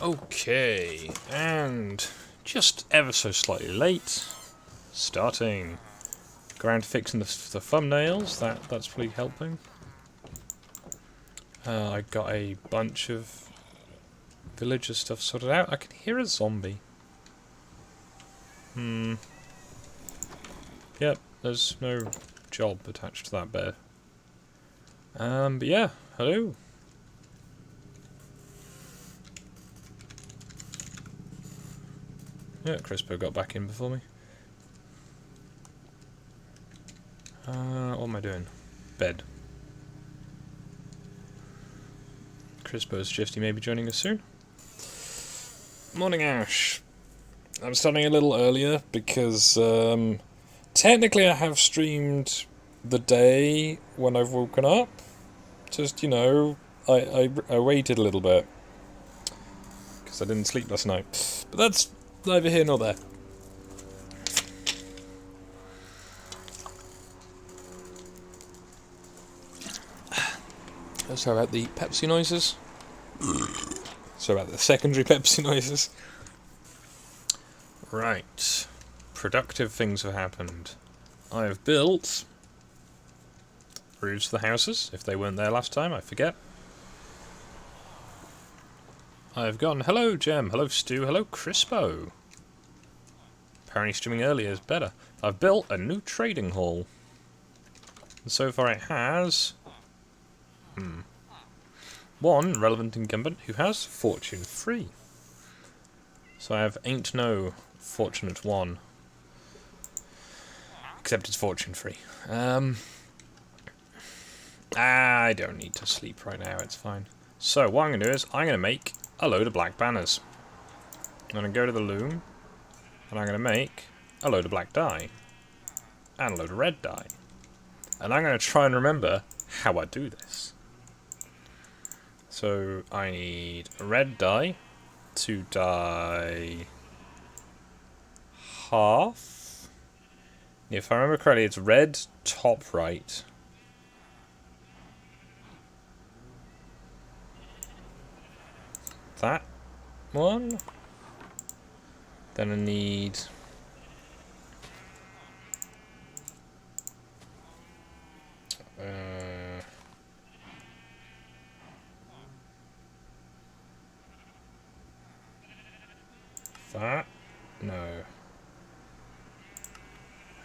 Okay, and just ever so slightly late, starting. Go around fixing the thumbnails, that's probably helping. I got a bunch of villager stuff sorted out. I can hear a zombie. Yep, there's no job attached to that bed. But yeah, hello. Yeah, Crispo got back in before me. What am I doing? Bed. Crispo's Shifty may be joining us soon. Morning, Ash. I'm starting a little earlier because technically I have streamed the day when I've woken up. Just, you know, I waited a little bit because I didn't sleep last night. But that's neither here nor there. Sorry about the Pepsi noises. Sorry about the secondary Pepsi noises. Right. Productive things have happened. I have built roofs to the houses, if they weren't there last time, I forget. I've gone, hello Gem, hello Stu, hello Crispo. Apparently streaming earlier is better. I've built a new trading hall. And so far it has... one relevant incumbent who has fortune 3. So I have ain't no fortunate one. Except it's fortune 3. I don't need to sleep right now, it's fine. So what I'm going to do is I'm going to make a load of black banners. I'm going to go to the loom and I'm going to make a load of black dye. And a load of red dye. And I'm going to try and remember how I do this. So I need red dye to dye half. If I remember correctly, it's red top right. That one. Then I need that? No.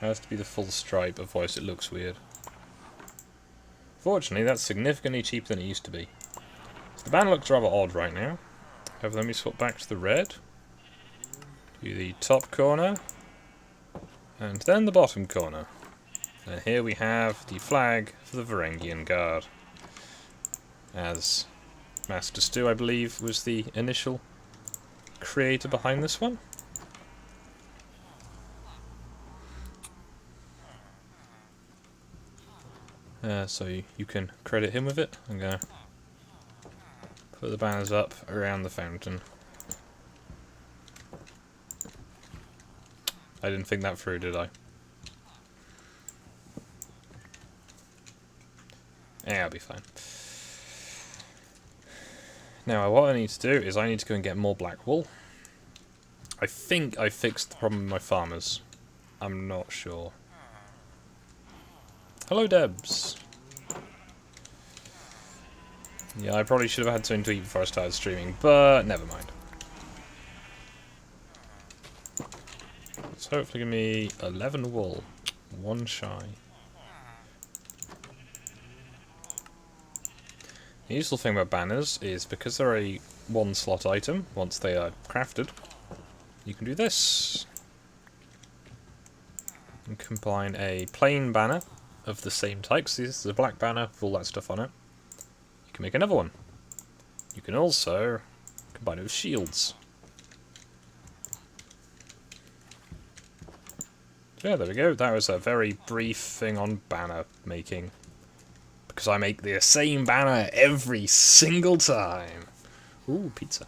Has to be the full stripe, otherwise it looks weird. Fortunately, that's significantly cheaper than it used to be. So the banner looks rather odd right now. However, let me swap back to the red. Do the top corner. And then the bottom corner. And here we have the flag for the Varangian Guard. As Master Stu, I believe, was the initial creator behind this one. So you can credit him with it. I'm going to put the banners up around the fountain. I didn't think that through, did I? Yeah, I'll be fine. Now, what I need to do is I need to go and get more black wool. I think I fixed the problem with my farmers. I'm not sure. Hello, Debs. Yeah, I probably should have had something to eat before I started streaming, but never mind. It's hopefully going to be 11 wool. One shy. The useful thing about banners is because they're a one slot item, once they are crafted, you can do this. And combine a plain banner of the same type, so this is a black banner with all that stuff on it. You can make another one. You can also combine it with shields. So yeah, there we go. That was a very brief thing on banner making. Because I make the same banner every single time. Ooh, pizza.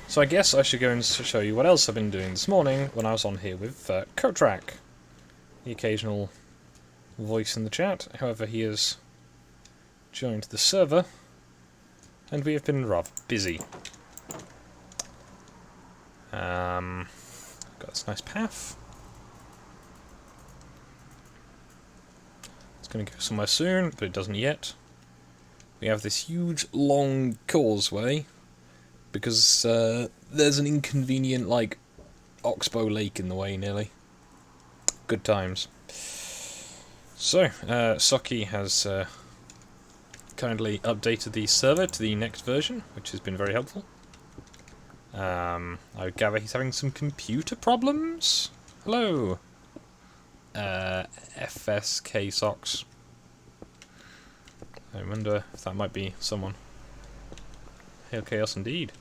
So I guess I should go and show you what else I've been doing this morning when I was on here with Kotrak. The occasional voice in the chat. However, he has joined the server And we have been rather busy. Got this nice path. It's going to go somewhere soon, but it doesn't yet. We have this huge, long causeway, because there's an inconvenient, like, oxbow lake in the way, nearly. Good times. So, Socky has kindly updated the server to the next version, which has been very helpful. I would gather he's having some computer problems? Hello! FSK Socks. I wonder if that might be someone. Hail Chaos indeed.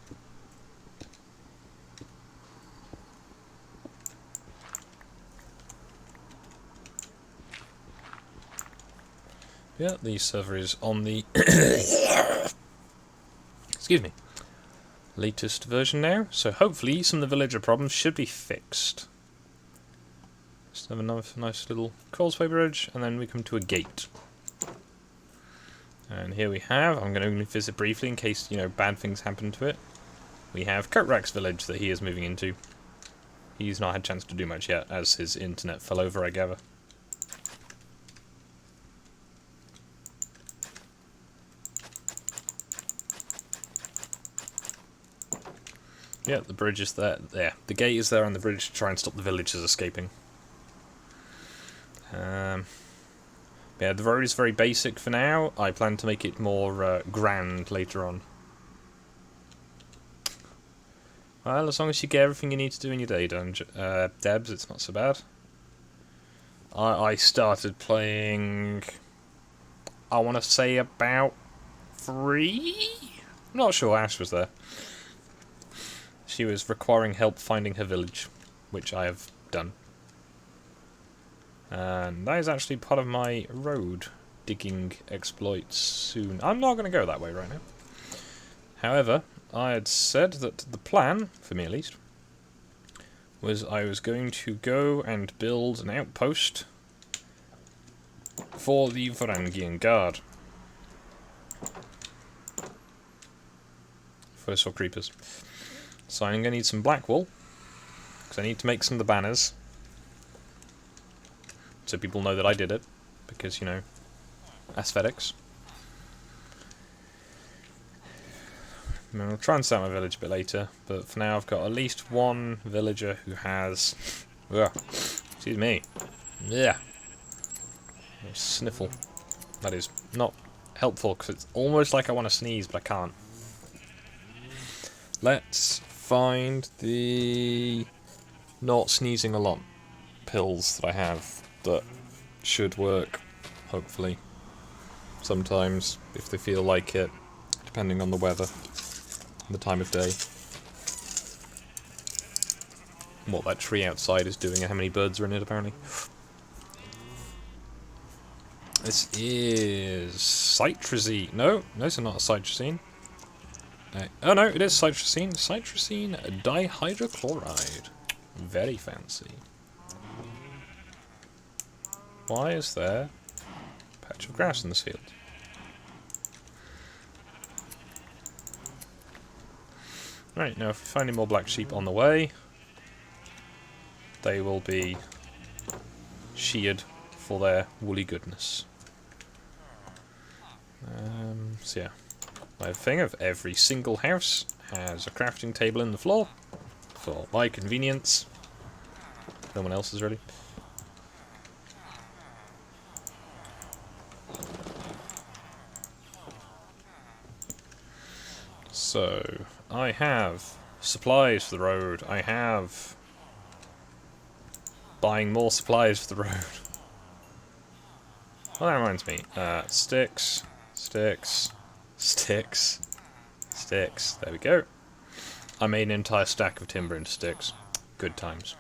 Yeah, the server is on the excuse me, latest version now, so hopefully some of the villager problems should be fixed. Just have another nice little causeway bridge, and then we come to a gate. And here we have, I'm going to only visit briefly in case, you know, bad things happen to it. We have Coatrak's village that he is moving into. He's not had a chance to do much yet, as his internet fell over, I gather. Yeah, the bridge is there. There. The gate is there on the bridge to try and stop the villagers escaping. Yeah, the road is very basic for now. I plan to make it more grand later on. Well, as long as you get everything you need to do in your day, Debs, it's not so bad. I started playing, I want to say about 3? I'm not sure Ash was there. She was requiring help finding her village, which I have done. And that is actually part of my road digging exploits soon. I'm not going to go that way right now. However, I had said that the plan, for me at least, was I was going to go and build an outpost for the Varangian guard. First or creepers. So I'm going to need some black wool, because I need to make some of the banners. So people know that I did it, because, you know, aesthetics. I'll try and start my village a bit later, but for now I've got at least one villager who has... Ugh, excuse me. Yeah. Sniffle. That is not helpful, because it's almost like I want to sneeze, but I can't. Let's find the not sneezing a lot pills that I have that should work, hopefully. Sometimes, if they feel like it, depending on the weather and the time of day. What that tree outside is doing and how many birds are in it, apparently. This is citrusine. No, it's not a citrusine. Oh no, it is citrusine. Citrusine dihydrochloride. Very fancy. Why is there a patch of grass in this field? Right, now if we find any more black sheep on the way, they will be sheared for their woolly goodness. So yeah, my thing of every single house has a crafting table in the floor for my convenience. No one else is ready. So, I have supplies for the road. I have buying more supplies for the road. Well, that reminds me. Sticks. There we go. I made an entire stack of timber into sticks. Good times.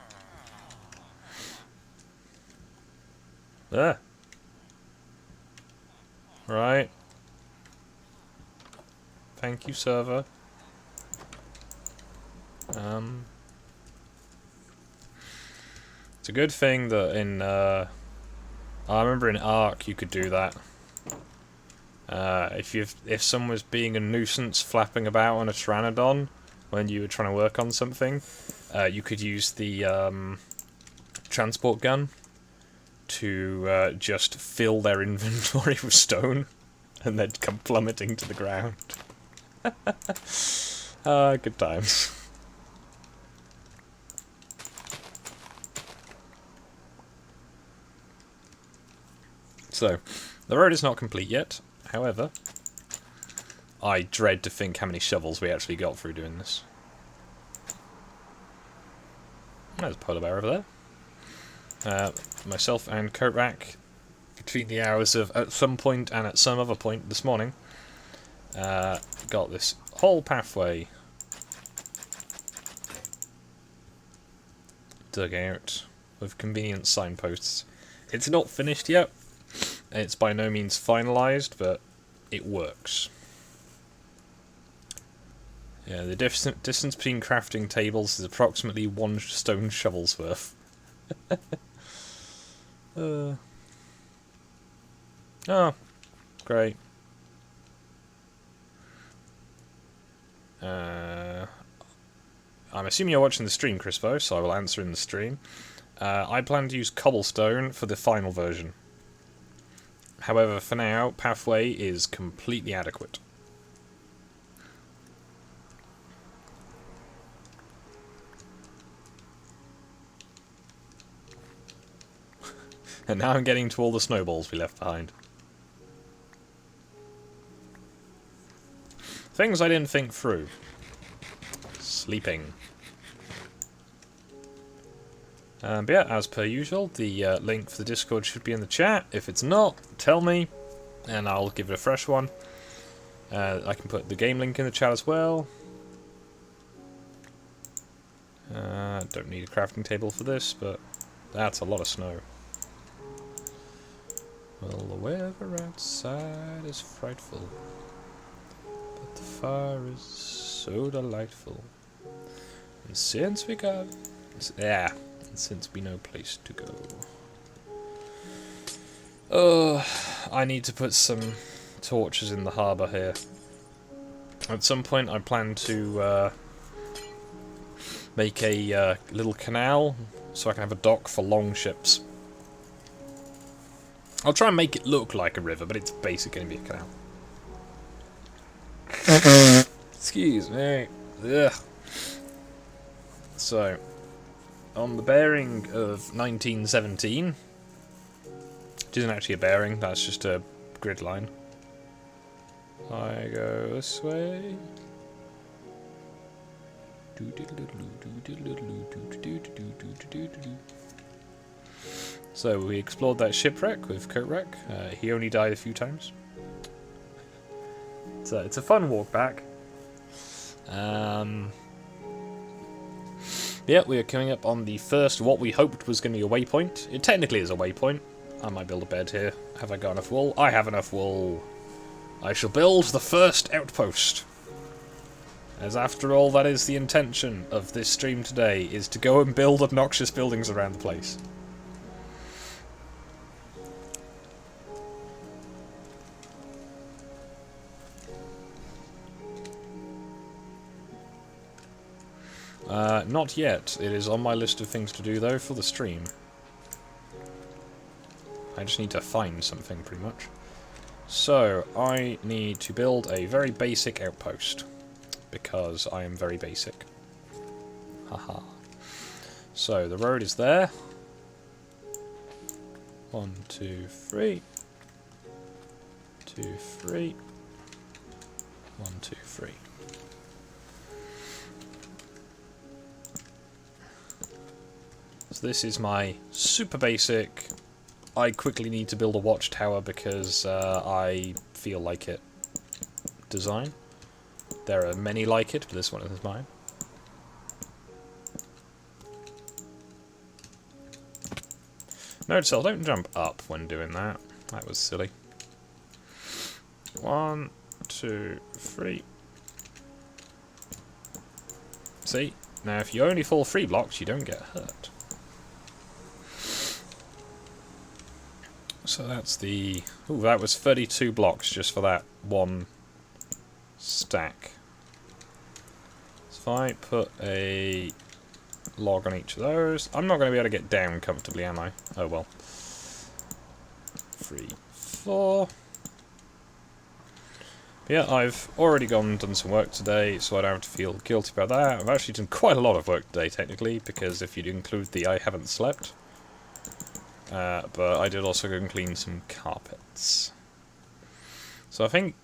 There. Right. Thank you, server. It's a good thing that in, I remember in Ark you could do that. If someone was being a nuisance flapping about on a Pteranodon when you were trying to work on something, you could use the transport gun to just fill their inventory with stone, and they'd come plummeting to the ground. Good times. So, the road is not complete yet. However, I dread to think how many shovels we actually got through doing this. There's a polar bear over there. Myself and Korak, between the hours of at some point and at some other point this morning, got this whole pathway dug out with convenient signposts. It's not finished yet. It's by no means finalised, but it works. Yeah, the distance between crafting tables is approximately 1 stone shovel's worth. Oh, great. I'm assuming you're watching the stream, Crispo, so I will answer in the stream. I plan to use cobblestone for the final version. However, for now, pathway is completely adequate. And now I'm getting to all the snowballs we left behind. Things I didn't think through. Sleeping. But yeah, as per usual, the link for the Discord should be in the chat. If it's not, tell me, and I'll give it a fresh one. I can put the game link in the chat as well. Don't need a crafting table for this, but that's a lot of snow. Well, the weather outside is frightful, but the fire is so delightful. And since we got... yeah. Since we know place to go. Oh, I need to put some torches in the harbour here. At some point I plan to make a little canal so I can have a dock for long ships. I'll try and make it look like a river, but it's basically going to be a canal. Excuse me. Ugh. So... on the bearing of 1917, which isn't actually a bearing, that's just a grid line. I go this way. So we explored that shipwreck with Korak. He only died a few times. It's a fun walk back. Yeah, we are coming up on the first, what we hoped was going to be a waypoint. It technically is a waypoint. I might build a bed here. Have I got enough wool? I have enough wool. I shall build the first outpost. As after all, that is the intention of this stream today, is to go and build obnoxious buildings around the place. Not yet. It is on my list of things to do, though, for the stream. I just need to find something, pretty much. So, I need to build a very basic outpost. Because I am very basic. Haha. So, the road is there. 1, 2, 3. 2, 3. 1, 2, 3. So this is my super basic, I quickly need to build a watchtower because I feel like it design. There are many like it, but this one is mine. Note cell, don't jump up when doing that. That was silly. 1, 2, 3. See? Now if you only fall 3 blocks, you don't get hurt. So that's the... Ooh, that was 32 blocks just for that one stack. So if I put a log on each of those... I'm not going to be able to get down comfortably, am I? Oh well. 3, 4... Yeah, I've already gone and done some work today, so I don't have to feel guilty about that. I've actually done quite a lot of work today, technically, because if you'd include the I haven't slept. But I did also go and clean some carpets. So I think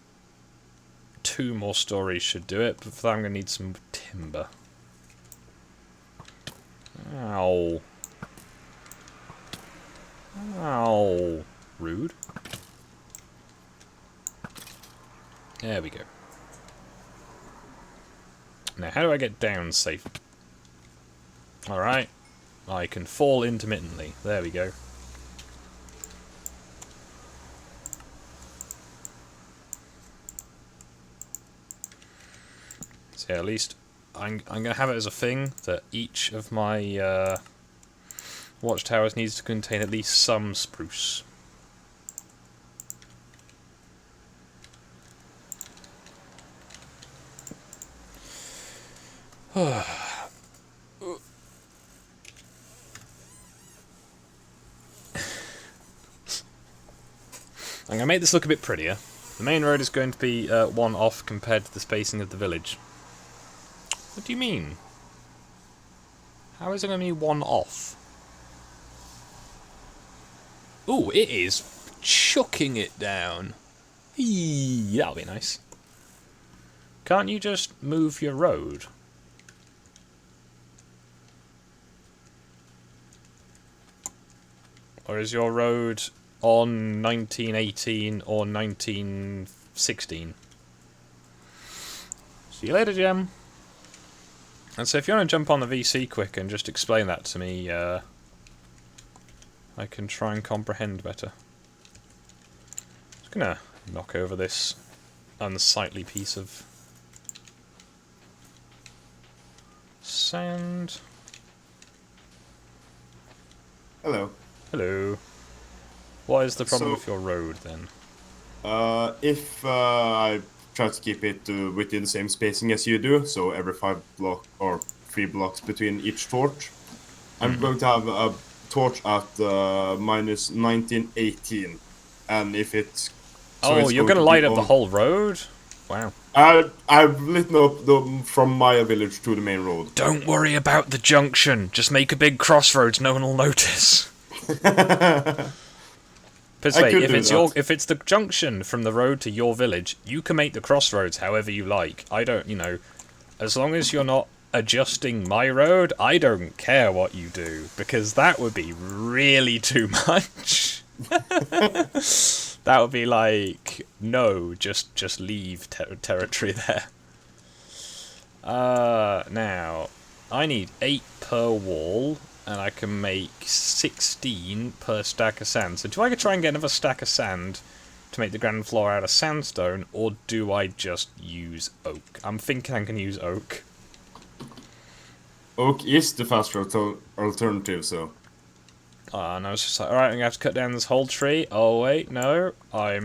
2 more stories should do it, but for that I'm going to need some timber. Ow. Ow. Rude. There we go. Now, how do I get down safe? Alright. I can fall intermittently. There we go. So yeah, at least I'm going to have it as a thing that each of my watchtowers needs to contain at least some spruce. I'm going to make this look a bit prettier. The main road is going to be 1 off compared to the spacing of the village. What do you mean? How is it going to be 1 off? Ooh, it is chucking it down. Eee, that'll be nice. Can't you just move your road? Or is your road on 1918 or 1916? See you later, Gem. And so if you want to jump on the VC quick and just explain that to me, I can try and comprehend better. Just gonna knock over this unsightly piece of sand. Hello. Hello. What is the problem with your road, then? If I try to keep it within the same spacing as you do, so every 5 block or 3 blocks between each torch, I'm going to have a torch at minus 1918, and if it's... So oh, you're going to light up the whole road? Wow. I've lit up from my village to the main road. Don't worry about the junction. Just make a big crossroads. No one will notice. But wait, if it's the junction from the road to your village, you can make the crossroads however you like. I don't, you know, as long as you're not adjusting my road, I don't care what you do, because that would be really too much. That would be like, no, just leave territory there. Now, I need 8 per wall, and I can make 16 per stack of sand. So do I try and get another stack of sand to make the ground floor out of sandstone, or do I just use oak? I'm thinking I can use oak. Oak is the faster alternative, so... And I was just like, alright, I'm going to have to cut down this whole tree. Oh wait, no, I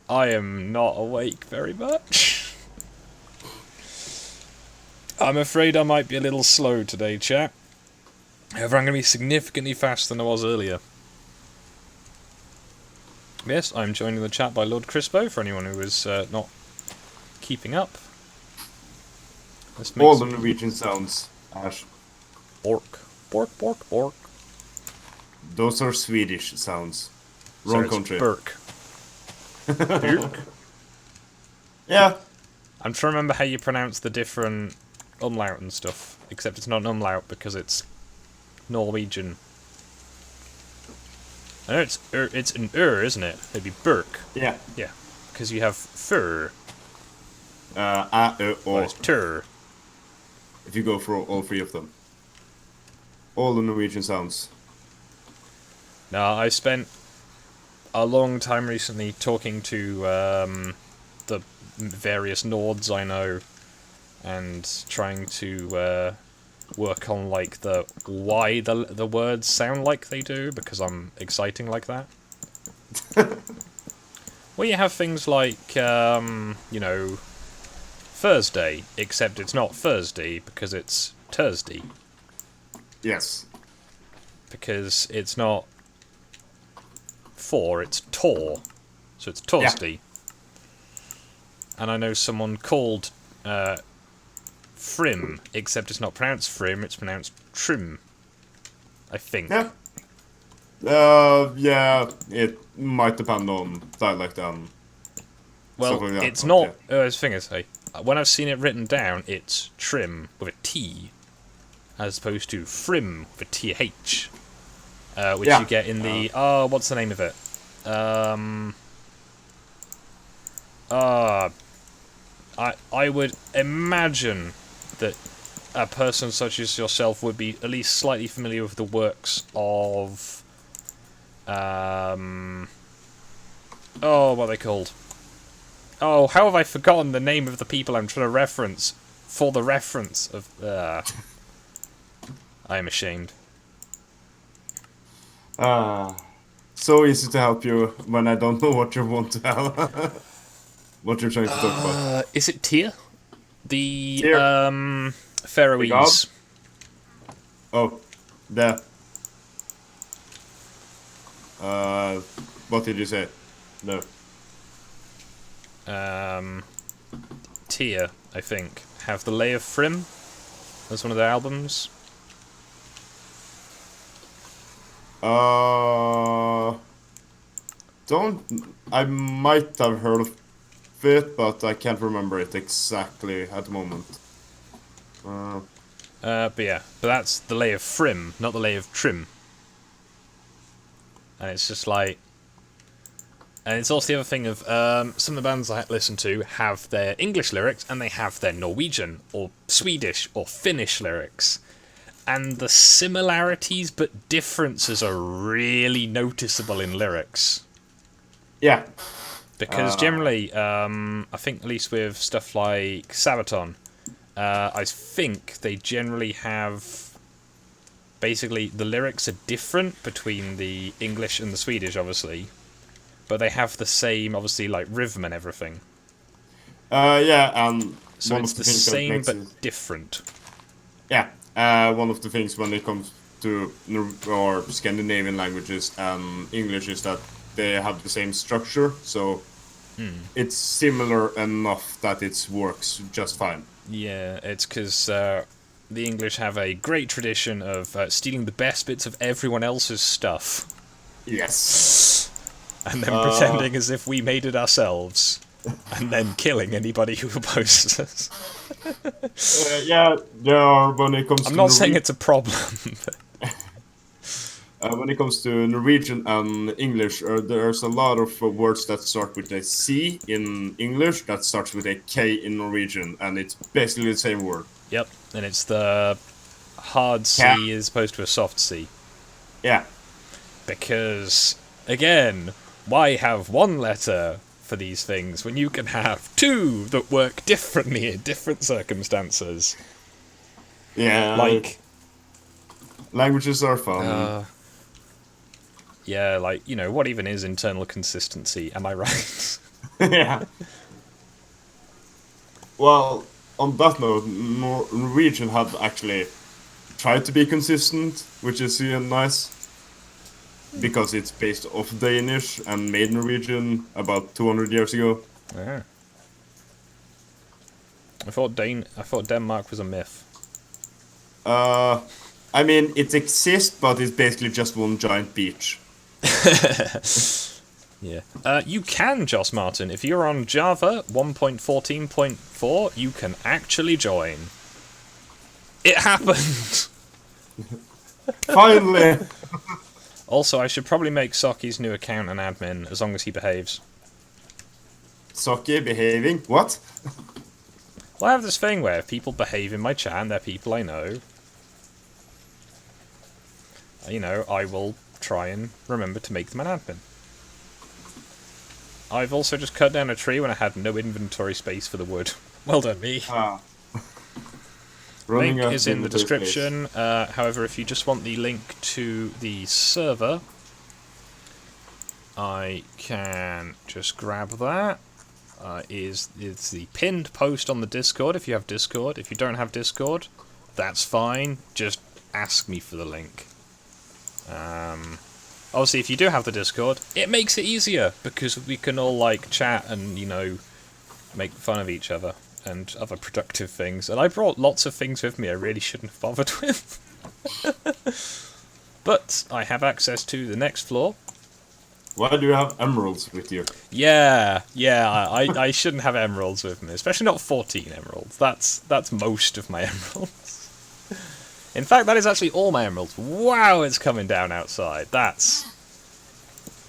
am not awake very much. I'm afraid I might be a little slow today, chat. However, I'm going to be significantly faster than I was earlier. Yes, I'm joined in the chat by Lord Crispo, for anyone who is not keeping up. All the Norwegian sounds, Ash. Bork. Bork, bork, bork. Those are Swedish sounds. Wrong country. Burk. Burk? Yeah. I'm trying to remember how you pronounce the different umlaut and stuff. Except it's not an umlaut because it's Norwegian. I know it's an isn't it? It'd be Burk. Yeah. Yeah. Because you have fur. Or it's tur. If you go for all 3 of them. All the Norwegian sounds. Now, I spent a long time recently talking to the various Nords I know, and trying to work on like why the words sound like they do, because I'm exciting like that. Well, you have things like, you know, Thursday, except it's not Thursday because it's Thursday. Yes. Because it's not four, it's Tor. So it's Thursday. And I know someone called Frim, except it's not pronounced Frim, it's pronounced Trim. I think. Yeah. Yeah, it might depend on dialect and Well, stuff like that. it's but not. yeah. The thing is, hey, when I've seen it written down, it's Trim with a T, as opposed to Frim with a TH, which Yeah. you get in the. What's the name of it? I would imagine that a person such as yourself would be at least slightly familiar with the works of. What are they called? Oh, how have I forgotten the name of the people I'm trying to reference for the reference of... I am ashamed. So easy to help you when I don't know what you want to have. What you're trying to talk about. Is it Tyr? The, Tyr. Faroese. Oh, there. What did you say? No. Tyr, I think, have the Lay of Frim as one of their albums. I might have heard of it, but I can't remember it exactly at the moment. But that's the Lay of Frim, not the Lay of Trim. And it's just like... And it's also the other thing of, some of the bands I listen to have their English lyrics, and they have their Norwegian, or Swedish, or Finnish lyrics. And the similarities but differences are really noticeable in lyrics. Yeah. Because generally, I think at least with stuff like Sabaton, I think they generally have... Basically, the lyrics are different between the English and the Swedish, obviously. But they have the same, obviously, like, rhythm and everything. Yeah, and So one it's of the the things that same makes but it... different. Yeah, one of the things when it comes to or Scandinavian languages and English is that they have the same structure, so it's similar enough that it works just fine. Yeah, it's because the English have a great tradition of stealing the best bits of everyone else's stuff. Yes. And then pretending as if we made it ourselves. And then killing anybody who opposes us. Yeah, there are when it comes to I'm not saying it's a problem. when it comes to Norwegian and English, there's a lot of words that start with a C in English that starts with a K in Norwegian, and it's basically the same word. Yep, and it's the hard C as opposed to a soft C. Yeah. Because, again, why have one letter for these things when you can have two that work differently in different circumstances? Yeah. Like... Languages are fun. Yeah, like, you know, what even is internal consistency? Am I right? Yeah. Well, on that note, Norwegian had actually tried to be consistent, which is nice. Because it's based off Danish and made Norwegian about 200 years ago. Yeah. I thought Denmark was a myth. I mean, it exists, but it's basically just one giant beach. Yeah. You can, Joss Martin. If you're on Java 1.14.4, you can actually join. It happened! Finally! Also, I should probably make Soki's new account an admin, as long as he behaves. Soki behaving? What? Well, I have this thing where if people behave in my chat and they're people I know, you know, I will try and remember to make them an admin. I've also just cut down a tree when I had no inventory space for the wood. Well done, me. Link is in the description. However, if you just want the link to the server, I can just grab that. It's the pinned post on the Discord if you have Discord. If you don't have Discord, that's fine. Just ask me for the link. Obviously, if you do have the Discord, it makes it easier because we can all like chat and, you know, make fun of each other and other productive things. And I brought lots of things with me I really shouldn't have bothered with. But I have access to the next floor. Why do you have emeralds with you? Yeah, I shouldn't have emeralds with me, especially not 14 emeralds. That's most of my emeralds. In fact, that is actually all my emeralds. Wow, it's coming down outside. That's...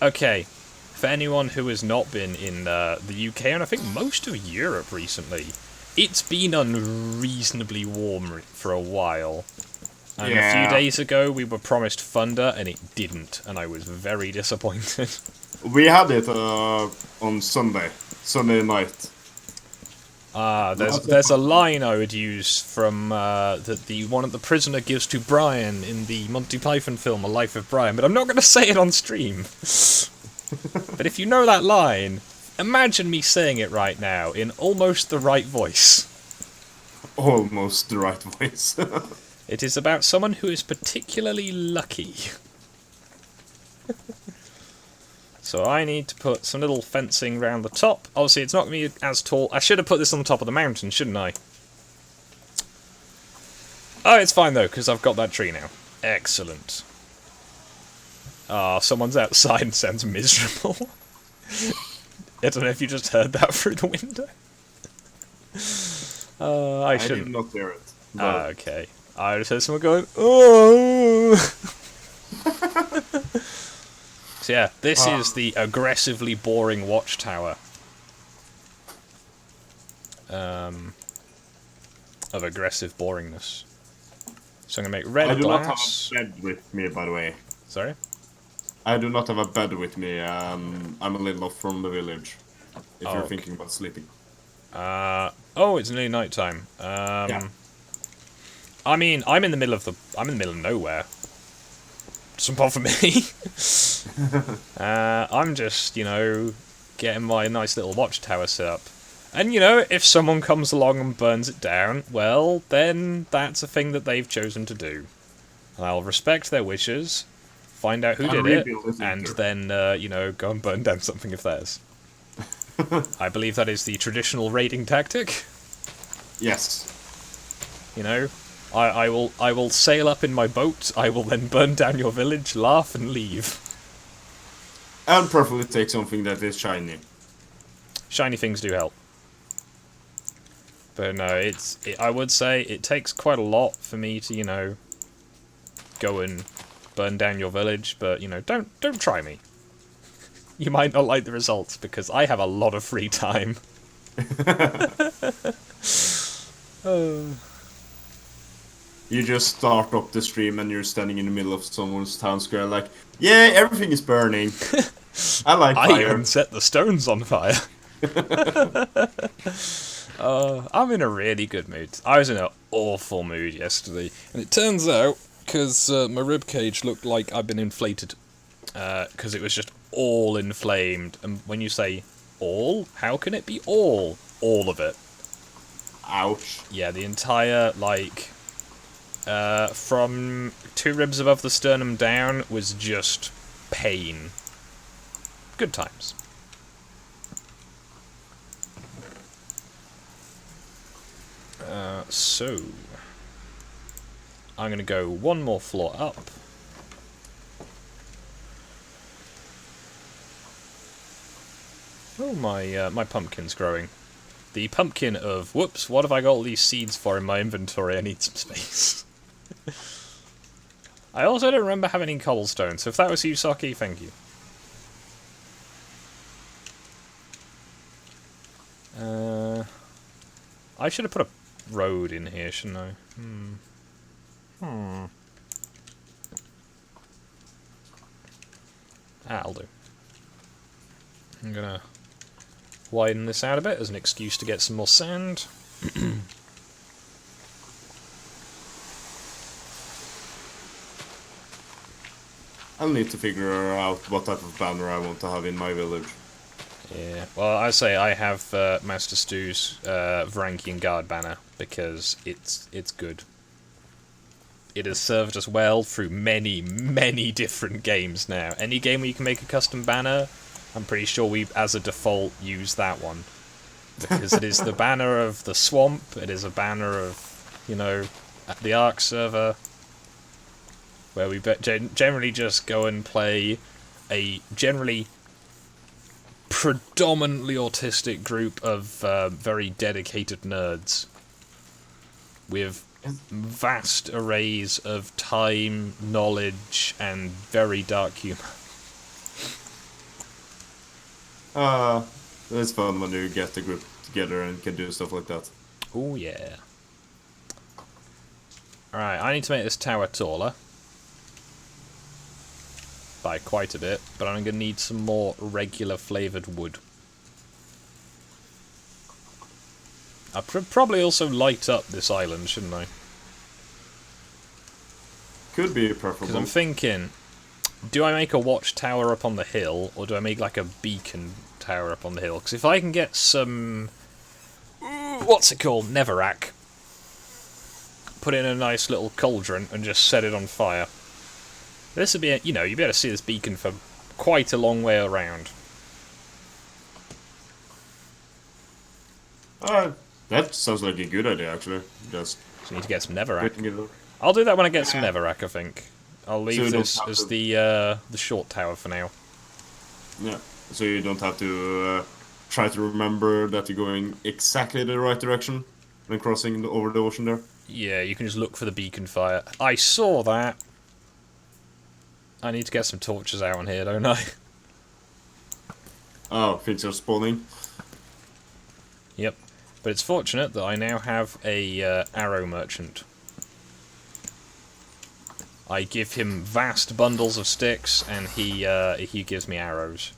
Okay, for anyone who has not been in the UK, and I think most of Europe recently, it's been unreasonably warm for a while. And a few days ago, we were promised thunder, and it didn't, and I was very disappointed. We had it on Sunday night. There's a line I would use from that the one that the prisoner gives to Brian in the Monty Python film A Life of Brian, but I'm not going to say it on stream. But if you know that line, imagine me saying it right now in almost the right voice. Almost the right voice. It is about someone who is particularly lucky. So I need to put some little fencing round the top. Obviously, it's not going to be as tall. I should have put this on the top of the mountain, shouldn't I? Oh, it's fine, though, because I've got that tree now. Excellent. Ah, someone's outside and sounds miserable. I don't know if you just heard that through the window. I shouldn't. I did not hear it. Ah, okay. I just heard someone going, oh! So yeah, this is the aggressively boring watchtower. Of aggressive boringness. So I'm going to make red glass. I do not have a bed with me, by the way. Sorry? I do not have a bed with me. I'm a little off from the village. If you're okay. thinking about sleeping. Oh, it's nearly night time. Yeah. I mean, I'm in the middle of nowhere. Doesn't bother me. I'm just, you know, getting my nice little watchtower set up. And, you know, if someone comes along and burns it down, well, then that's a thing that they've chosen to do. And I'll respect their wishes, find out who did it, and then, you know, go and burn down something of theirs. I believe that is the traditional raiding tactic. Yes. You know, I will sail up in my boat, I will then burn down your village, laugh and leave. And preferably take something that is shiny. Shiny things do help. But no, I would say it takes quite a lot for me to, you know, go and burn down your village, but, you know, don't try me. You might not like the results, because I have a lot of free time. You just start up the stream and you're standing in the middle of someone's town square like, yeah, everything is burning. I like fire. I even set the stones on fire. I'm in a really good mood. I was in an awful mood yesterday, and it turns out, because my ribcage looked like I'd been inflated, because it was just all inflamed. And when you say all, how can it be all? All of it. Ouch. Yeah, the entire, like, from 2 ribs above the sternum down was just pain. Good times. So, I'm going to go one more floor up. Oh, my pumpkin's growing. The pumpkin of, whoops, what have I got all these seeds for in my inventory? I need some space. I also don't remember having any cobblestone, so if that was you, Saki, thank you. I should have put a road in here, shouldn't I? That'll do. I'm gonna widen this out a bit as an excuse to get some more sand. I'll need to figure out what type of banner I want to have in my village. Yeah, well, I say I have Master Stu's Varangian Guard banner because it's good. It has served us well through many, many different games now. Any game where you can make a custom banner, I'm pretty sure we, as a default, use that one. Because it is the banner of the swamp, it is a banner of, you know, the Ark server, where we generally just go and play a generally predominantly autistic group of very dedicated nerds with vast arrays of time, knowledge, and very dark humour. It's fun when you get the group together and can do stuff like that. Oh yeah. Alright, I need to make this tower taller. By quite a bit, but I'm going to need some more regular flavoured wood. I probably also light up this island, shouldn't I? Could be preferable. Because I'm thinking, do I make a watchtower up on the hill, or do I make like a beacon tower up on the hill? Because if I can get some... what's it called? Netherrack. Put in a nice little cauldron and just set it on fire. This would be, you know, you'd be able to see this beacon for quite a long way around. That sounds like a good idea, actually. Just So you need to get some netherrack. I'll do that when I get some netherrack, I think. I'll leave this as the short tower for now. Yeah, so you don't have to try to remember that you're going exactly the right direction when crossing over the ocean there. Yeah, you can just look for the beacon fire. I saw that. I need to get some torches out on here, don't I? Oh, things are spawning. Yep. But it's fortunate that I now have a arrow merchant. I give him vast bundles of sticks, and he gives me arrows.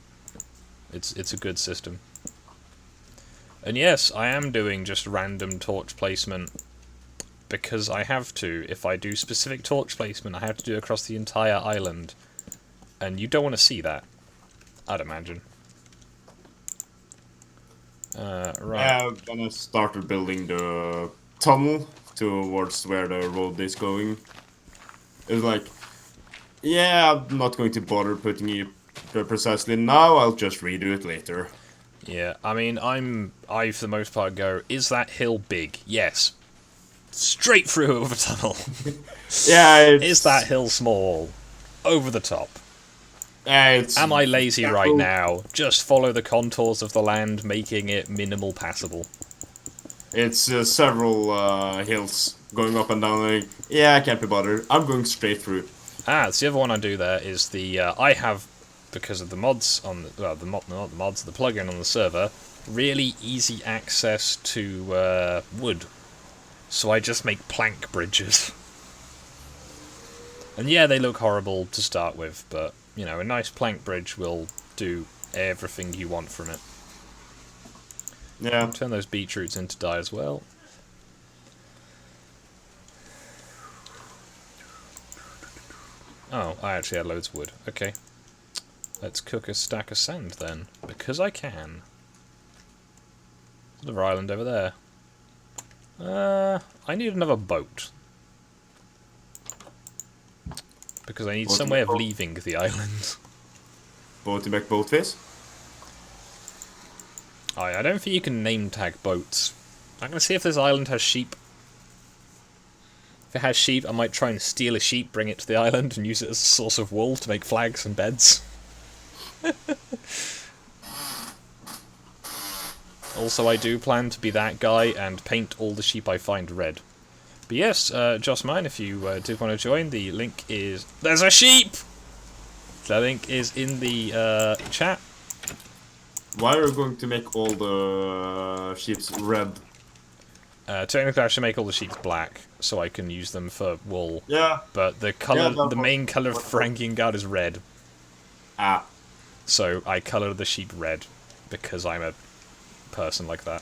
It's a good system. And yes, I am doing just random torch placement because I have to. If I do specific torch placement, I have to do it across the entire island, and you don't want to see that, I'd imagine. Right. When I started building the tunnel towards where the road is going, it was like, yeah, I'm not going to bother putting it precisely now, I'll just redo it later. Yeah, I mean, I for the most part go, is that hill big? Yes. Straight through over tunnel. Yeah, Is that hill small? Over the top. Am I lazy right now? Just follow the contours of the land, making it minimal passable. It's several hills going up and down. Like, yeah, I can't be bothered. I'm going straight through. It's the other one I do there is the I have, because of the mods on the not the mods, the plugin on the server, really easy access to wood. So I just make plank bridges. And yeah, they look horrible to start with, but you know, a nice plank bridge will do everything you want from it. Yeah. Turn those beetroots into dye as well. Oh, I actually had loads of wood. Okay. Let's cook a stack of sand then, because I can. Another island over there. I need another boat. Because I need some way of leaving the island. Boat to make boat face? I don't think you can name tag boats. I'm going to see if this island has sheep. If it has sheep, I might try and steal a sheep, bring it to the island, and use it as a source of wool to make flags and beds. Also, I do plan to be that guy and paint all the sheep I find red. But yes, Joss Mine, if you did want to join, the link is... There's a sheep! The link is in the chat. Why are you going to make all the sheeps red? Technically, I should make all the sheep black, so I can use them for wool. Yeah. But the color, Yeah, the main color of Varangian Guard is red. Ah. So I color the sheep red, because I'm a person like that.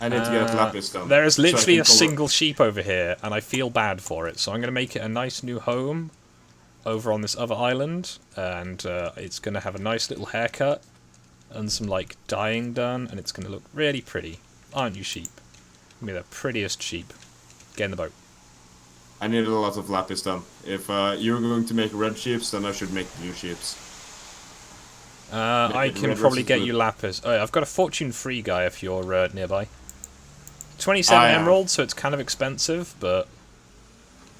I need to get lapis done. There is literally a single sheep over here, and I feel bad for it, so I'm going to make it a nice new home. over on this other island, and it's going to have a nice little haircut and some like dyeing done, and it's going to look really pretty. Aren't you, sheep? Give me the prettiest sheep. Get in the boat. I need a lot of lapis then. If you're going to make red sheeps, then I should make blue sheeps. I can probably get you lapis. Oh, yeah, I've got a fortune-free guy if you're nearby. 27 emeralds, so it's kind of expensive, but...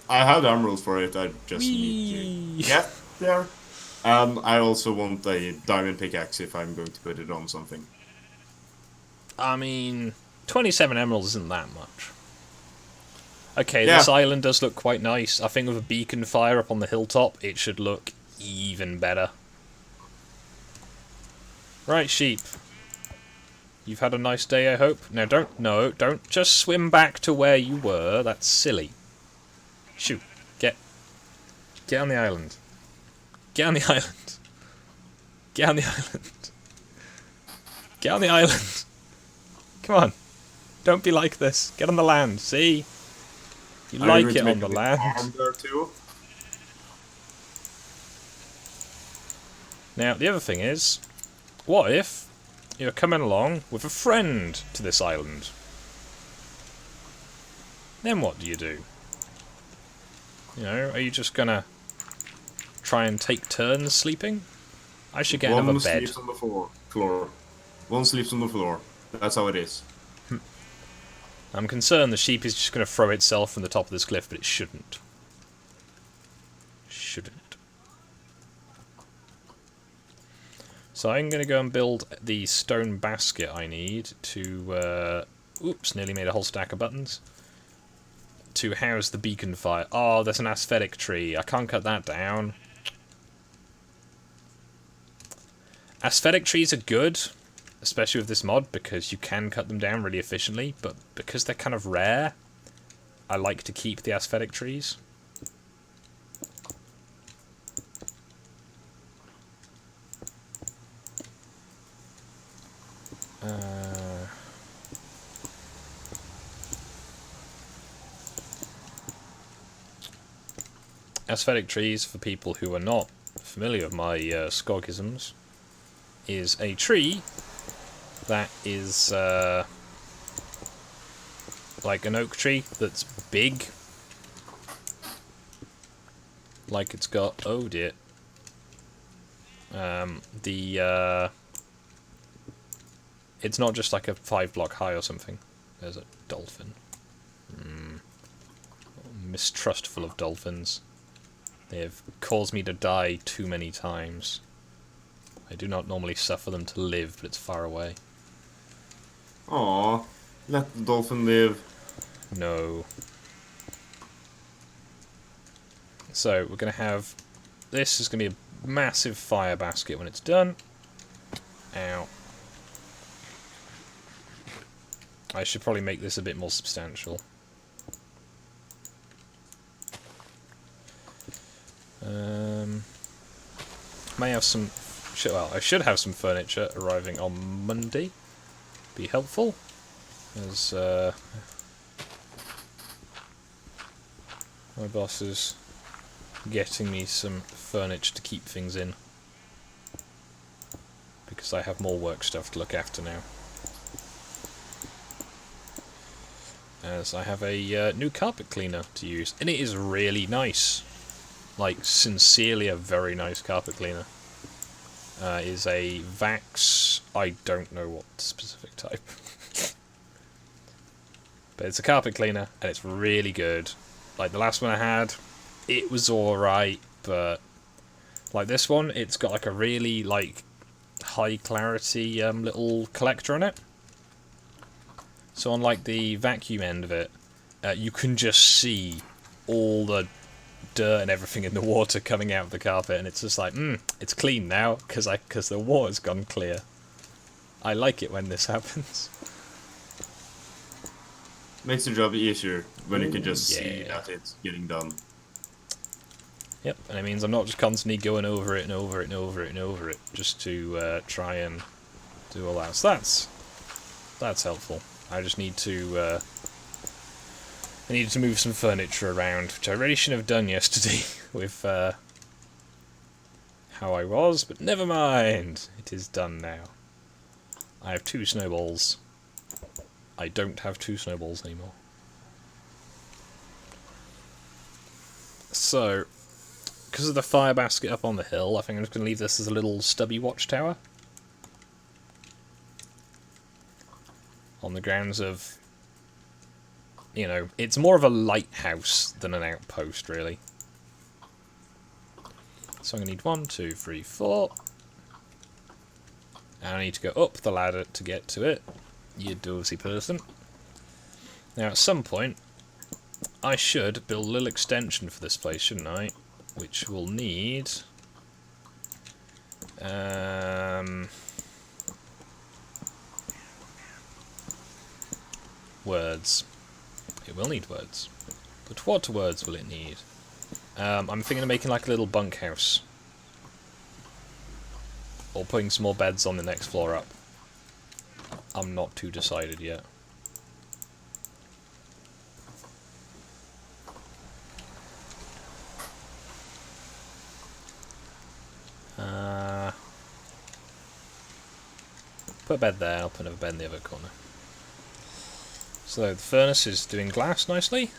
I have the emeralds for it, I just need to get there. And I also want a diamond pickaxe if I'm going to put it on something. I mean, 27 emeralds isn't that much. Okay, this island does look quite nice. I think with a beacon fire up on the hilltop, it should look even better. Right, sheep. You've had a nice day, I hope. No, don't just swim back to where you were. That's silly. Shoot. Get on the island. Get on the island. Get on the island. Get on the island. Come on. Don't be like this. Get on the land. See? You like it on the land. There too? Now, the other thing is, what if you're coming along with a friend to this island? Then what do you do? You know, are you just gonna try and take turns sleeping? I should get another bed. One sleeps on the floor. One sleeps on the floor. That's how it is. I'm concerned the sheep is just going to throw itself from the top of this cliff, but it shouldn't. Shouldn't. So I'm going to go and build the stone basket I need to... oops, nearly made a whole stack of buttons. To house the beacon fire. Oh, there's an asphetic tree. I can't cut that down. Asphetic trees are good, especially with this mod, because you can cut them down really efficiently, but because they're kind of rare, I like to keep the asphetic trees. Asphetic trees, for people who are not familiar with my Skogisms, is a tree that is like an oak tree that's big. Like it's got, oh dear. It's not just like a 5-block high or something. There's a dolphin. Mistrustful of dolphins. They have caused me to die too many times. I do not normally suffer them to live, but it's far away. Aww, let the dolphin live. No. So, we're going to have... This is going to be a massive fire basket when it's done. Ow. I should probably make this a bit more substantial. May have some... Well, I should have some furniture arriving on Monday. Be helpful. As my boss is getting me some furniture to keep things in. Because I have more work stuff to look after now. As I have a new carpet cleaner to use. And it is really nice. Like, sincerely a very nice carpet cleaner. Is a Vax... I don't know what specific type. But it's a carpet cleaner, and it's really good. Like, the last one I had, it was alright, but... Like, this one, it's got, like, a really, like, high-clarity little collector on it. So on, like, the vacuum end of it, you can just see all the dirt and everything in the water coming out of the carpet, and it's just like, it's clean now, because the water's gone clear. I like it when this happens. Makes the job easier when you can just see that it's getting done. Yep, and it means I'm not just constantly going over it and over it and over it and over it, just to try and do all that. So that's helpful. I just need to I needed to move some furniture around, which I really shouldn't have done yesterday with how I was, but never mind. It is done now. I have 2 snowballs. I don't have 2 snowballs anymore. So, because of the fire basket up on the hill, I think I'm just going to leave this as a little stubby watchtower. On the grounds of, you know, it's more of a lighthouse than an outpost, really. So I'm going to need 1, 2, 3, 4. And I need to go up the ladder to get to it. You dozy person. Now, at some point, I should build a little extension for this place, shouldn't I? Which will need... words. It will need words. But what words will it need? I'm thinking of making like a little bunkhouse. Or putting some more beds on the next floor up. I'm not too decided yet. Put a bed there, I'll put another bed in the other corner. So the furnace is doing glass nicely.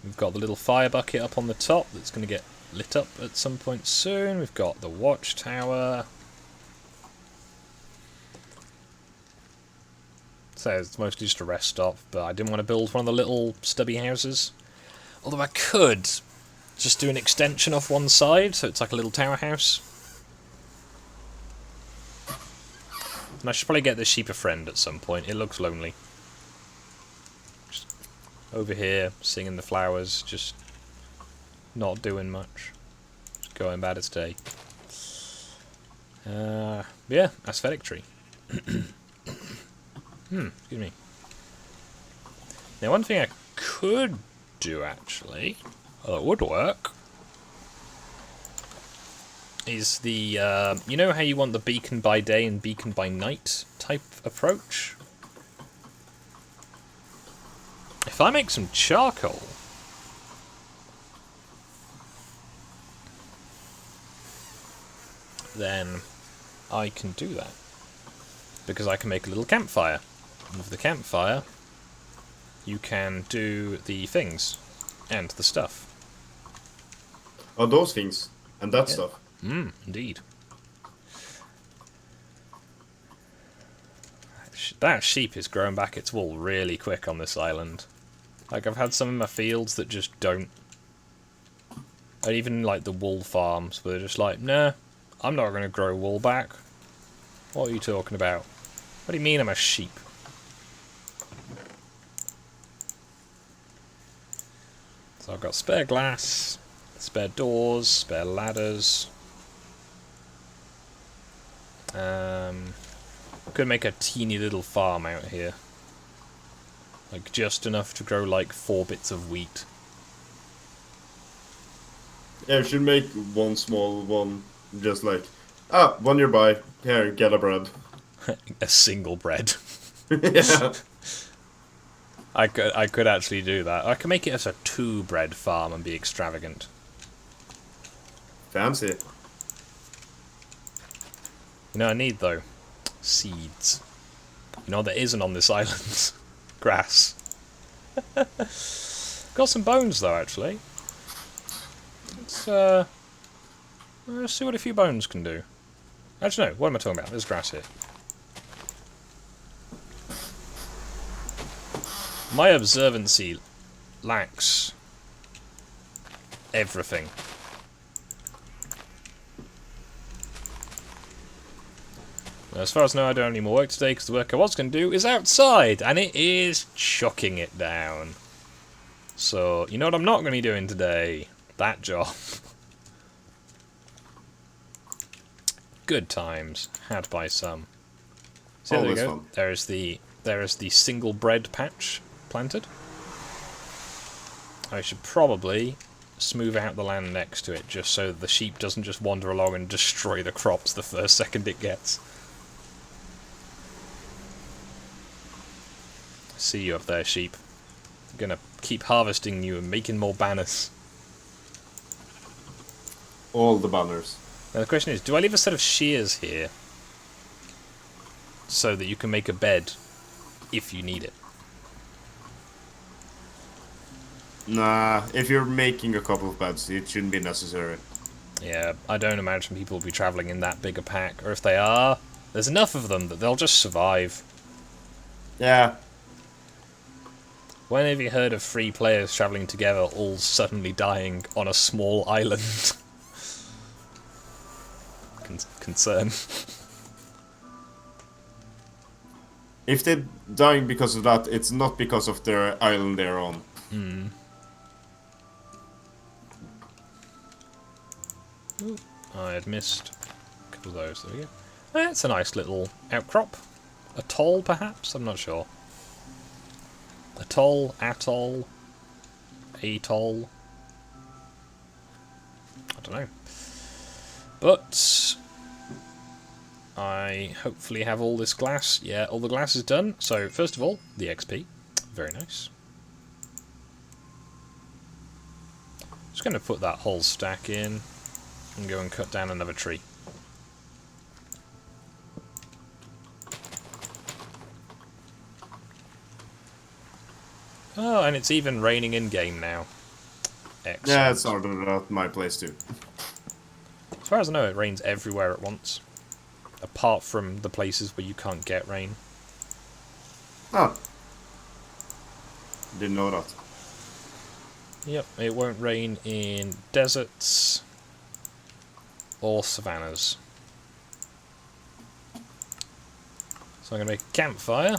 We've got the little fire bucket up on the top that's going to get lit up at some point soon. We've got the watchtower. So it's mostly just a rest stop, but I didn't want to build one of the little stubby houses. Although I could just do an extension off one side, so it's like a little tower house. And I should probably get this sheep a friend at some point. It looks lonely. Just over here, singing the flowers, just not doing much. Just going about its day. Yeah, aesthetic tree. Excuse me. Now, one thing I could do, actually, that would work, is the, you know how you want the beacon by day and beacon by night type approach? If I make some charcoal, then I can do that. Because I can make a little campfire. And with the campfire, you can do the things and the stuff. Oh, those things and that stuff. Indeed. That sheep is growing back its wool really quick on this island. Like, I've had some in my fields that just don't. And even, like, the wool farms, where they're just like, nah, I'm not going to grow wool back. What are you talking about? What do you mean I'm a sheep? So I've got spare glass, spare doors, spare ladders. Could make a teeny little farm out here. Like, just enough to grow, like, 4 bits of wheat. Yeah, we should make one small one, just like, one nearby, here, get a bread. A single bread. Yeah. I could actually do that. I could make it as a 2 bread farm and be extravagant. Fancy. You know what I need, though? Seeds. You know what there isn't on this island? Grass. Got some bones, though, actually. Let's see what a few bones can do. Actually, no, what am I talking about? There's grass here. My observancy lacks everything. As far as I know, I don't have any more work today, because the work I was going to do is outside, and it is chucking it down. So, you know what I'm not going to be doing today? That job. Good times, had by some. So there we go. There is the single bread patch planted. I should probably smooth out the land next to it, just so the sheep doesn't just wander along and destroy the crops the first second it gets. See you up there, sheep. I'm gonna keep harvesting you and making more banners. All the banners. Now the question is, do I leave a set of shears here so that you can make a bed if you need it? Nah, if you're making a couple of beds, it shouldn't be necessary. Yeah, I don't imagine people will be travelling in that big a pack, or if they are, there's enough of them that they'll just survive. Yeah. When have you heard of 3 players travelling together all suddenly dying on a small island? Concern. If they're dying because of that, it's not because of their island they're on. Ooh, I had missed a couple of those. There we go. That's a nice little outcrop. Atoll, perhaps? I'm not sure. Atoll, atoll, atoll. I don't know. But I hopefully have all this glass. Yeah, all the glass is done. So, first of all, the XP. Very nice. Just going to put that whole stack in and go and cut down another tree. Oh, and it's even raining in-game now. Excellent. Yeah, it's ordered at my place too. As far as I know, it rains everywhere at once. Apart from the places where you can't get rain. Oh. Didn't know that. Yep, it won't rain in deserts or savannas. So I'm going to make a campfire.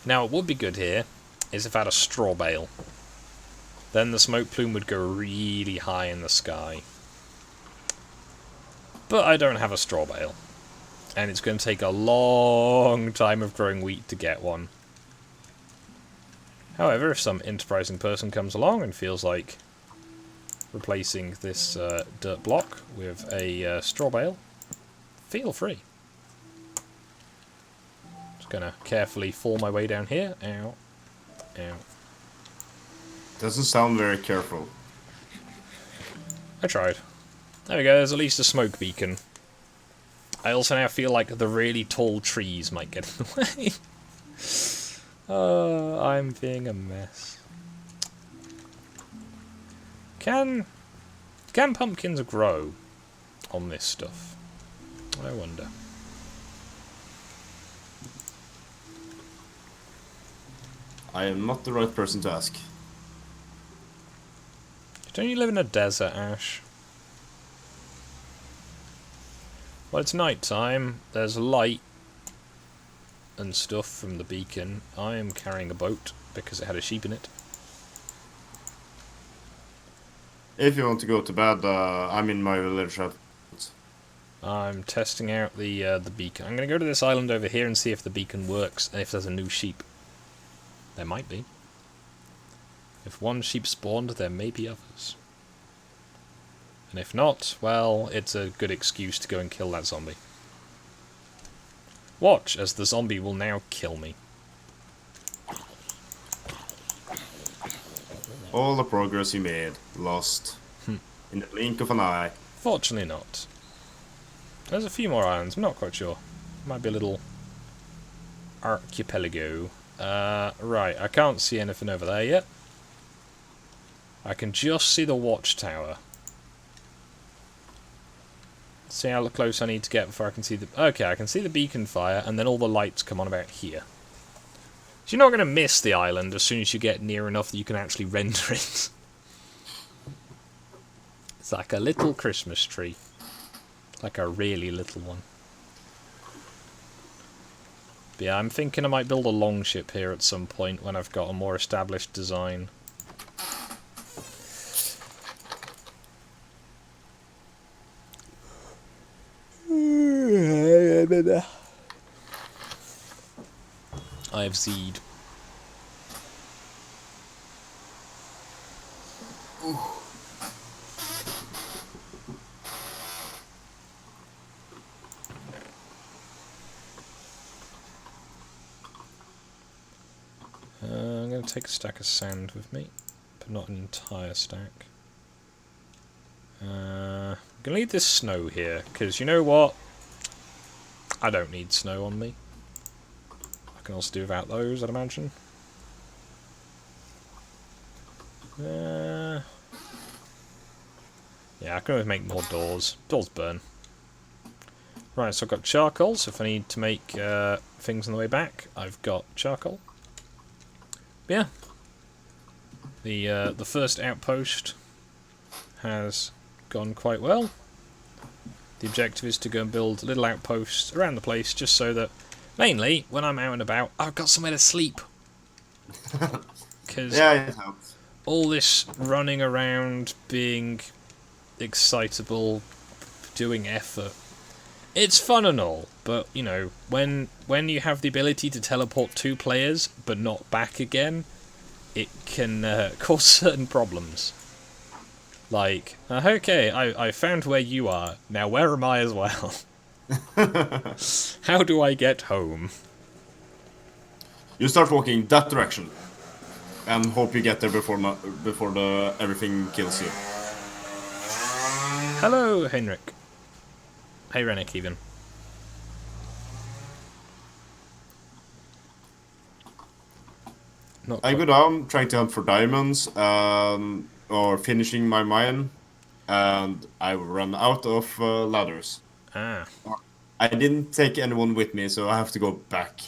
Now, what would be good here is if I had a straw bale. Then the smoke plume would go really high in the sky. But I don't have a straw bale. And it's going to take a long time of growing wheat to get one. However, if some enterprising person comes along and feels like replacing this dirt block with a straw bale, feel free. Just going to carefully fall my way down here. Ow. Ow. Doesn't sound very careful. I tried. There we go, there's at least a smoke beacon. I also now feel like the really tall trees might get in the way. Oh, I'm being a mess. Can pumpkins grow on this stuff? I wonder. I am not the right person to ask. Don't you live in a desert, Ash? Well, it's night time. There's light and stuff from the beacon. I am carrying a boat because it had a sheep in it. If you want to go to bed, I'm in my village. I'm testing out the beacon. I'm going to go to this island over here and see if the beacon works and if there's a new sheep. There might be. If one sheep spawned, there may be others. And if not, well, it's a good excuse to go and kill that zombie. Watch, as the zombie will now kill me. All the progress you made, lost. In the blink of an eye. Fortunately not. There's a few more islands, I'm not quite sure. Might be a little archipelago. Right, I can't see anything over there yet. I can just see the watchtower. See how close I need to get before I can see the... Okay, I can see the beacon fire, and then all the lights come on about here. So you're not going to miss the island as soon as you get near enough that you can actually render it. It's like a little Christmas tree. Like a really little one. But yeah, I'm thinking I might build a longship here at some point when I've got a more established design. I have Z'd. I'm going to take a stack of sand with me, but not an entire stack. I'm going to leave this snow here, because you know what? I don't need snow on me. I can also do without those, I'd imagine. Yeah, I can always make more doors. Doors burn. Right, so I've got charcoal, so if I need to make things on the way back, I've got charcoal. But yeah. The first outpost has gone quite well. The objective is to go and build little outposts around the place, just so that, mainly, when I'm out and about, I've got somewhere to sleep. Because Yeah, it helps. all this running around, being excitable, doing effort, it's fun and all, but, you know, when you have the ability to teleport 2 players, but not back again, it can cause certain problems. Like, okay, I found where you are, now where am I as well? How do I get home? You start walking that direction, and hope you get there before everything kills you. Hello, Henrik. Hey, Rennick, even. I go down trying to hunt for diamonds, or finishing my mine, and I run out of ladders. Ah. I didn't take anyone with me, so I have to go back.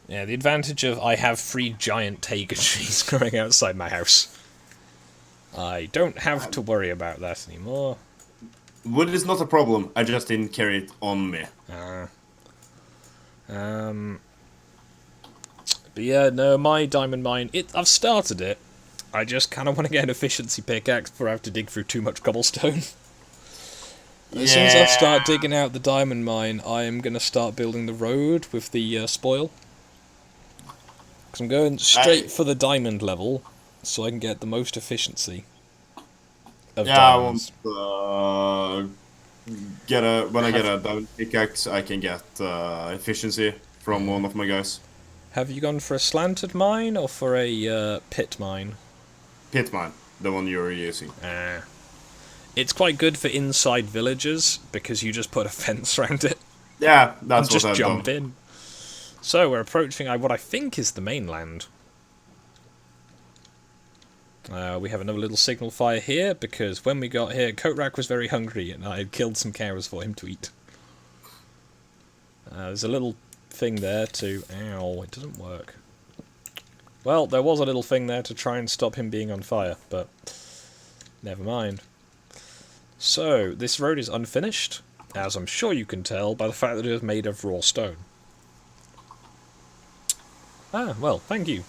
Yeah, the advantage of I have 3 giant taiga trees growing outside my house. I don't have to worry about that anymore. Wood is not a problem, I just didn't carry it on me. But yeah, no, my diamond mine, I've started it. I just kind of want to get an efficiency pickaxe before I have to dig through too much cobblestone. As soon as I start digging out the diamond mine, I am going to start building the road with the spoil. Because I'm going straight for the diamond level, so I can get the most efficiency of diamonds. When I get a diamond pickaxe, I can get efficiency from one of my guys. Have you gone for a slanted mine or for a pit mine? Pit mine, the one you're using. It's quite good for inside villages because you just put a fence around it. Yeah, that's and what I've just jump done. in. So we're approaching what I think is the mainland. We have another little signal fire here because when we got here, Kotrak was very hungry and I had killed some cows for him to eat. There's a little thing there to... Ow, it doesn't work. Well, there was a little thing there to try and stop him being on fire, but never mind. So, this road is unfinished, as I'm sure you can tell by the fact that it is made of raw stone. Ah, well, thank you.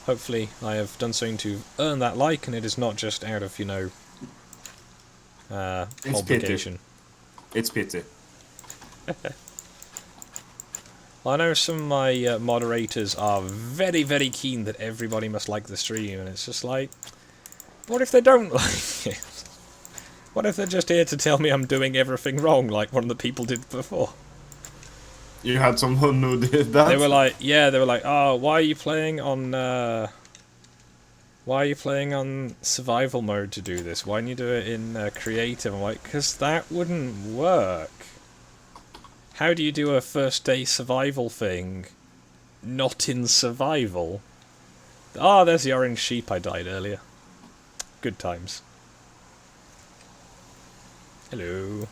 Hopefully I have done something to earn that like, and it is not just out of, you know, obligation. It's pity. I know some of my moderators are very, very keen that everybody must like the stream, and it's just like, what if they don't like it? What if they're just here to tell me I'm doing everything wrong, like one of the people did before? You had someone who did that? They were like, oh, why are you playing on survival mode to do this? Why don't you do it in creative? I'm like, because that wouldn't work. How do you do a first day survival thing not in survival? Ah, there's the orange sheep I died earlier. Good times. Hello.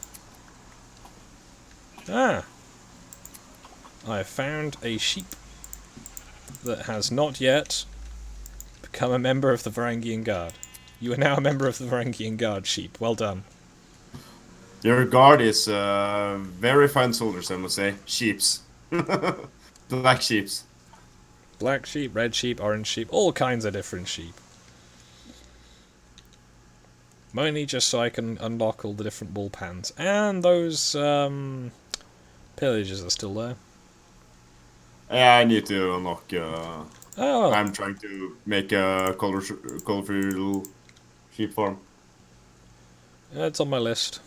Ah. I have found a sheep that has not yet become a member of the Varangian Guard. You are now a member of the Varangian Guard, sheep. Well done. Your guard is very fine soldiers, I must say. Sheeps. Black sheeps. Black sheep, red sheep, orange sheep, all kinds of different sheep. Mainly just so I can unlock all the different wool pans. And those pillages are still there. Yeah, I need to unlock... Oh. I'm trying to make a colorful little sheep farm. It's on my list.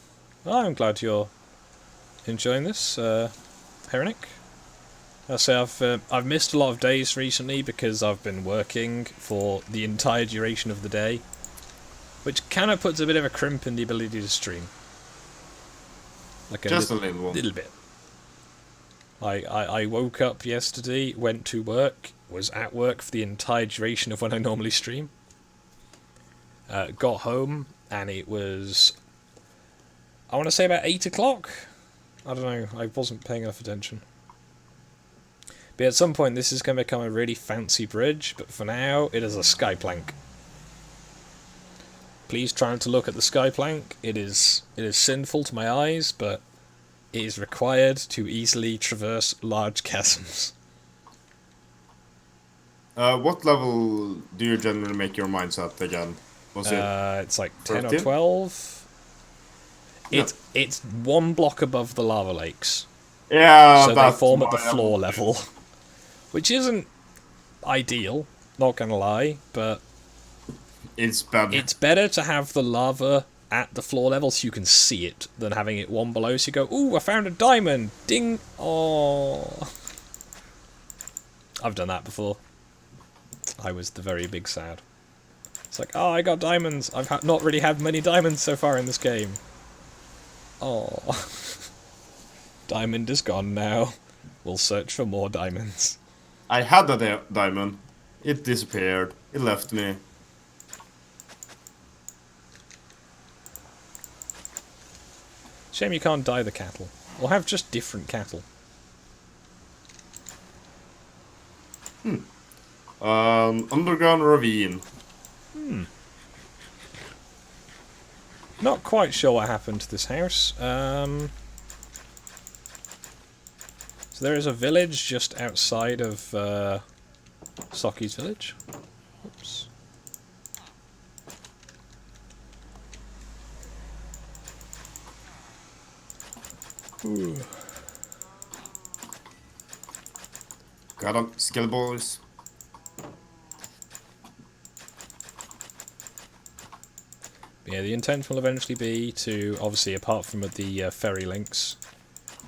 Oh, I'm glad you're enjoying this, Heronic. I say I've missed a lot of days recently because I've been working for the entire duration of the day. which kind of puts a bit of a crimp in the ability to stream. Like Just a little one. Little bit. I woke up yesterday, went to work, was at work for the entire duration of when I normally stream. Got home, and it was, I want to say about 8 o'clock? I don't know, I wasn't paying enough attention. But at some point this is going to become a really fancy bridge, but for now it is a sky plank. Please try not to look at the sky plank. It is sinful to my eyes, but it is required to easily traverse large chasms. What level do you generally make your mines at again? Was it? It's like 10 13? or 12. Yeah. It's one block above the lava lakes. Yeah, So they that's form at the my floor level. level. Which isn't ideal, not gonna lie, but It's bad. it's better to have the lava at the floor level so you can see it than having it one below so you go, ooh, I found a diamond! Ding! Oh. I've done that before. I was the very big sad. It's like, oh, I got diamonds! I've not really had many diamonds so far in this game. Oh. Diamond is gone now. We'll search for more diamonds. I had a diamond. It disappeared. It left me. Shame you can't dye the cattle. Or have just different cattle. Underground ravine. Not quite sure what happened to this house. So there is a village just outside of Soki's village. Oops. Ooh. Got him, skill boys. Yeah, the intent will eventually be to, obviously, apart from the ferry links,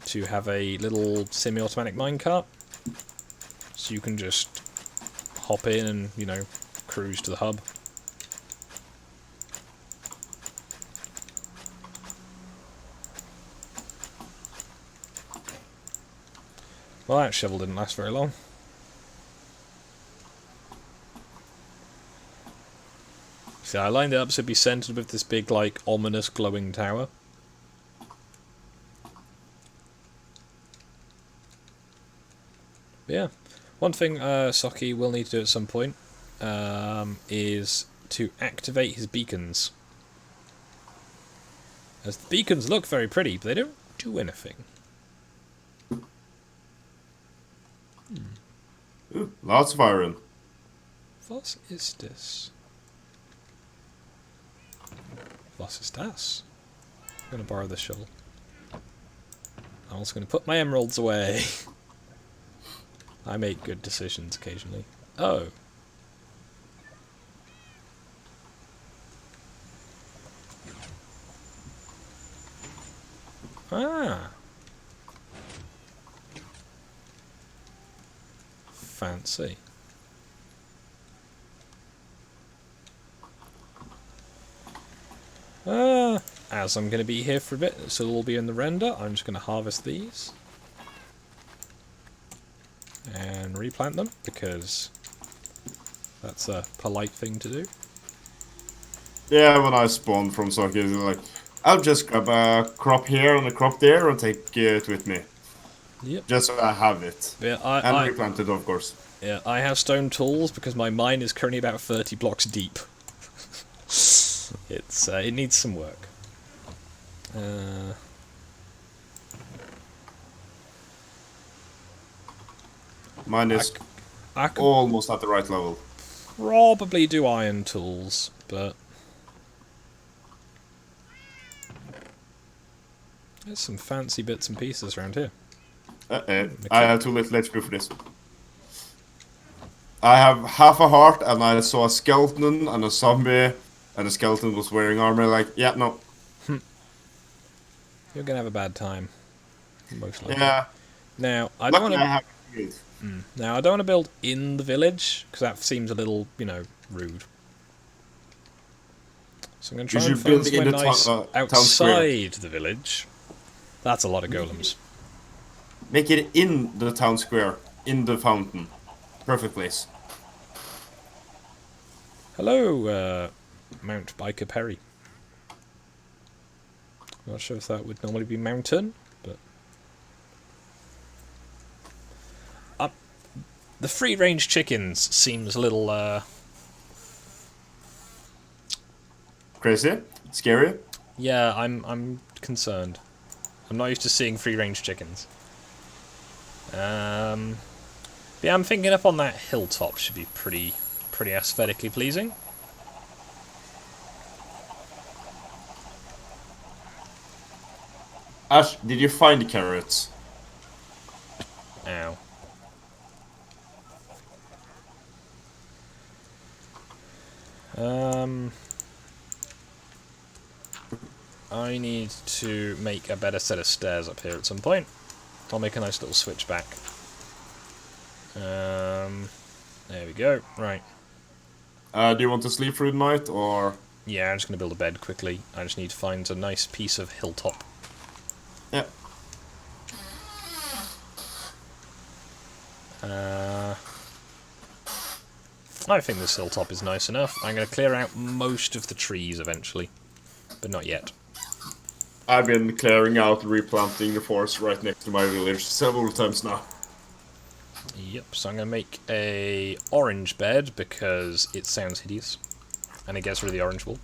to have a little semi-automatic minecart. So you can just hop in and, you know, cruise to the hub. Well, that shovel didn't last very long. See, I lined it up so it'd be centered with this big, like, ominous glowing tower. But yeah. One thing Soki will need to do at some point is to activate his beacons. As the beacons look very pretty, but they don't do anything. Ooh, lots of iron. What is this? Was ist das? I'm going to borrow this shovel. I'm also going to put my emeralds away. I make good decisions occasionally. Oh. Ah. Fancy. As I'm going to be here for a bit, so we'll be in the render, I'm just going to harvest these. And replant them, because that's a polite thing to do. Yeah, when I spawned from Soki, it's like, I'll just grab a crop here and a crop there and take it with me. Yep. Just so I have it. Yeah, And replant it, of course. Yeah, I have stone tools because my mine is currently about 30 blocks deep. It needs some work. Mine is I could almost at the right level. probably do iron tools, but there's some fancy bits and pieces around here. I have too little HP for this. I have half a heart, and I saw a skeleton and a zombie, and the skeleton was wearing armor. Like, yeah, no. You're gonna have a bad time, most likely. Yeah. Now I don't want Luckily, I to. have shield. Now I don't want to build in the village because that seems a little, you know, rude. So I'm going to You try and should build find somewhere in the nice town square. outside the village. That's a lot of golems. Make it in the town square, in the fountain. Perfect place. Hello, Mount Biker Perry. Not sure if that would normally be mountain, but... The free-range chickens seems a little, Crazy? Scary? Yeah, I'm concerned. I'm not used to seeing free-range chickens. Yeah, I'm thinking up on that hilltop should be pretty aesthetically pleasing. Ash, did you find carrots? Ow. I need to make a better set of stairs up here at some point. I'll make a nice little switchback. There we go. Right. Do you want to sleep through the night, or...? Yeah, I'm just going to build a bed quickly. I just need to find a nice piece of hilltop. Yeah. I think this hilltop is nice enough. I'm going to clear out most of the trees eventually, but not yet. I've been clearing out, replanting the forest right next to my village several times now. Yep, so I'm going to make a orange bed because it sounds hideous. And it gets rid of the orange wool.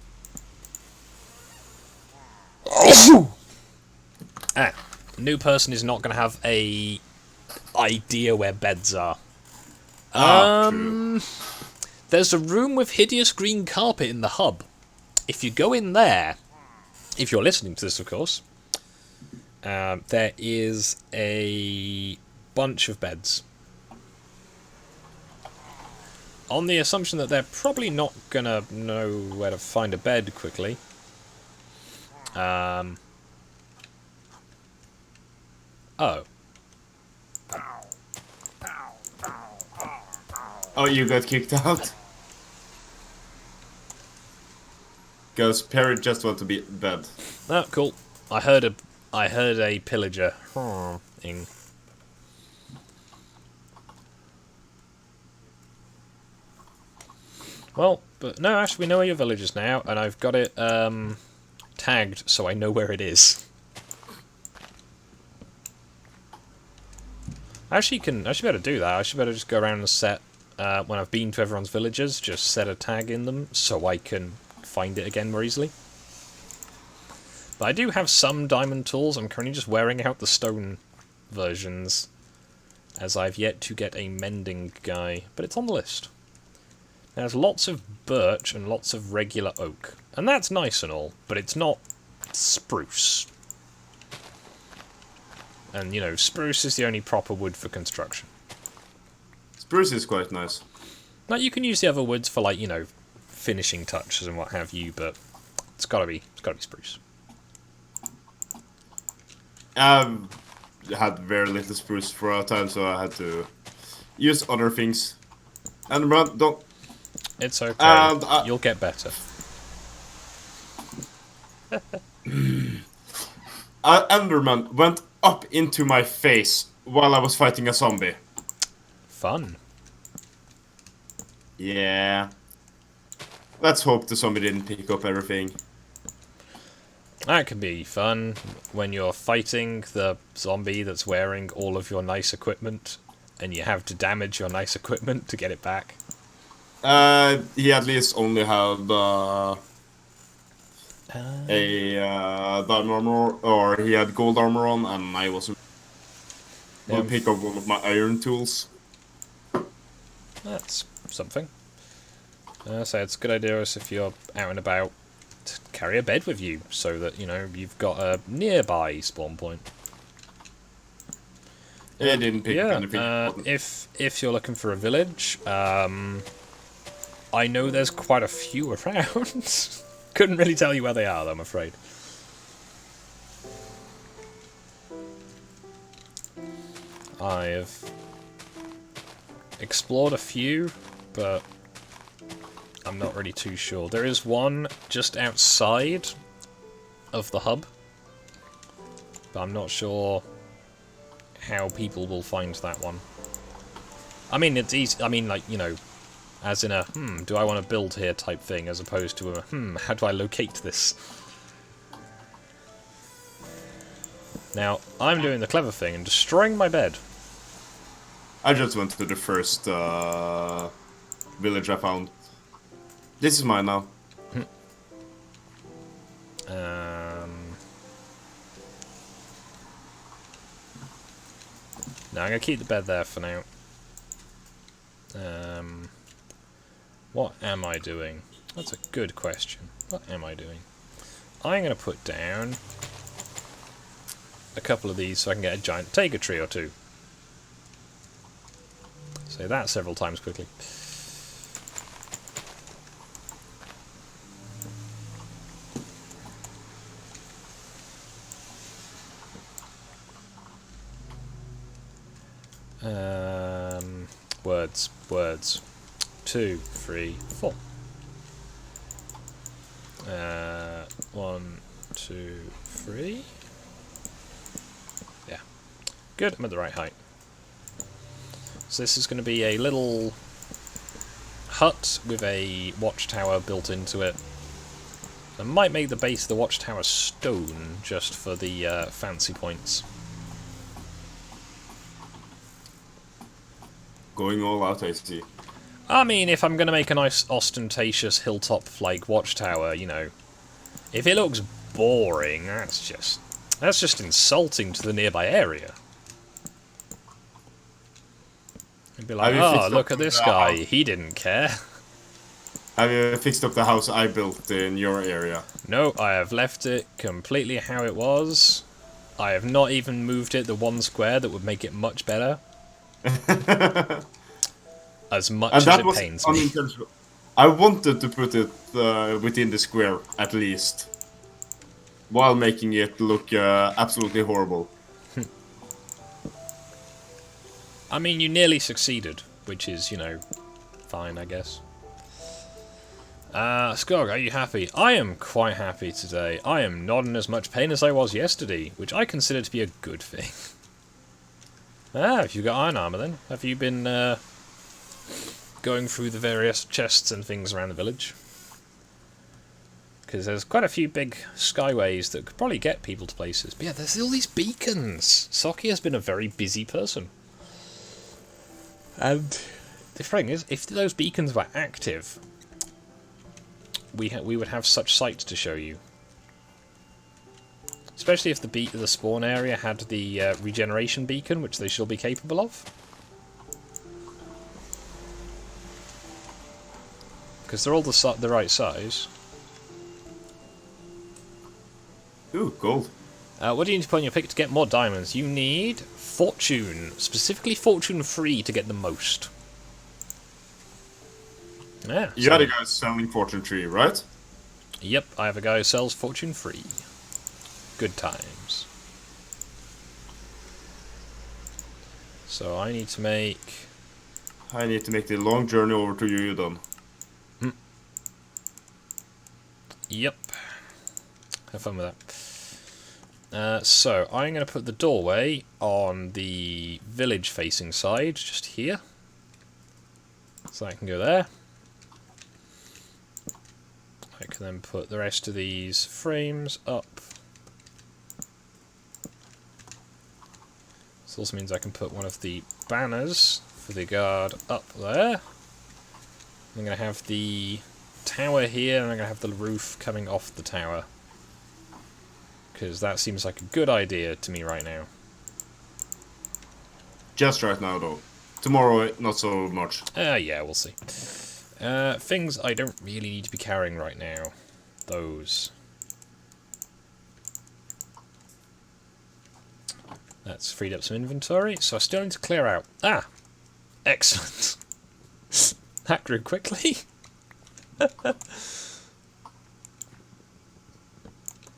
New person is not going to have a idea where beds are. True. There's a room with hideous green carpet in the hub. If you go in there, if you're listening to this, of course, there is a bunch of beds. On the assumption that they're probably not gonna know where to find a bed quickly. Oh. Oh, you got kicked out? Because Perry just want to be dead. Oh, cool. I heard a pillager. Ing. Well, but no, actually we know where your village is now, and I've got it tagged so I know where it is. I should be able to do that. I should be able to just go around and set, when I've been to everyone's villages, just set a tag in them so I can find it again more easily. But I do have some diamond tools. I'm currently just wearing out the stone versions, as I've yet to get a mending guy, but it's on the list. There's lots of birch and lots of regular oak, and that's nice and all, but it's not spruce. And, you know, spruce is the only proper wood for construction. Spruce is quite nice. Now, you can use the other woods for, like, you know, finishing touches and what have you, but it's gotta be spruce. I've had very little spruce for a time, so I had to use other things. And don't... It's okay. You'll get better. Enderman went up into my face while I was fighting a zombie. Fun. Yeah. Let's hope the zombie didn't pick up everything. That can be fun when you're fighting the zombie that's wearing all of your nice equipment and you have to damage your nice equipment to get it back. He at least only had diamond armor, or he had gold armor on, and I wasn't able to pick up one of my iron tools. That's something. So it's a good idea if you're out and about to carry a bed with you, so that, you know, you've got a nearby spawn point. It didn't pick up anything. If you're looking for a village, I know there's quite a few around. Couldn't really tell you where they are, though, I'm afraid. I've explored a few, but I'm not really too sure. There is one just outside of the hub, but I'm not sure how people will find that one. I mean, it's easy. I mean, like, you know, as in a, do I want to build here type thing, as opposed to a, how do I locate this? Now, I'm doing the clever thing and destroying my bed. I just went to the first village I found. This is mine now. No, I'm going to keep the bed there for now. What am I doing? That's a good question. What am I doing? I'm going to put down a couple of these so I can get a giant Tega tree or two. Say that several times quickly. Words. 2, 3, 4. 1, 2, 3. Yeah. Good, I'm at the right height. So this is going to be a little hut with a watchtower built into it. I might make the base of the watchtower stone just for the fancy points. Going all out, I see. I mean, if I'm going to make a nice ostentatious hilltop like watchtower, you know, if it looks boring, that's just insulting to the nearby area. You'd be like, oh, look at this guy, he didn't care. Have you fixed up the house I built in your area? No, I have left it completely how it was. I have not even moved it the one square that would make it much better. As much as it pains me. I wanted to put it within the square, at least. While making it look absolutely horrible. I mean, you nearly succeeded, which is, you know, fine, I guess. Skog, are you happy? I am quite happy today. I am not in as much pain as I was yesterday, which I consider to be a good thing. Have you got iron armor then? Have you been going through the various chests and things around the village? Because there's quite a few big skyways that could probably get people to places. But yeah, there's all these beacons. Socky has been a very busy person. And the thing is, if those beacons were active, we would have such sights to show you. Especially if the spawn area had the regeneration beacon, which they shall be capable of. Because they're all the right size. Ooh, gold. What do you need to put on your pick to get more diamonds? You need fortune. Specifically fortune 3 to get the most. Yeah. You had a guy selling fortune 3, right? Yep, I have a guy who sells fortune 3. Good times. So I need to make... I need to make the long journey over to Yudon. Yep. Have fun with that. So I'm going to put the doorway on the village facing side, just here. So I can go there. I can then put the rest of these frames up. This also means I can put one of the banners for the guard up there. I'm going to have the tower here, and I'm going to have the roof coming off the tower. Because that seems like a good idea to me right now. Just right now, though. Tomorrow, not so much. Yeah, we'll see. Things I don't really need to be carrying right now. Those. That's freed up some inventory, so I still need to clear out. Ah! Excellent. That grew quickly.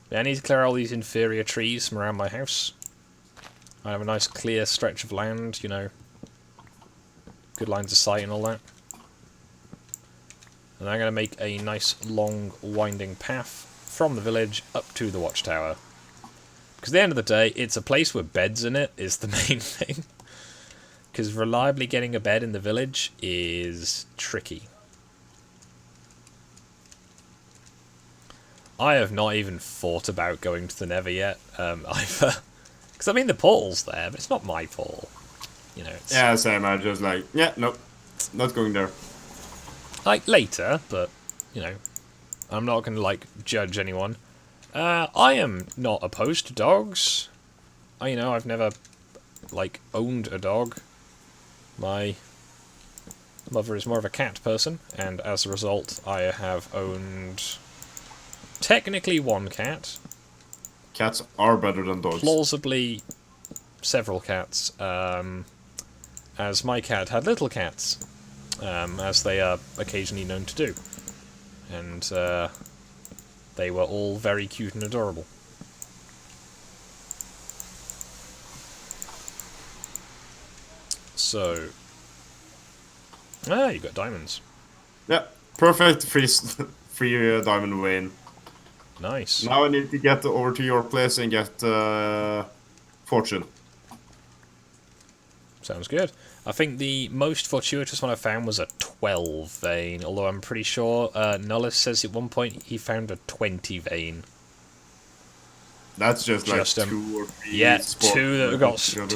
Yeah, I need to clear all these inferior trees from around my house. I have a nice clear stretch of land, you know. Good lines of sight and all that. And I'm going to make a nice long winding path from the village up to the watchtower. Because at the end of the day, it's a place with beds in it is the main thing. Because reliably getting a bed in the village is tricky. I have not even thought about going to the Nether yet, either. Because I mean, the portal's there, but it's not my portal. You know, it's... Yeah, same. I just like, yeah, nope, not going there. Like, later, but, you know, I'm not going to, like, judge anyone. I am not opposed to dogs. You know, I've never, like, owned a dog. My mother is more of a cat person, and as a result, I have owned technically one cat. Cats are better than dogs. Plausibly several cats, as my cat had little cats, as they are occasionally known to do. And they were all very cute and adorable. So, you got diamonds. Yeah, perfect free diamond vein. Nice. Now I need to get over to your place and get fortune. Sounds good. I think the most fortuitous one I found was a 12 vein, although I'm pretty sure Nullis says at one point he found a 20 vein. That's just like 2 or 3. Yeah, two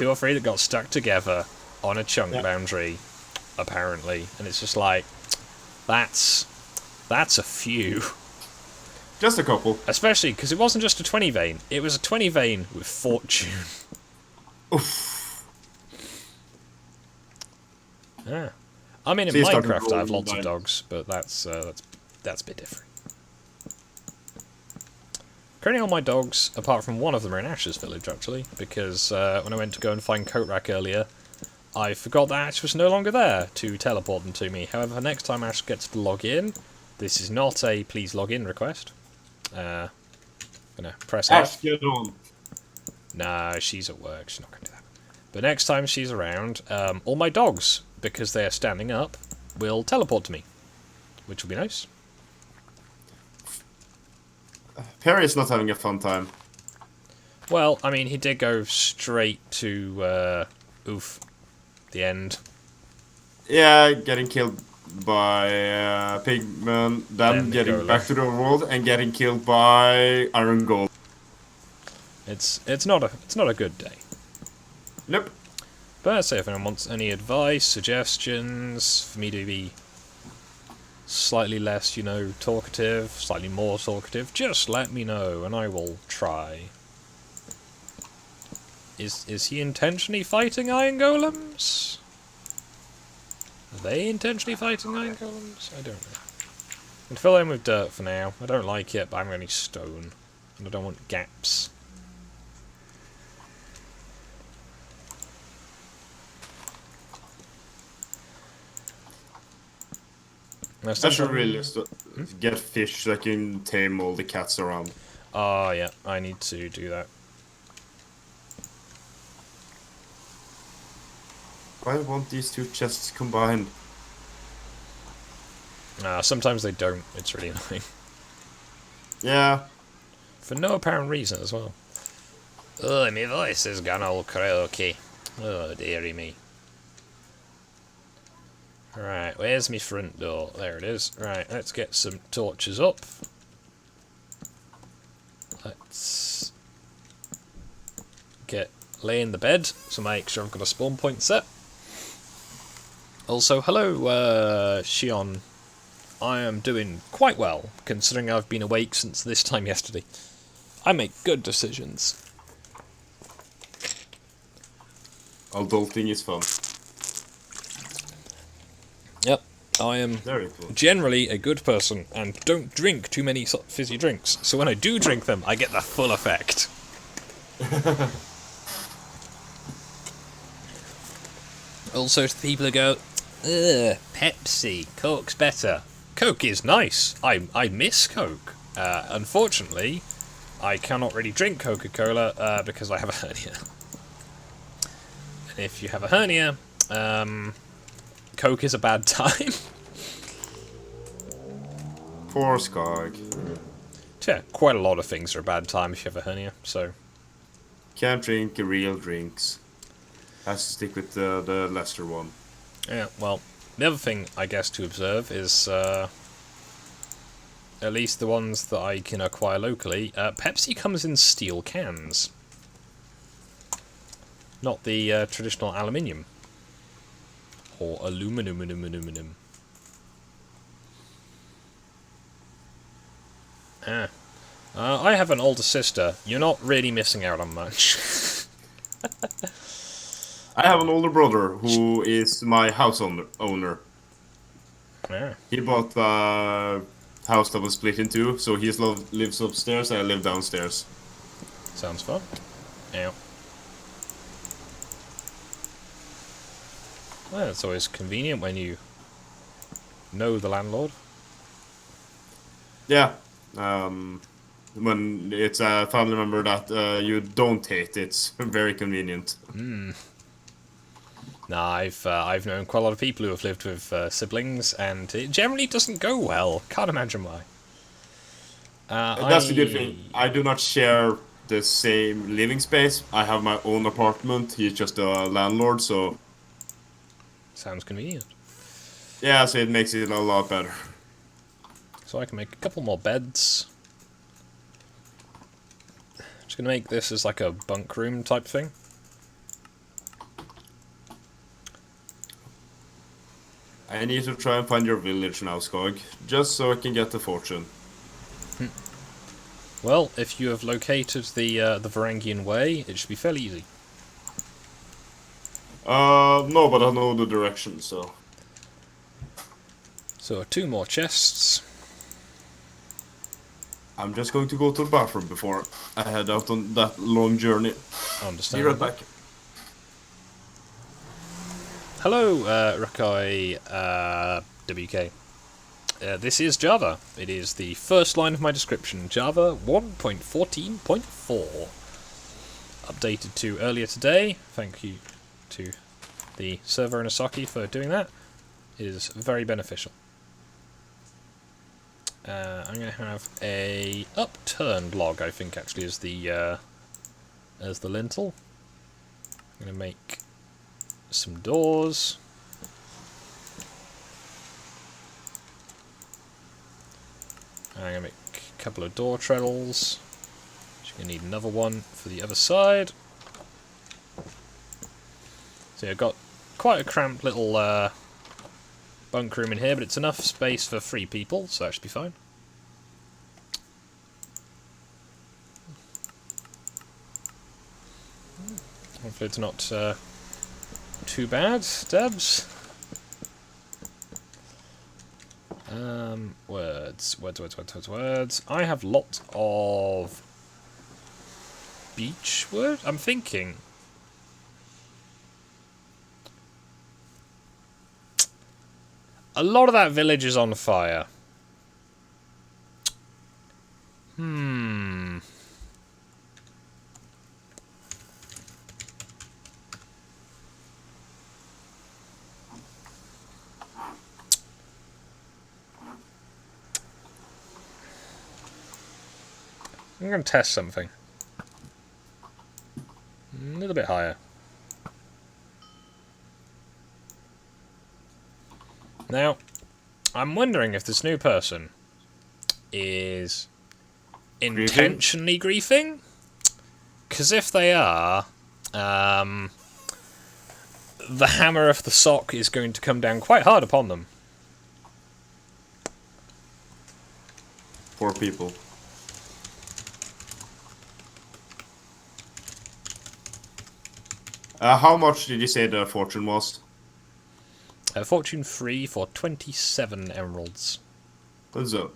or three that got stuck together on a chunk boundary, apparently, and it's just like that's a few. Just a couple. Especially because it wasn't just a 20 vein; it was a 20 vein with fortune. Oof. Yeah, I mean in Minecraft I have lots of dogs, but that's a bit different. Currently all my dogs, apart from one of them, are in Ash's village, actually, because when I went to go and find Coatrack earlier, I forgot that Ash was no longer there to teleport them to me. However, next time Ash gets to log in, this is not a please log in request. Gonna press Ash, F. get on. No, she's at work, she's not gonna do that. But next time she's around, all my dogs, because they are standing up, will teleport to me, which will be nice. Perry's not having a fun time. Well, I mean, he did go straight to, the end. Yeah, getting killed by Pigman, then getting back to the world and getting killed by Iron Gold. It's not a good day. Nope. But I'd say if anyone wants any advice, suggestions for me to be slightly less, you know, talkative, slightly more talkative, just let me know and I will try. Is he intentionally fighting iron golems? Are they intentionally fighting iron golems? I don't know. I'm fill in with dirt for now. I don't like it, but I'm going to stone. And I don't want gaps. I should really get fish that can tame all the cats around. Oh, yeah, I need to do that. Why won't these two chests combined? Sometimes they don't. It's really annoying. Yeah. For no apparent reason as well. Oh, my voice has gone all croaky. Oh, dearie me. Right, where's my front door? There it is. Right, let's get some torches up. Let's lay in the bed, so make sure I've got a spawn point set. Also, hello, Shion. I am doing quite well, considering I've been awake since this time yesterday. I make good decisions. Adulting is fun. Yep, I am generally a good person and don't drink too many fizzy drinks. So when I do drink them, I get the full effect. Also, to the people who go, ugh, Pepsi, Coke's better. Coke is nice. I miss Coke. Unfortunately, I cannot really drink Coca-Cola because I have a hernia. And if you have a hernia, Coke is a bad time. Poor Skog. Yeah, quite a lot of things are a bad time if you have a hernia, so... Can't drink real drinks. Has to stick with the lesser one. Yeah, well, the other thing, I guess, to observe is, at least the ones that I can acquire locally, Pepsi comes in steel cans. Not the traditional aluminium. Or aluminum. Ah. I have an older sister. You're not really missing out on much. I have an older brother who is my house owner. Yeah, He bought a house that was split in two, so he lives upstairs and I live downstairs. sounds fun. Yeah. Well, it's always convenient when you know the landlord. Yeah. When it's a family member that you don't hate, it's very convenient. Nah, I've known quite a lot of people who have lived with siblings, and it generally doesn't go well. Can't imagine why. That's the good thing. I do not share the same living space. I have my own apartment. He's just a landlord, so Sounds convenient. yeah, so it makes it a lot better. So I can make a couple more beds. Just gonna make this as like a bunk room type thing. I need to try and find your village now, Skog, just so I can get the fortune. Well, if you have located the Varangian way, it should be fairly easy. No, but I know the direction, so. So 2 more chests. I'm just going to go to the bathroom before I head out on that long journey. Be Understand. right back. Hello, Rakai WK. This is Java. It is the first line of my description. Java 1.14.4. Updated to earlier today. Thank you to the server in Asaki for doing that. It is very beneficial. I'm going to have a upturned log, I think, actually, as the lintel. I'm going to make some doors. I'm going to make a couple of door treadles. You're going to need another one for the other side. So I've got quite a cramped little bunk room in here, but it's enough space for 3 people, so that should be fine. Hopefully it's not too bad, Debs. Words. I have lots of beech wood. I'm thinking. A lot of that village is on fire. I'm going to test something. A little bit higher. Now, I'm wondering if this new person is intentionally griefing? Because if they are, the hammer of the sock is going to come down quite hard upon them. Poor people. How much did you say the fortune was? Fortune 3 for 27 emeralds. What's up?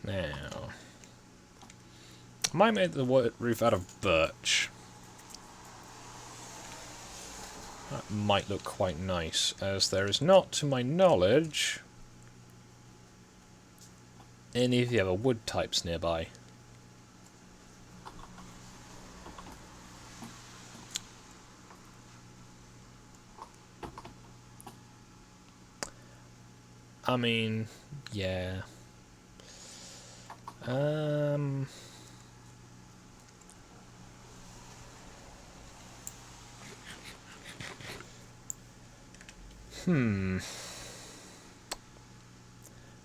Now, I might make the roof out of birch. That might look quite nice, as there is not, to my knowledge, any of the other wood types nearby. I mean, yeah. Not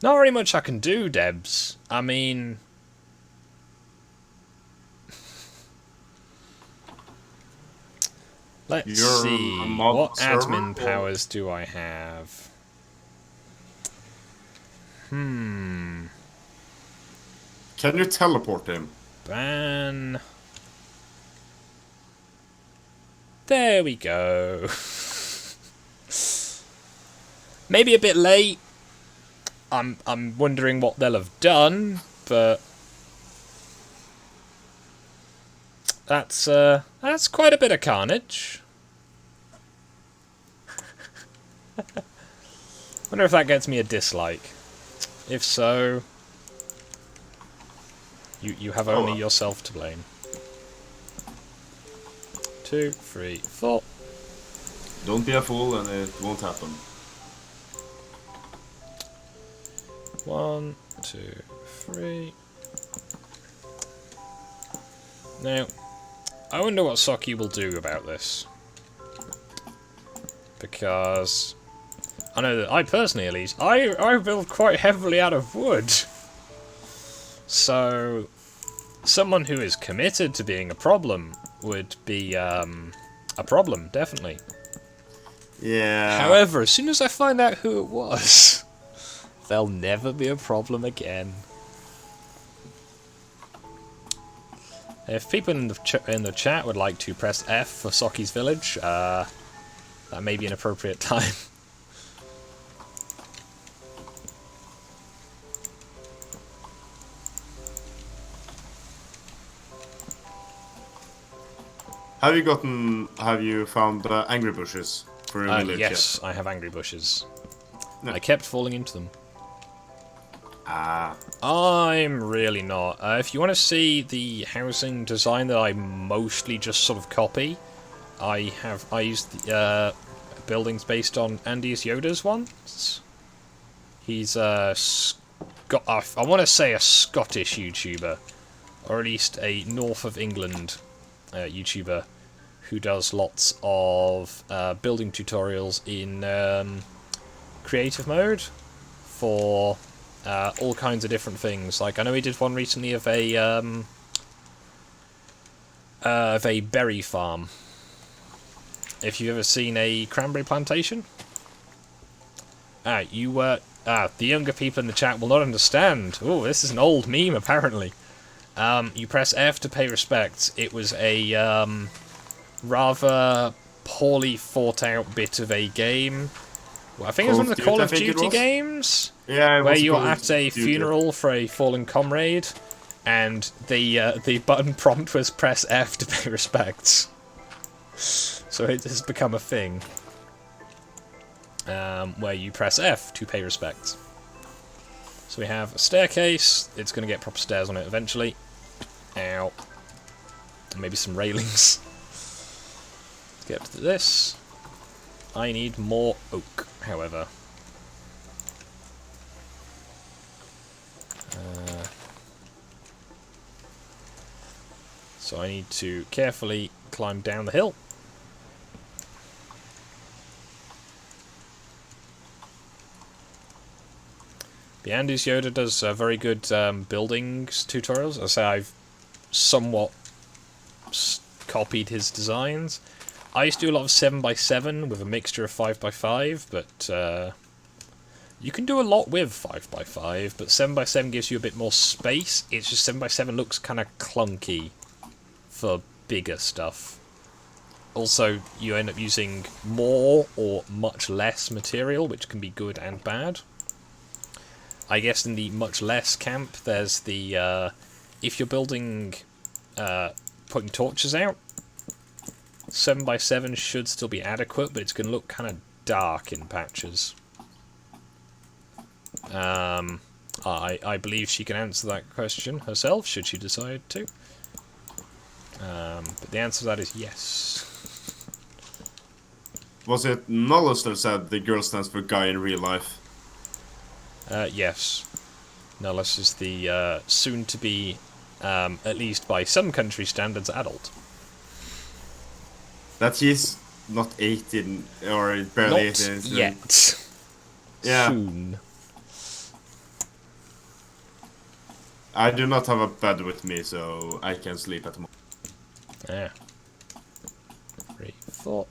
very much I can do, Debs. I mean... Let's see. What admin powers do I have? Can you teleport him? Ban. There we go. Maybe a bit late. I'm wondering what they'll have done, but that's quite a bit of carnage. Wonder if that gets me a dislike. If so, you have only yourself to blame. 2, 3, 4. Don't be a fool, and it won't happen. 1, 2, 3. Now, I wonder what Socky will do about this. Because I know that I personally, at least, I build quite heavily out of wood. So, someone who is committed to being a problem would be a problem, definitely. Yeah. However, as soon as I find out who it was, they'll never be a problem again. If people in the chat would like to press F for Socky's village, that may be an appropriate time. Have you found angry bushes for your village yes, yet? I have angry bushes. No. I kept falling into them. Ah. I'm really not. If you want to see the housing design that I mostly just sort of copy, I used the buildings based on Andy's Yoda's ones. He's I want to say a Scottish YouTuber, or at least a North of England YouTuber who does lots of building tutorials in creative mode for all kinds of different things. Like, I know he did one recently of a berry farm. If you've ever seen a cranberry plantation, the younger people in the chat will not understand. Oh, this is an old meme apparently. You press F to pay respects. It was a rather poorly thought out bit of a game. Well, I think it was one of the Call of Duty games. Yeah, where you're at a funeral for a fallen comrade, and the button prompt was press F to pay respects. So it has become a thing. Where you press F to pay respects. So we have a staircase. It's going to get proper stairs on it eventually. Ow. And maybe some railings. Let's get up to this. I need more oak, however. So I need to carefully climb down the hill. The Andy's Yoda does very good buildings tutorials. I say I've somewhat copied his designs. I used to do a lot of 7x7 with a mixture of 5x5, but you can do a lot with 5x5, but 7x7 gives you a bit more space. It's just 7x7 looks kind of clunky for bigger stuff. Also, you end up using more or much less material, which can be good and bad. I guess in the much less camp, there's the, if you're building, putting torches out, 7x7 should still be adequate, but it's going to look kind of dark in patches. I believe she can answer that question herself, should she decide to. But the answer to that is yes. Was it Nollis that said the girl stands for guy in real life? Yes. Nullus is the soon-to-be, at least by some country standards, adult. That he's not 18, or barely Not 18. yet. Yeah. Soon. I do not have a bed with me, so I can sleep at the moment. Yeah. 3, 4.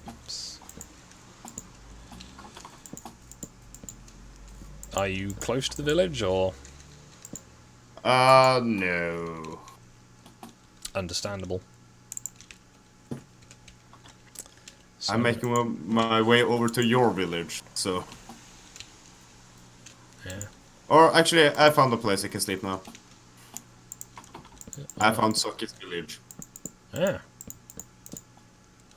Oops. Are you close to the village, or...? No. Understandable. So, I'm making my way over to your village, so... yeah. Or, actually, I found a place I can sleep now. I found Socket's village. Yeah.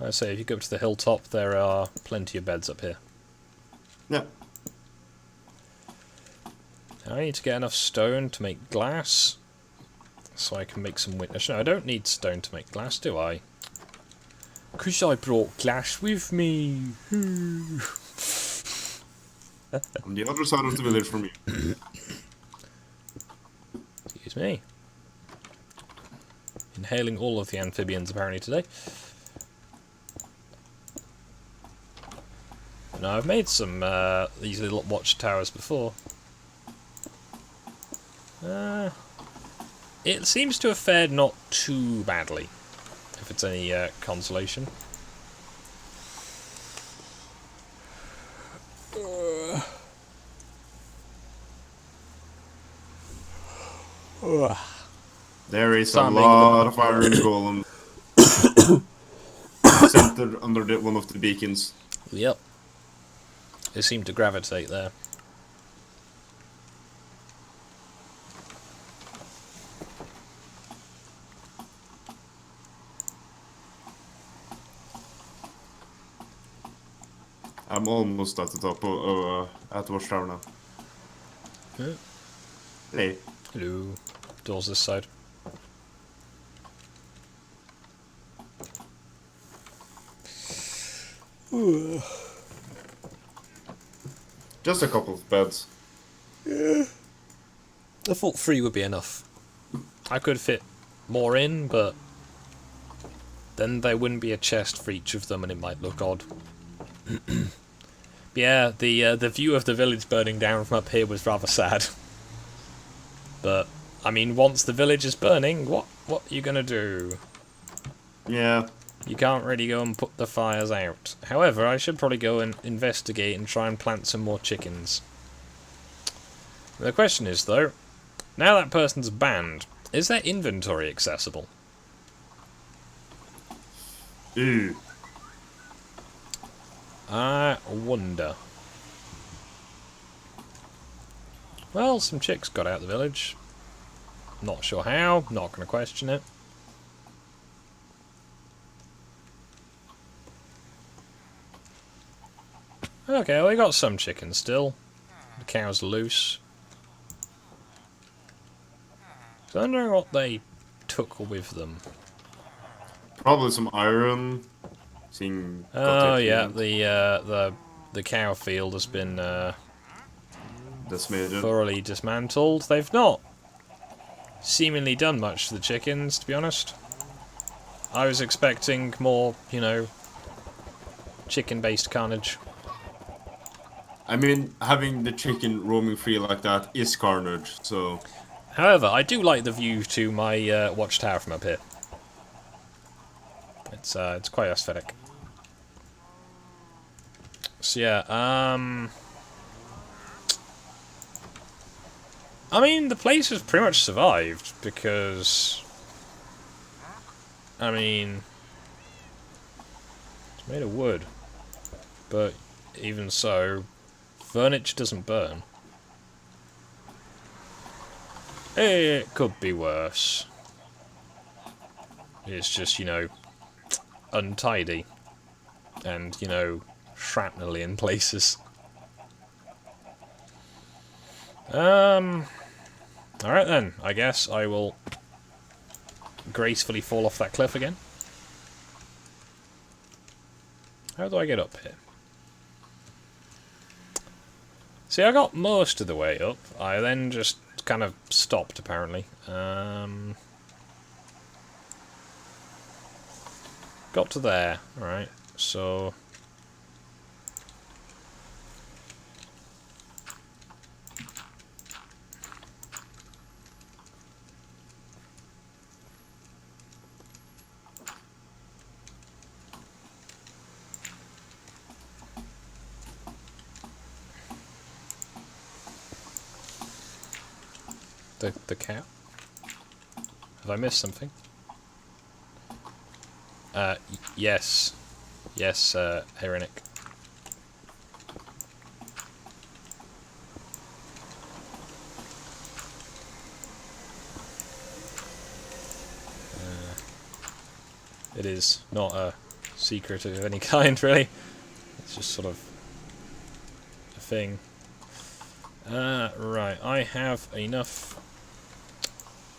I say, if you go up to the hilltop, there are plenty of beds up here. Yeah. I need to get enough stone to make glass, so I can make some witness. No, I don't need stone to make glass, do I? Because I brought glass with me. On the other side of the village from you. Excuse me. Inhaling all of the amphibians apparently today. No, I've made some these little watchtowers before. It seems to have fared not too badly, if it's any consolation. There is a Sounding lot of iron golem centered under one of the beacons. Yep. They seem to gravitate there. I'm almost at the top of at Watchtower now. Yeah. Hey. Hello. Doors this side. Just a couple of beds. I thought 3 would be enough. I could fit more in, but then there wouldn't be a chest for each of them, and it might look odd. Yeah, the view of the village burning down from up here was rather sad. But I mean, once the village is burning, what are you gonna do? Yeah. You can't really go and put the fires out. However, I should probably go and investigate and try and plant some more chickens. The question is, though, now that person's banned, is their inventory accessible? Ooh. I wonder. Well, some chicks got out of the village. Not sure how, not going to question it. Okay, well, we got some chickens still. The cow's loose. So I'm wondering what they took with them. Probably some iron. Seeing. Oh yeah, the cow field has been Decimated. thoroughly dismantled. They've not seemingly done much to the chickens, to be honest. I was expecting more, you know, chicken-based carnage. I mean, having the chicken roaming free like that is carnage, so... However, I do like the view to my watchtower from up here. It's quite aesthetic. So yeah, I mean, the place has pretty much survived, because... I mean... It's made of wood. But, even so, furniture doesn't burn. It could be worse. It's just, you know, untidy. And, you know, shrapnel-y in places. Alright then, I guess I will gracefully fall off that cliff again. How do I get up here? See, I got most of the way up. I then just kind of stopped, apparently. Got to there. Alright, so... The cow? Have I missed something? Yes. Yes, Heronic. It is not a secret of any kind, really. It's just sort of a thing. Right, I have enough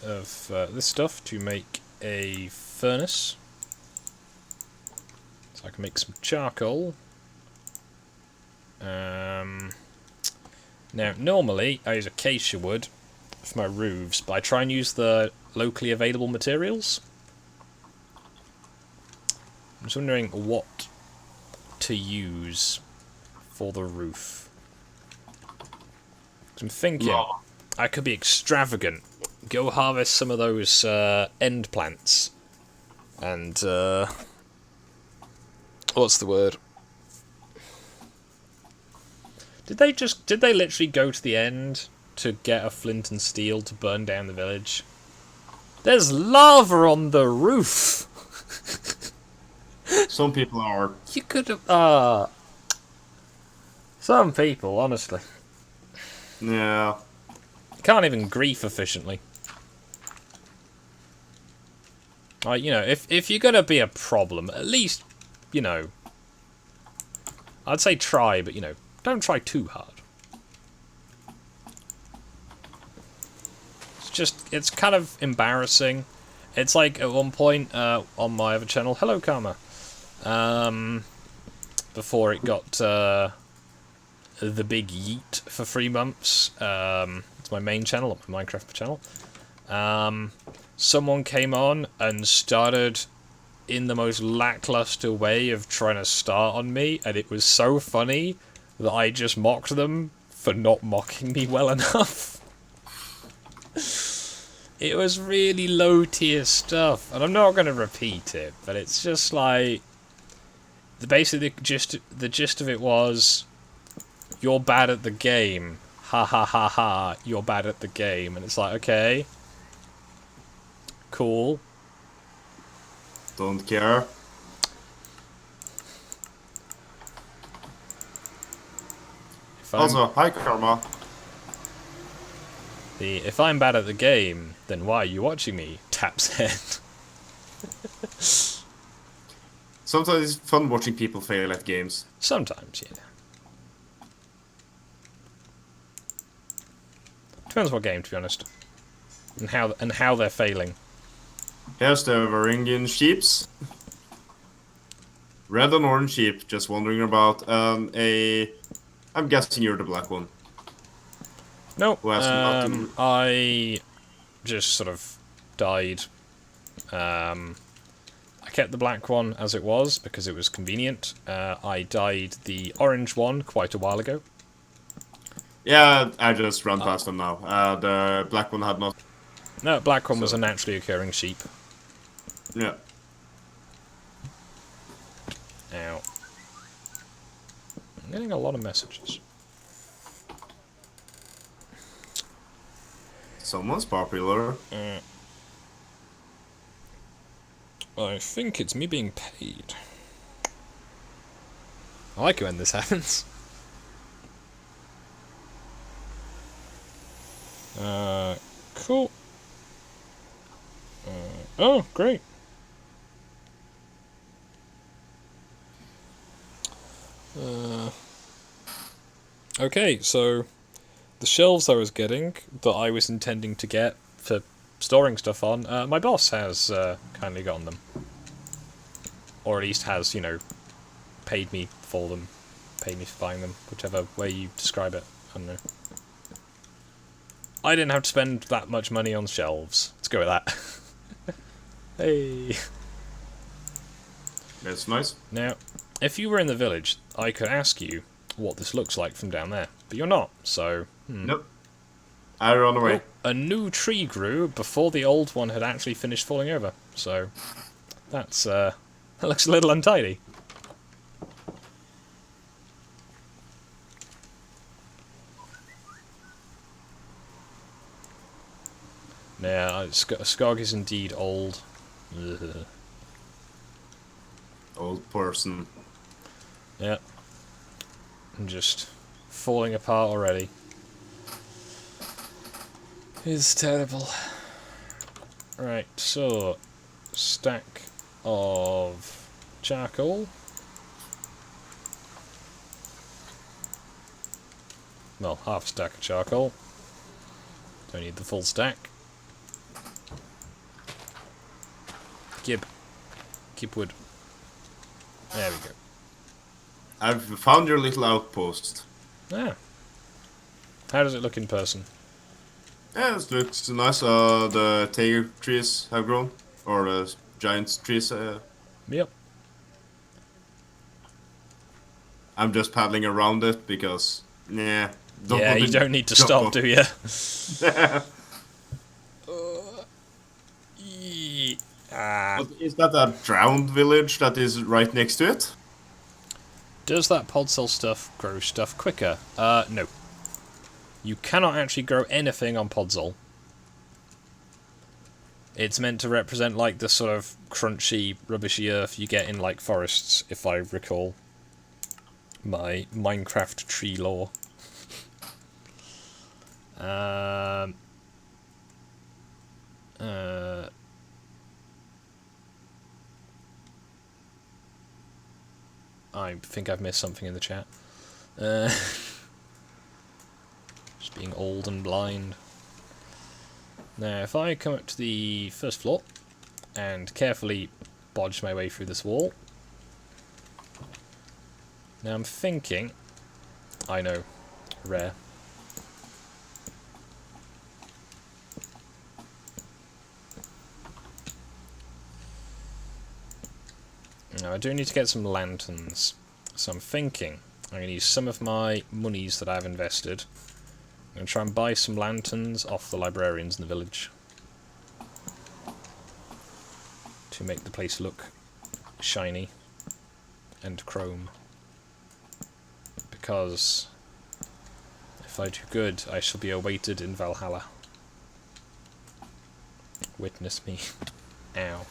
of this stuff to make a furnace. So I can make some charcoal. Now, normally I use acacia wood for my roofs, but I try and use the locally available materials. I'm just wondering what to use for the roof. I'm thinking I could be extravagant. Go harvest some of those end plants. And, what's the word? Did they literally go to the end to get a flint and steel to burn down the village? There's lava on the roof! Some people are. You could have, some people, honestly. Yeah. Can't even grief efficiently. Like, you know, if you're gonna be a problem, at least, you know, I'd say try, but, you know, don't try too hard. It's kind of embarrassing. It's like, at one point, on my other channel, hello Karma, before it got, the big yeet for 3 months, it's my main channel, my Minecraft channel, someone came on and started in the most lackluster way of trying to start on me, and it was so funny that I just mocked them for not mocking me well enough. It was really low tier stuff, and I'm not going to repeat it, but it's just like, basically the gist of it was, you're bad at the game, ha ha ha ha, you're bad at the game, and it's like, okay, cool. Don't care. Also, hi Karma. If I'm bad at the game, then why are you watching me? Taps head. Sometimes it's fun watching people fail at games. Sometimes, yeah. Depends what game, to be honest, and how they're failing. Here's the Varangian sheeps. Red and orange sheep. Just wondering about I'm guessing you're the black one. Nope. Who has nothing. I just sort of died. I kept the black one as it was because it was convenient. I died the orange one quite a while ago. Yeah, I just ran past them now. The black one had not. No, black one was a naturally occurring sheep. Yeah. Ow. I'm getting a lot of messages. Someone's popular. I think it's me being paid. I like it when this happens. Cool. Oh, great. Okay, so the shelves I was getting that I was intending to get for storing stuff on, my boss has kindly gotten them. Or at least has, you know, paid me for them. Paid me for buying them, whichever way you describe it. I don't know. I didn't have to spend that much money on shelves. Let's go with that. Hey. That's nice. Now, if you were in the village, I could ask you what this looks like from down there. But you're not, so... Nope. I run away. Oh, a new tree grew before the old one had actually finished falling over. So, that's, that looks a little untidy. Yeah, Skog is indeed old. Ugh. Old person. Yeah. I'm just falling apart already. It's terrible. Right, so stack of charcoal. Well, half a stack of charcoal. Don't need the full stack. Keep wood. There we go. I've found your little outpost. Ah. How does it look in person? Yeah, it looks nice. The tiger trees have grown. Or the giant trees. Yep. I'm just paddling around it because, yeah. Yeah, you don't need to stop, do you? Is that a drowned village that is right next to it? Does that podzol stuff grow stuff quicker? No. You cannot actually grow anything on podzol. It's meant to represent like the sort of crunchy, rubbishy earth you get in like forests, if I recall my Minecraft tree lore. I think I've missed something in the chat. Just being old and blind. Now, if I come up to the first floor and carefully bodge my way through this wall. Now I'm thinking... I know. Rare. Now I do need to get some lanterns. So I'm thinking I'm going to use some of my monies that I've invested. I'm going to try and buy some lanterns off the librarians in the village. To make the place look shiny and chrome. Because if I do good, I shall be awaited in Valhalla. Witness me. Ow.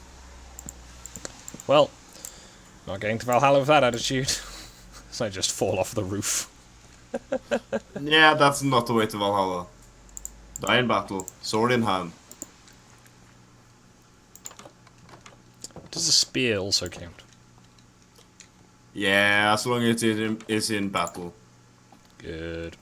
Well, not getting to Valhalla with that attitude. So I just fall off the roof. Yeah, that's not the way to Valhalla. Die in battle, sword in hand. Does a spear also count? Yeah, as long as it is in battle. Good.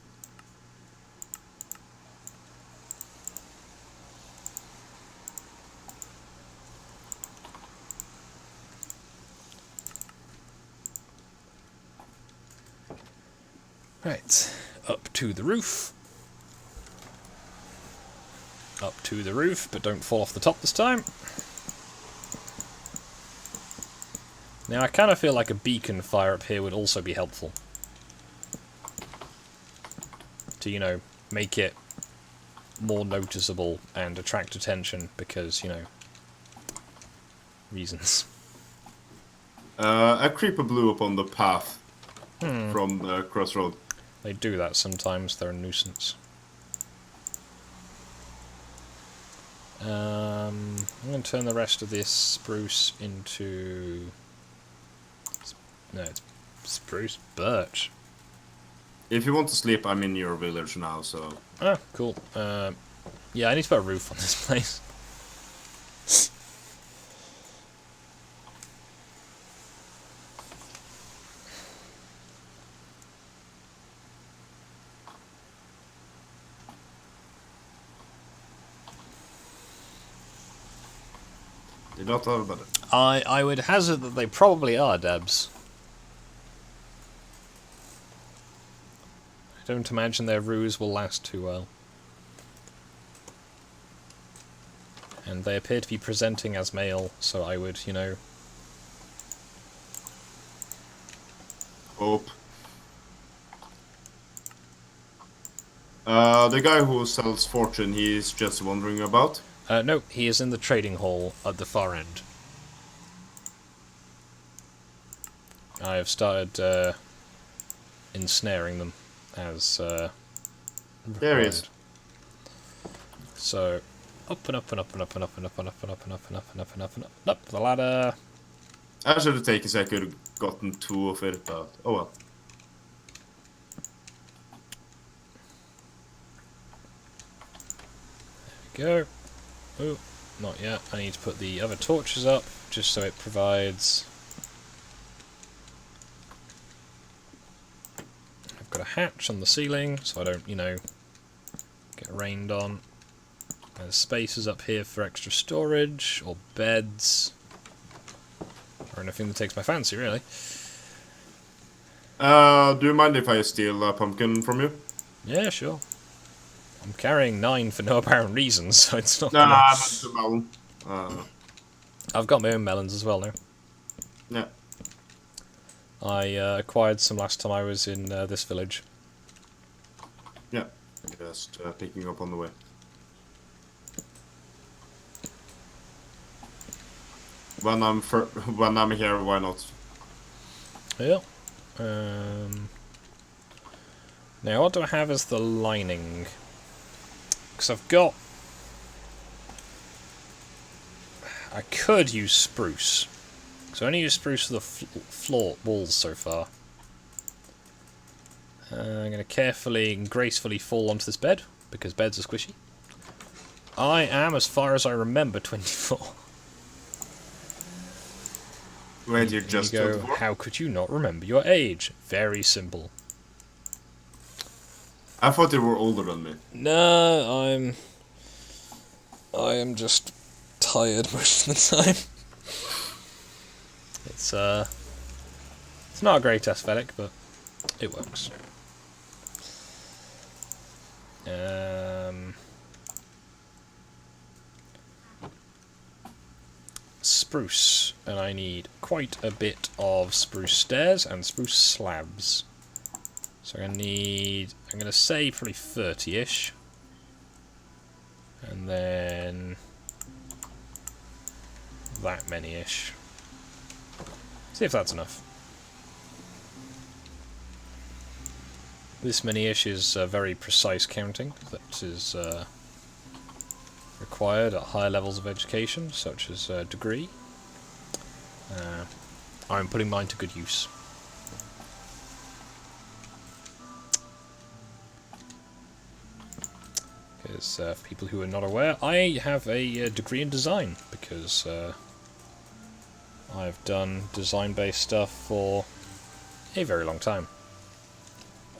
Right, up to the roof. Up to the roof, but don't fall off the top this time. Now I kind of feel like a beacon fire up here would also be helpful. To, you know, make it more noticeable and attract attention because, you know, reasons. A creeper blew up on the path from the crossroad. They do that sometimes, they're a nuisance. I'm going to turn the rest of this spruce into... No, it's spruce. Birch. If you want to sleep, I'm in your village now, so... Ah, cool. Yeah, I need to put a roof on this place. Did not thought about it. I would hazard that they probably are, Debs. I don't imagine their ruse will last too well. And they appear to be presenting as male, so I would, you know... Hope. The guy who sells fortune, he's just wandering about. No, he is in the trading hall at the far end. I have started ensnaring them as There he is. So up and up and up and up and up and up and up and up and up and up and up and up and up the ladder. I should have taken so I could have gotten 2 of it, but oh well. Go. Oh, not yet. I need to put the other torches up just so it provides. I've got a hatch on the ceiling so I don't, you know, get rained on. There's spaces up here for extra storage or beds or anything that takes my fancy, really. Do you mind if I steal a pumpkin from you? Yeah, sure. I'm carrying 9 for no apparent reason, so it's not. Nah, gonna... I meant the melon. I've got my own melons as well now. Yeah. I acquired some last time I was in this village. Yeah. Just picking up on the way. When I'm here, why not? Yeah. Now, what do I have as the lining? Because I've got... I could use spruce. So I only use spruce for the floor walls so far. I'm going to carefully and gracefully fall onto this bed, because beds are squishy. I am, as far as I remember, 24. Wait, you're just you go, 24? how could you not remember your age? Very simple. I thought you were older than me. No, I am just tired most of the time. It's not a great aesthetic, but it works. Spruce, and I need quite a bit of spruce stairs and spruce slabs. So I'm going to say probably 30-ish. And then that many-ish. See if that's enough. This many-ish is very precise counting that is required at higher levels of education, such as degree. I'm putting mine to good use. Because for people who are not aware, I have a degree in design, because I've done design-based stuff for a very long time.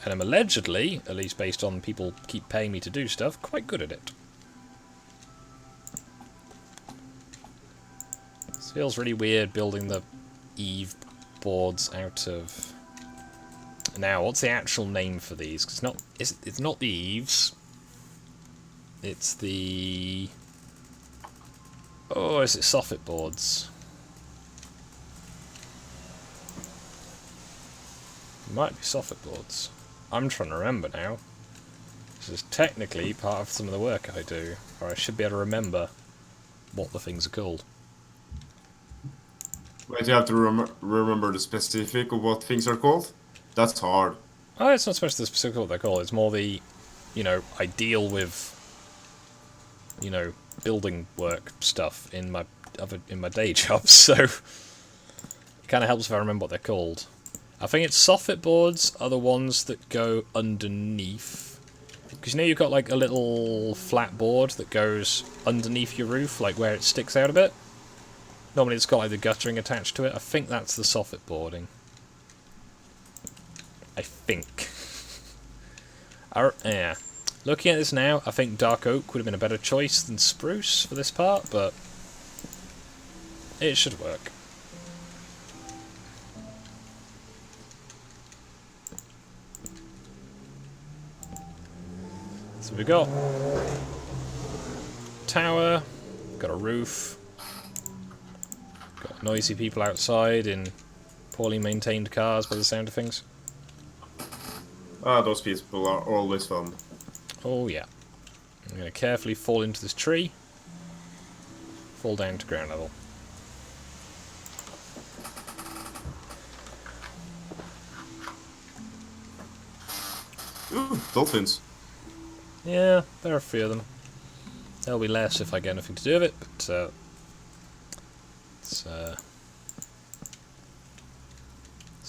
And I'm allegedly, at least based on people keep paying me to do stuff, quite good at it. This feels really weird building the eave boards out of... Now, what's the actual name for these? 'Cause it's not the eaves. It's the... Oh, is it soffit boards? It might be soffit boards. I'm trying to remember now. This is technically part of some of the work I do, or I should be able to remember what the things are called. Wait, you have to remember the specific of what things are called? That's hard. Oh, it's not so much the specific what they're called, it's more the, you know, I deal with, you know, building work stuff in my day job, so it kind of helps if I remember what they're called. I think it's soffit boards are the ones that go underneath. Because you know you've got like a little flat board that goes underneath your roof, like where it sticks out a bit? Normally it's got like the guttering attached to it. I think that's the soffit boarding. I think. Yeah. Looking at this now, I think dark oak would have been a better choice than spruce for this part, but it should work. So we got tower, got a roof, got noisy people outside in poorly maintained cars by the sound of things. Those people are always fun. Oh yeah. I'm going to carefully fall into this tree, fall down to ground level. Ooh, dolphins. Yeah, there are a few of them. There'll be less if I get anything to do with it, but so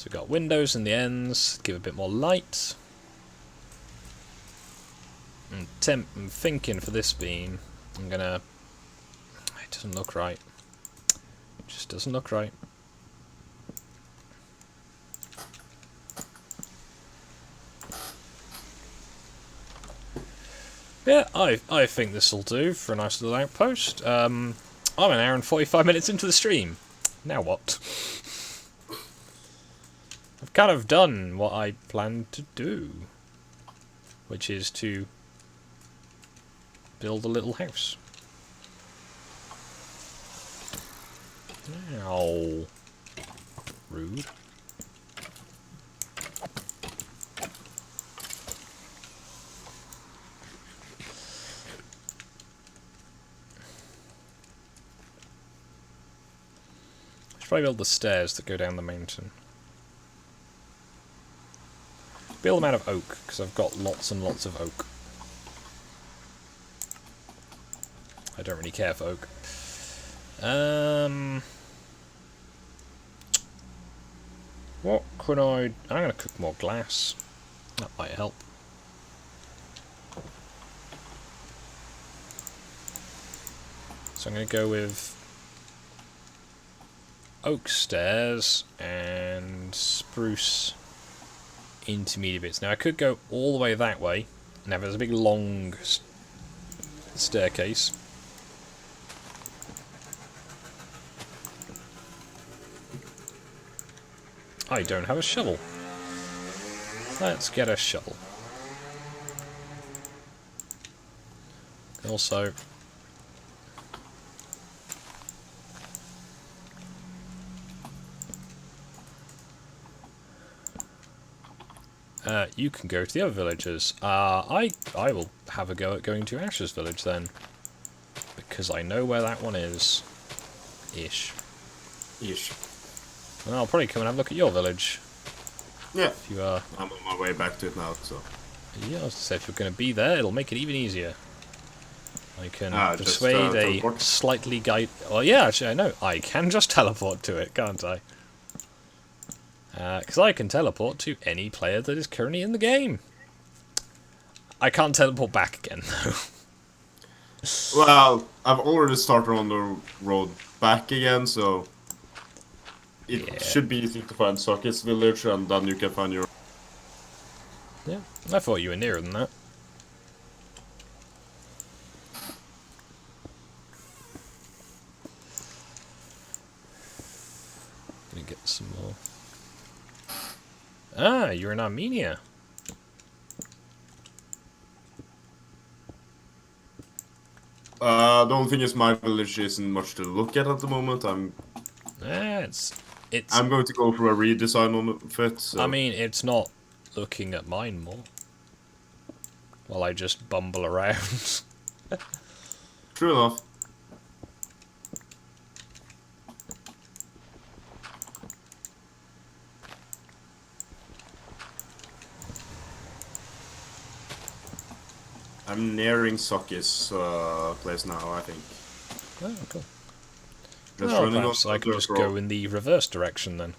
we've got windows in the ends, give a bit more light. I'm thinking for this beam, I'm gonna... It doesn't look right. It just doesn't look right. Yeah, I think this will do for a nice little outpost. I'm an hour and 45 minutes into the stream. Now what? I've kind of done what I planned to do, which is to build a little house. Ow. Rude. I should probably build the stairs that go down the mountain. Build them out of oak, because I've got lots and lots of oak. I don't really care for oak. What could I... I'm going to cook more glass. That might help. So I'm going to go with oak stairs and spruce intermediate bits. Now I could go all the way that way and have a big long staircase. I don't have a shovel. Let's get a shovel. Also, you can go to the other villages. I will have a go at going to Ash's village then, because I know where that one is. Ish. And I'll probably come and have a look at your village. Yeah. If you are. I'm on my way back to it now, so. Yeah, I was to say, if you're going to be there, it'll make it even easier. I can persuade just, a teleport. slightly guide. Well, yeah, actually, I know. I can just teleport to it, can't I? Because I can teleport to any player that is currently in the game. I can't teleport back again, though. Well, I've already started on the road back again, so it should be easy to find Socket's village, and then you can find your... Yeah, I thought you were nearer than that. Let me get some more. Ah, you're in Armenia. The only thing is my village isn't much to look at the moment. It's. I'm going to go for a redesign on it. So. I mean, it's not looking at mine more. While I just bumble around. True enough. I'm nearing Socket's place now, I think. Oh, cool. Just Well, running perhaps on I can just go in the reverse direction then.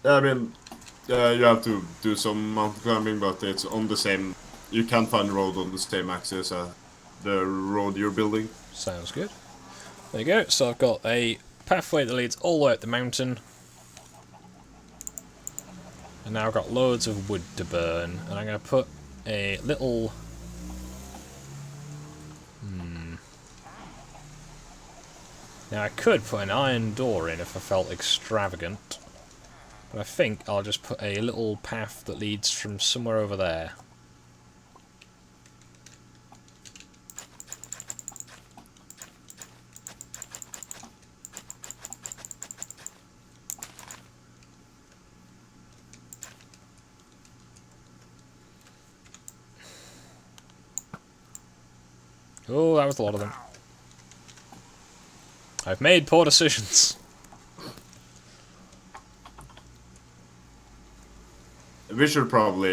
Yeah, I mean, you have to do some mountain climbing, but it's on the same... You can't find the road on the same axis as the road you're building. Sounds good. There you go. So I've got a pathway that leads all the way up the mountain. And now I've got loads of wood to burn. And I'm going to put a little... Now I could put an iron door in if I felt extravagant. But I think I'll just put a little path that leads from somewhere over there. Oh, that was a lot of them. I've made poor decisions. We should probably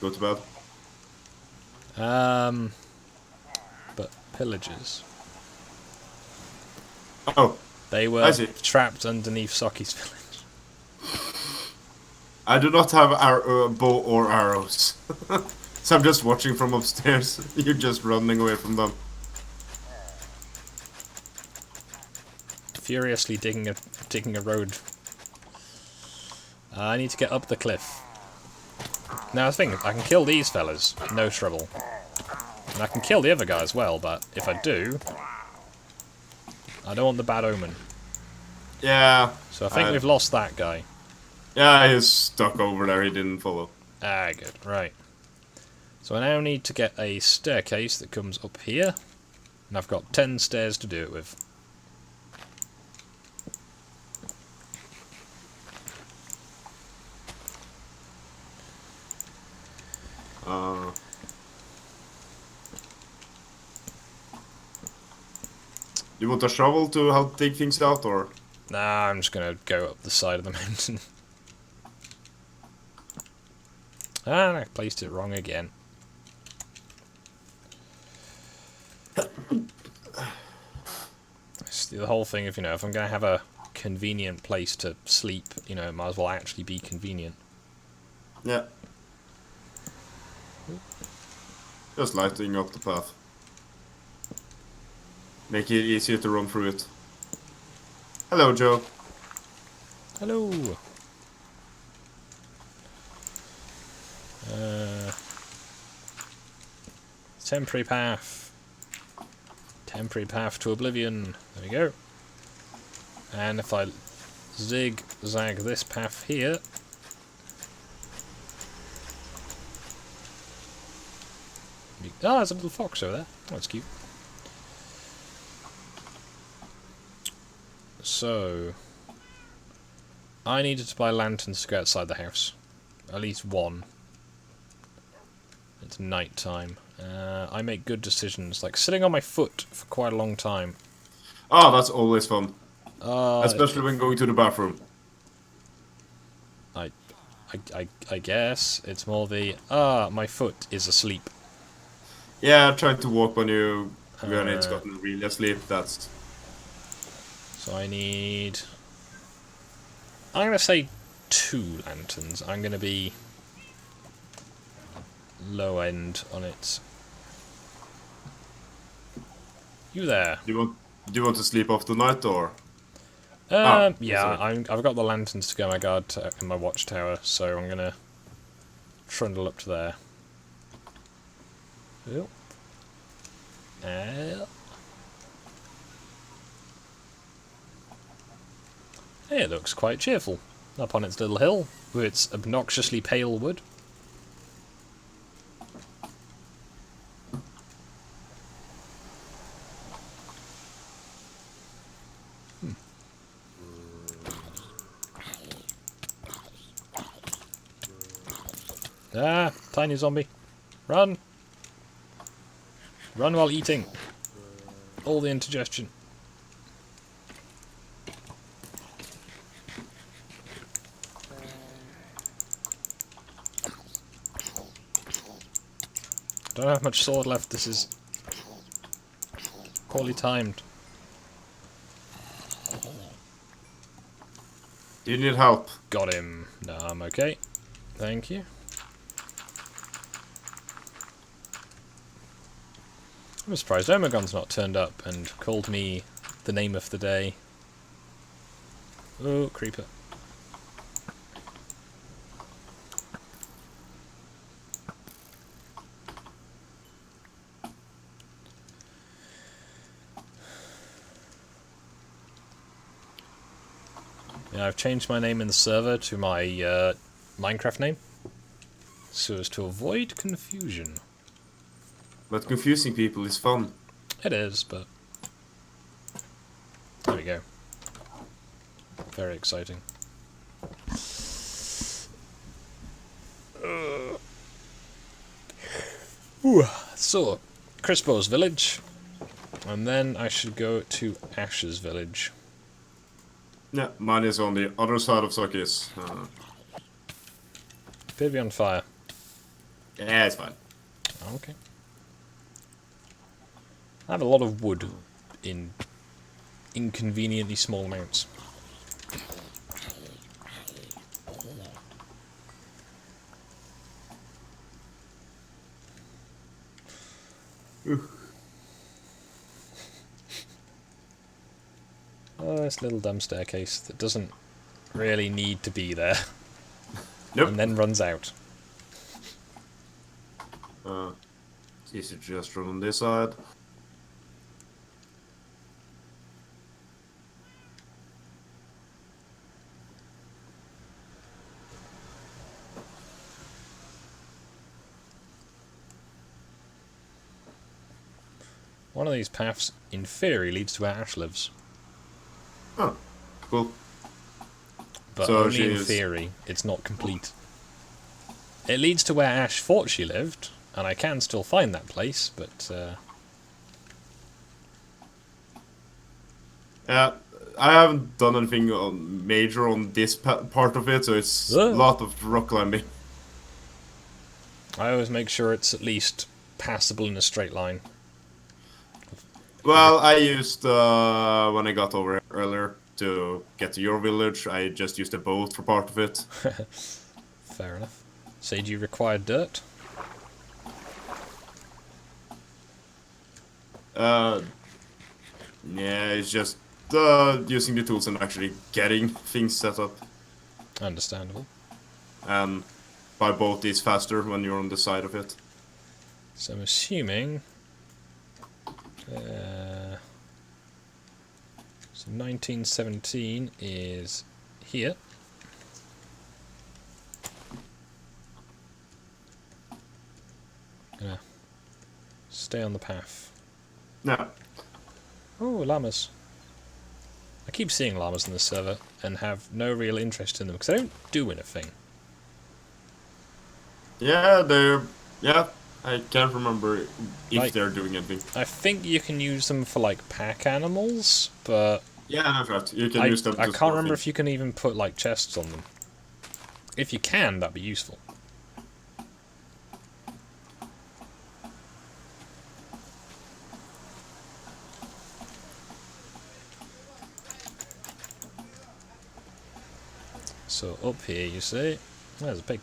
go to bed. But pillagers. Oh, They I were see. trapped underneath Soki's village. I do not have bow or arrows. So I'm just watching from upstairs. You're just running away from them. Furiously digging a road. I need to get up the cliff. Now the thing is, I can kill these fellas, no trouble. And I can kill the other guy as well, but if I do, I don't want the bad omen. Yeah. So I think we've lost that guy. Yeah, he's stuck over there. He didn't follow. Ah, good. Right. So I now need to get a staircase that comes up here. And I've got 10 stairs to do it with. Do you want a shovel to help dig things out, or? Nah, I'm just gonna go up the side of the mountain. Ah, I placed it wrong again. It's the whole thing of, if I'm gonna have a convenient place to sleep, it might as well actually be convenient. Yeah. Just lighting up the path. Make it easier to run through it. Hello, Joe. Hello! Temporary path. Temporary path to oblivion. There we go. And if I zigzag this path here... Ah, there's a little fox over there. Oh, that's cute. So... I needed to buy lanterns to go outside the house. At least one. It's night time. I make good decisions, like sitting on my foot for quite a long time. Oh, that's always fun. Especially when going to the bathroom. I guess it's more the my foot is asleep. Yeah, trying to walk when it's gotten really asleep. That's. So I need. I'm gonna say 2 lanterns. I'm gonna be low end on it. You there? Do you want to sleep off the night, or? Yeah, I've got the lanterns to go my guard in my watchtower, so I'm gonna trundle up to there. Yep. It looks quite cheerful up on its little hill with its obnoxiously pale wood. Ah, tiny zombie. Run! Run while eating. All the indigestion. Don't have much sword left, this is poorly timed. Do you need help? Got him. No, I'm okay. Thank you. I'm surprised Omegon's not turned up and called me the name of the day. Oh, creeper. Yeah, I've changed my name in the server to my Minecraft name, so as to avoid confusion. But confusing people is fun. It is, but there we go. Very exciting. Ooh. So, Crispo's village, and then I should go to Ash's village. Yeah, mine is on the other side of Saki's. Appear to be on fire. Yeah, it's fine. Okay. I have a lot of wood in inconveniently small amounts. Oh, this little dumb staircase that doesn't really need to be there. Nope. And then runs out. It's easy to just run on this side. One of these paths, in theory, leads to where Ash lives. Oh, cool. But So only she in is- theory, it's not complete. It leads to where Ash thought she lived, and I can still find that place, but Yeah, I haven't done anything major on this part of it, so it's a lot of rock climbing. I always make sure it's at least passable in a straight line. Well, I used, when I got over earlier to get to your village, I just used a boat for part of it. Fair enough. Say, do you require dirt? Yeah, it's just using the tools and actually getting things set up. Understandable. And by boat is faster when you're on the side of it. So I'm assuming... so 1917 is here. Gonna stay on the path. Yeah. Oh, llamas. I keep seeing llamas in this server and have no real interest in them because they don't do anything. Yeah, I can't remember if Like- they're doing anything. I think you can use them for like pack animals, but Yeah, that's right. You can I use them. can't remember things. if you can even put like chests on them. If you can, that'd be useful. So up here, you see, there's a pig.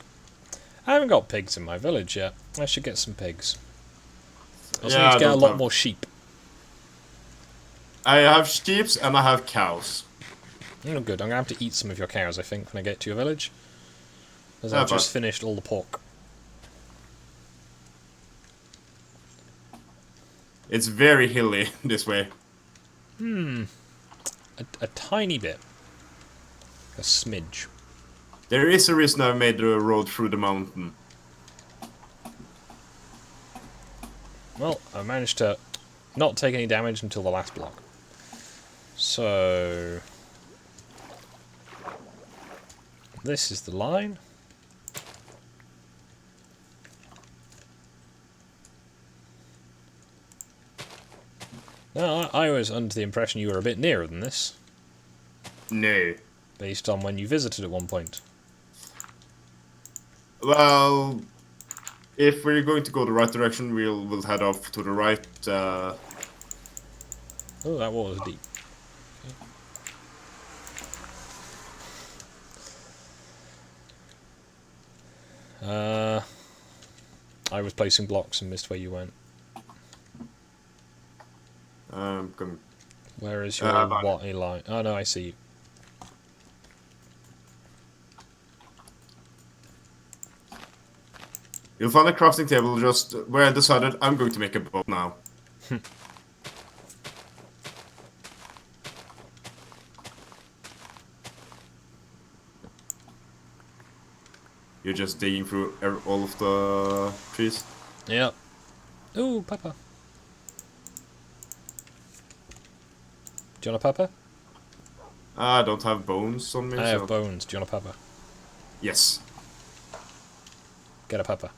I haven't got pigs in my village yet. I should get some pigs. I also need to I get a don't lot have- more sheep. I have sheep and I have cows. Oh, good. I'm gonna have to eat some of your cows, I think, when I get to your village. Because Yeah, I've just fine. finished all the pork. It's very hilly this way. A tiny bit. A smidge. There is a reason I made the road through the mountain. Well, I managed to not take any damage until the last block. So... this is the line. Now, I was under the impression you were a bit nearer than this, No. based on when you visited at one point. Well, if we're going to go the right direction, we'll head off to the right. Oh, that water was deep. I was placing blocks and missed where you went. Going. Where is your Fine. water line? Oh no, I see you. You'll find a crafting table just where I decided I'm going to make a boat now. you're just digging through all of the trees. Yep. Ooh, pepper. Do you want a pepper? I don't have bones on me, I so... have bones. Do you want a pepper? Yes. Get a pepper.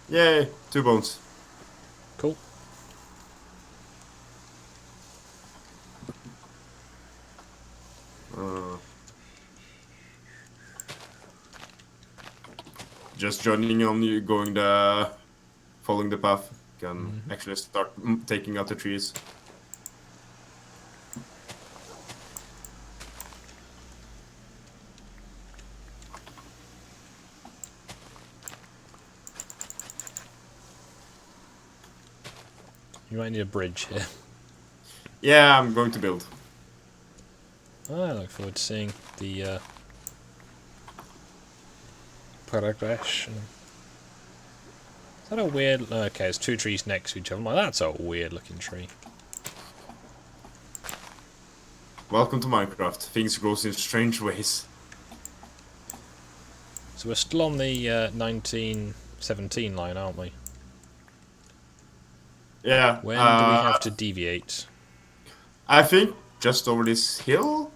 Yay, 2 bones. Cool. Just joining on you, following the path, can actually start taking out the trees. You might need a bridge here. Yeah, I'm going to build. I look forward to seeing the progression. Is that a weird... Okay, there's 2 trees next to each other. I'm like, that's a weird looking tree. Welcome to Minecraft. Things grow in strange ways. So we're still on the 1917 line, aren't we? Yeah. When do we have to deviate? I think just over this hill.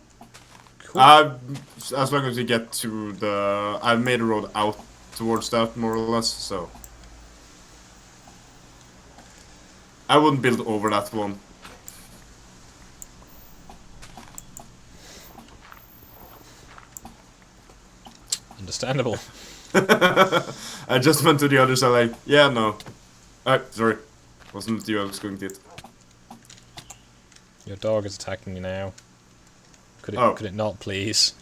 Cool. As long as we get to the... I've made a road out towards that, more or less, so... I wouldn't build over that one. Understandable. I just went to the other side like, yeah, no. Sorry. Wasn't you I was going to hit. Your dog is attacking me now. Could it not, please?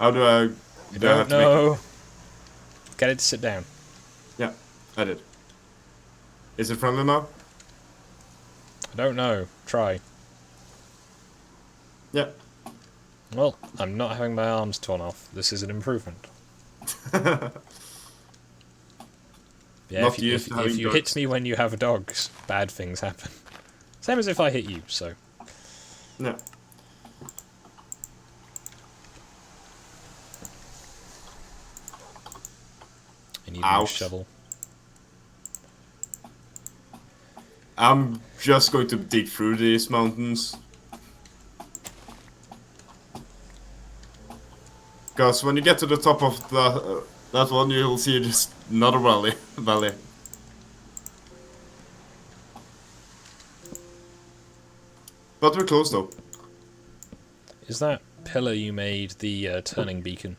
How do I... I don't know. Get it to sit down. Yeah, I did. Is it friendly now? I don't know. Try. Yeah. Well, I'm not having my arms torn off. This is an improvement. Yeah, Not if you hit me when you have dogs, bad things happen. Same as if I hit you, so... Yeah. I need a new shovel. I'm just going to dig through these mountains. Because when you get to the top of that one, you'll see just another valley. But we're close though. Is that pillar you made the turning beacon?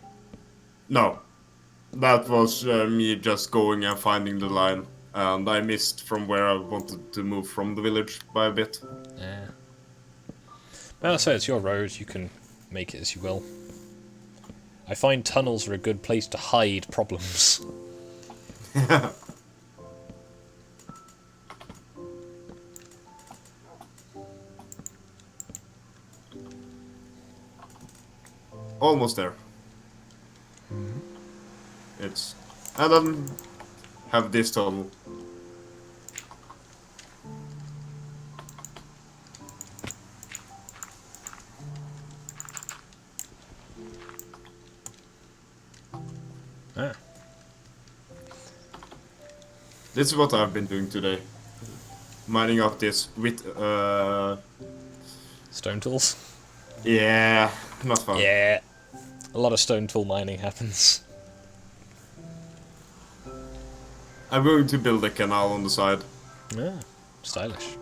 No. That was me just going and finding the line. And I missed from where I wanted to move from the village by a bit. Yeah. Well, so it's your road, you can make it as you will. I find tunnels are a good place to hide problems. Almost there. It's... And then have this tunnel. Ah. This is what I've been doing today. Mining out this with Stone tools? yeah, not fun. Yeah. A lot of stone tool mining happens. I'm going to build a canal on the side. Yeah. Stylish.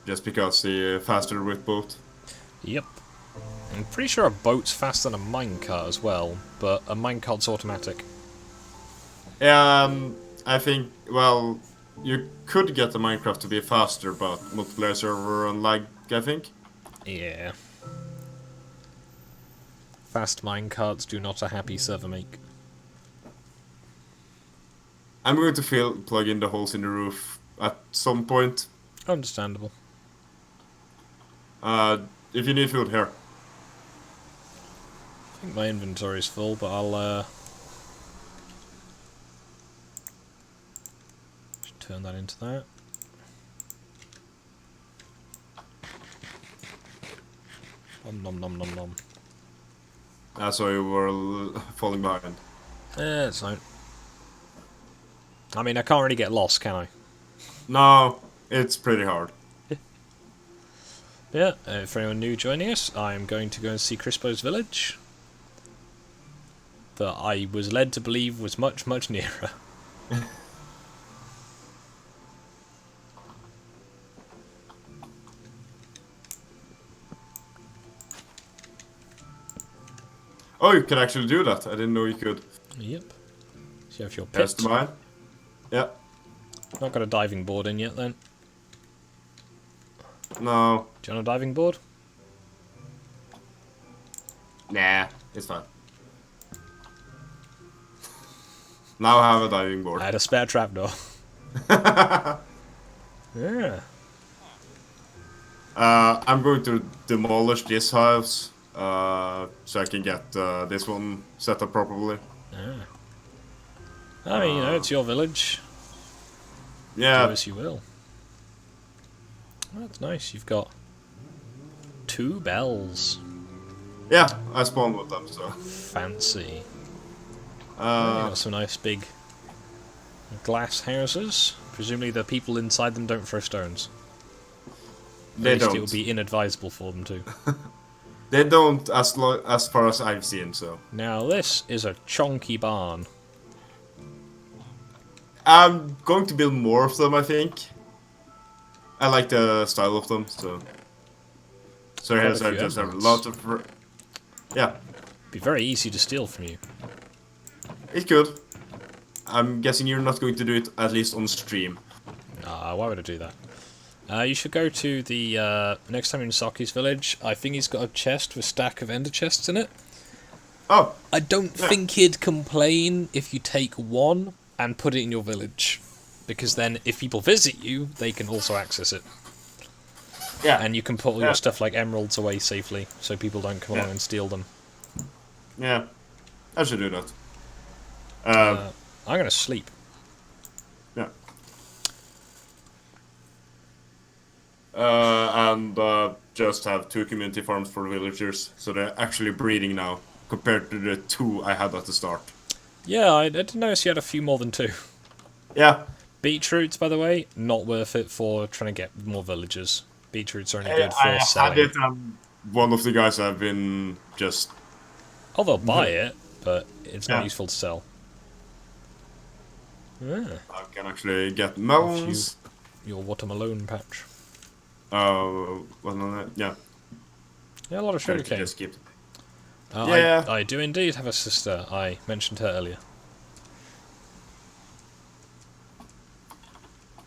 Just because the faster with boat. Yep. I'm pretty sure a boat's faster than a minecart as well, but a minecart's automatic. I think, well, you could get the Minecraft to be faster, but multiplayer server and lag, I think. Yeah. Fast minecarts do not a happy server make. I'm going to plug in the holes in the roof at some point. Understandable. If you need food, here. I think my inventory's full, but I'll just turn that into that. Nom nom nom nom nom. So you were falling behind. It's fine. I mean, I can't really get lost, can I? No, it's pretty hard. Yeah, for anyone new joining us, I'm going to go and see Crispo's village. That I was led to believe was much, much nearer. Oh, you can actually do that. I didn't know you could. Yep. So you have your Yes, pit. mine. Yeah. Not got a diving board in yet then. No. Do you want a diving board? Nah, it's fine. Now I have a diving board. I had a spare trapdoor. Yeah. I'm going to demolish this house so I can get this one set up properly. Ah. I mean, you know, it's your village. Do Yeah, as you will. That's nice. You've got 2 bells. yeah, I spawned with them, so. Fancy. You've Uh, got some nice big glass houses. Presumably the people inside them don't throw stones. At they least don't. it would be inadvisable for them to. They don't, as far as I've seen, so. Now this is a chonky barn. I'm going to build more of them, I think. I like the style of them, so. So Quite here's a I few just have a emeralds. lot of. Yeah, Be very easy to steal from you. it could. I'm guessing you're not going to do it at least on stream. Why would I do that? You should go to the next time in Saki's village. I think he's got a chest with a stack of ender chests in it. Oh, I don't Yeah. think he'd complain if you take one and put it in your village. Because then if people visit you, they can also access it. yeah. And you can put all Yeah. your stuff like emeralds away safely, so people don't come along Yeah. and steal them. Yeah, I should do that. I'm gonna sleep. Yeah. And just have 2 community farms for villagers, so they're actually breeding now, compared to the 2 I had at the start. Yeah, I didn't notice you had a few more than 2. Yeah, Beetroots, by the way, not worth it for trying to get more villagers. Beetroots are only I good for had selling. it, and one of the guys have been just. Oh, they'll buy it, but it's not Yeah. useful to sell. Yeah, I can actually get melons. your watermelon patch. Well, no, yeah. Yeah, a lot of I can sugarcane. just keep. Uh, Yeah. I do indeed have a sister. I mentioned her earlier.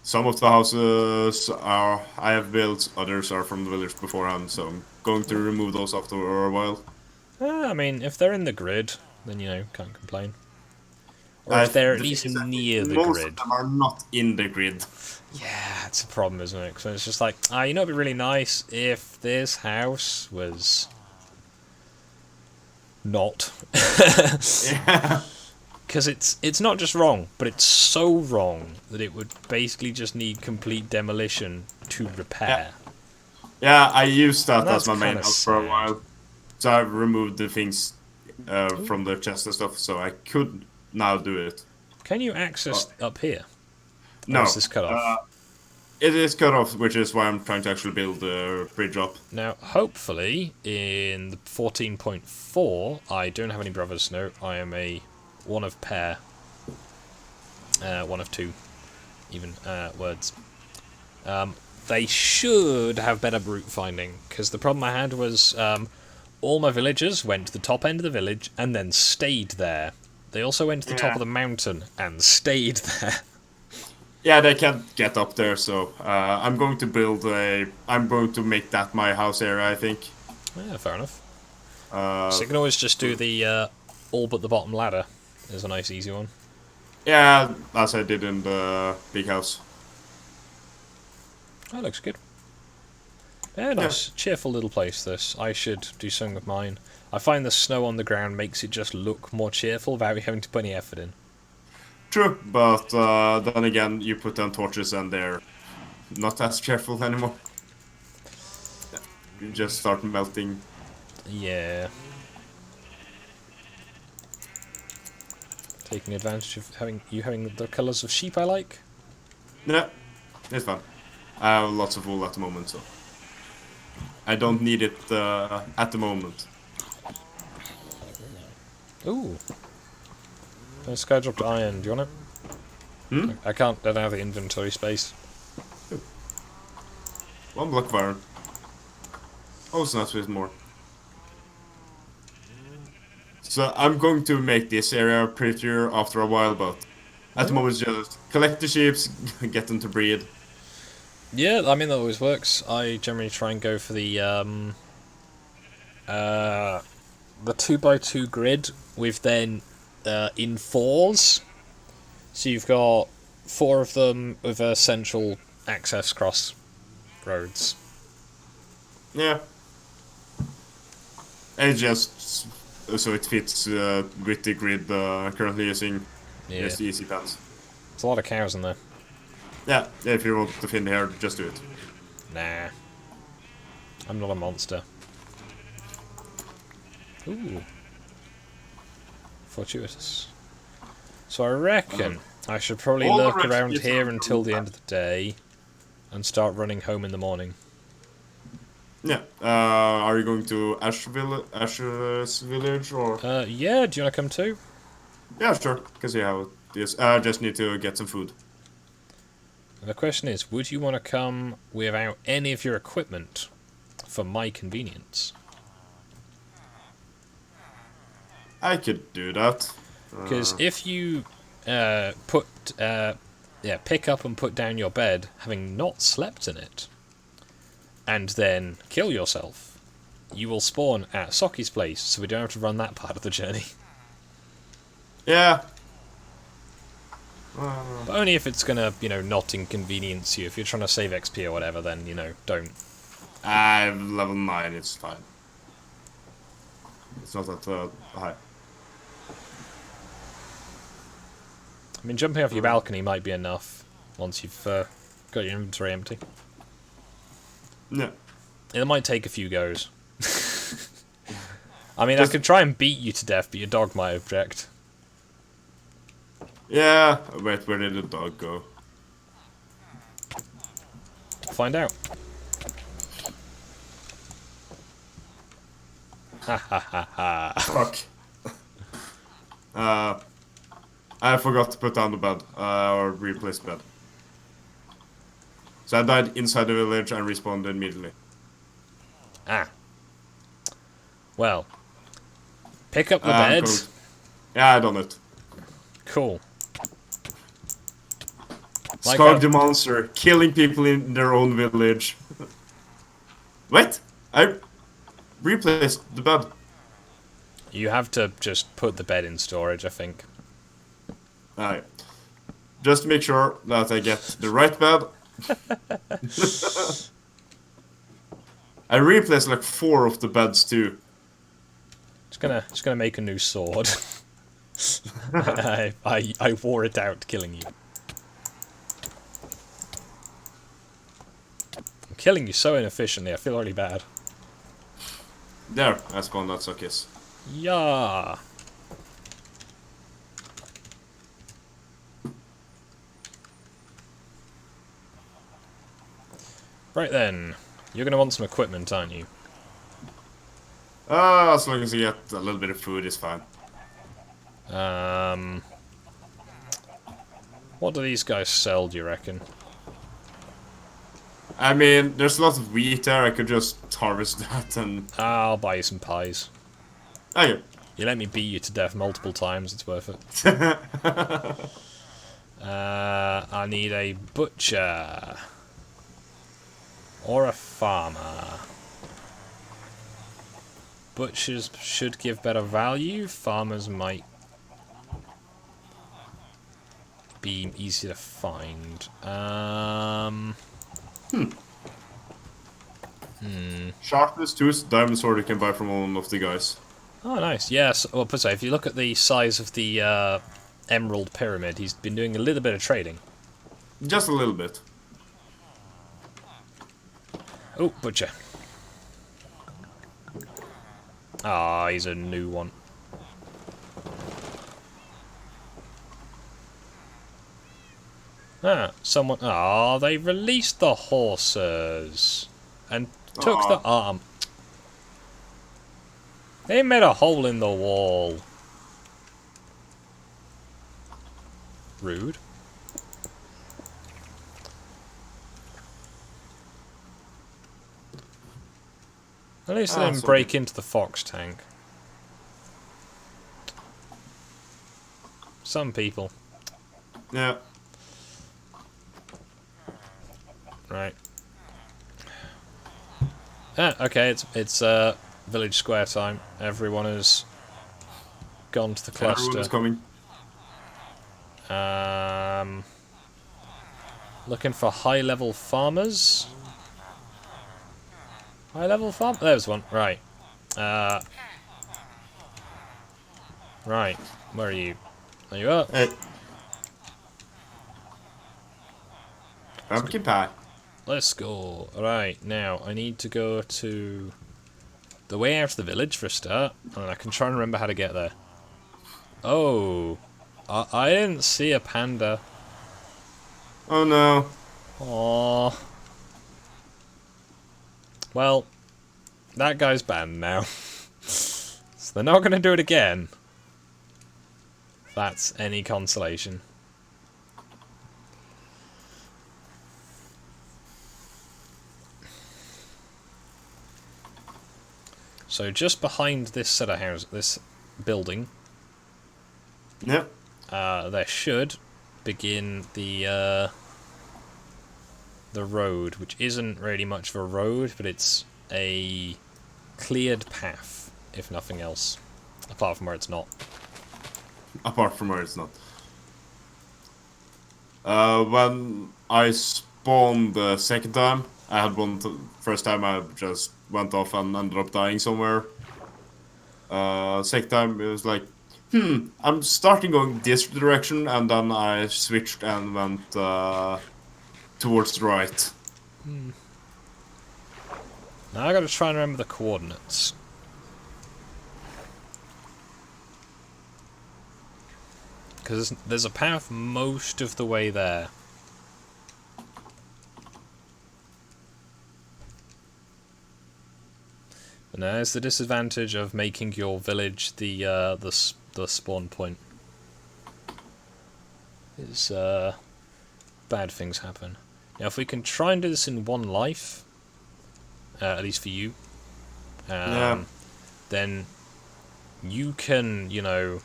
Some of the houses I have built, others are from the village beforehand, so I'm going to remove those after a while. I mean, if they're in the grid, then, you know, can't complain. Or I- if they're at the least thing is, I think near the most grid. of them are not in the grid. Yeah, it's a problem, isn't it? So it's just like, you know, it'd be really nice if this house was not. Yeah. Because it's not just wrong, but it's so wrong that it would basically just need complete demolition to repair. Yeah, I used that That's as my main kinda house for a sad. while. So I removed the things from the chest and stuff, so I could now do it. Can you access up here? No. Or is this cut off? It is cut off, which is why I'm trying to actually build the bridge up. Now, hopefully, in the 14.4, I don't have any brothers. No, I am a one of pair. One of 2, even words. They should have better route finding, because the problem I had was all my villagers went to the top end of the village and then stayed there. They also went to the top Yeah. of the mountain and stayed there. Yeah, they can't get up there, so I'm going to build I'm going to make that my house area, I think. Yeah, fair enough. Uh, So you can always just do the all but the bottom ladder. There's a nice easy one. yeah, as I did in the big house. That looks good. Yeah, nice. Cheerful little place, this. I should do something with mine. I find the snow on the ground makes it just look more cheerful without having to put any effort in. True, but then again, you put down torches and they're not as cheerful anymore. You just start melting. Yeah. Taking advantage of having the colours of sheep I like. Yeah, it's fine. I have lots of wool at the moment, so I don't need it at the moment. Ooh. This guy dropped iron. Do you want it? Hmm? I can't. I don't have the inventory space. One block of iron. Oh, it's not with more. So I'm going to make this area prettier after a while, but at the moment just collect the sheep, get them to breed. Yeah, I mean that always works. I generally try and go for the 2x2 grid with then in fours. So you've got 4 of them with central access cross roads. Yeah. And just so it fits with the grid currently using just the easy paths. There's a lot of cows in there. Yeah, if you want to fin here, just do it. Nah. I'm not a monster. Ooh. Fortuitous. So I reckon I should probably all the lurk rest around is here on until the the end of the day and start running home in the morning. Yeah. Are you going to Ash's village or? Yeah, do you want to come too? Yeah, sure. Can see how it is. Just need to get some food. The question is, would you want to come without any of your equipment for my convenience? I could do that. Because if you pick up and put down your bed, having not slept in it, and then kill yourself, you will spawn at Soki's place, so we don't have to run that part of the journey. Yeah. But only if it's gonna, not inconvenience you. If you're trying to save XP or whatever, then, don't. I'm level 9, it's fine. It's not that high. I mean, jumping off your balcony might be enough once you've got your inventory empty. Yeah. It might take a few goes. I mean, I could try and beat you to death, but your dog might object. Yeah. Wait, where did the dog go? Find out. Ha ha ha ha. Fuck. I forgot to put down the bed, or replace the bed. So I died inside the village and respawned immediately. Ah. Well. Pick up the bed. Yeah, I done it. Cool. Like Skog the monster, killing people in their own village. What? I replaced the bed. You have to just put the bed in storage, I think. Alright. Just to make sure that I get the right bed. I replaced like 4 of the beds too. Just gonna make a new sword. I wore it out killing you. I'm killing you so inefficiently, I feel really bad. There, I spawned that suckers. Yeah. Right then, you're gonna want some equipment, aren't you? As long as you get a little bit of food, is fine. What do these guys sell, do you reckon? I mean, there's a lot of wheat there, I could just harvest that and... I'll buy you some pies. Okay. You let me beat you to death multiple times, it's worth it. I need a butcher. Or a farmer. Butchers should give better value, farmers might be easier to find. Sharpness 2 is diamond sword you can buy from one of the guys. Oh, nice. Yes. Well, so if you look at the size of the Emerald Pyramid, he's been doing a little bit of trading. Just a little bit. Oh, butcher. Ah, he's a new one. Ah, someone... Ah, they released the horses. And took the arm. They made a hole in the wall. Rude. At least they didn't break into the fox tank. Some people. Yeah. Right. Ah, okay, it's village square time. Everyone has gone to the cluster. Everyone is coming. Looking for high-level farmers. High-level farm? There's one. Right. Right. Where are you? There you are. Hey. Pumpkin pie. Let's go. Right, now I need to go to the way out of the village for a start, and I can try and remember how to get there. Oh, I didn't see a panda. Oh no. Aww. Well, that guy's banned now. So they're not going to do it again. If that's any consolation. So just behind this set of houses, this building, Yep. there should begin the road, which isn't really much of a road, but it's a cleared path, if nothing else, apart from where it's not. Apart from where it's not. When I spawned the second time, I had one. First time I just went off and ended up dying somewhere. Second time it was like, I'm starting going this direction, and then I switched and went towards the right. Now I gotta try and remember the coordinates. Because there's a path most of the way there. And there's the disadvantage of making your village the spawn point. Is bad things happen. Now, if we can try and do this in one life, at least for you, then you can, you know,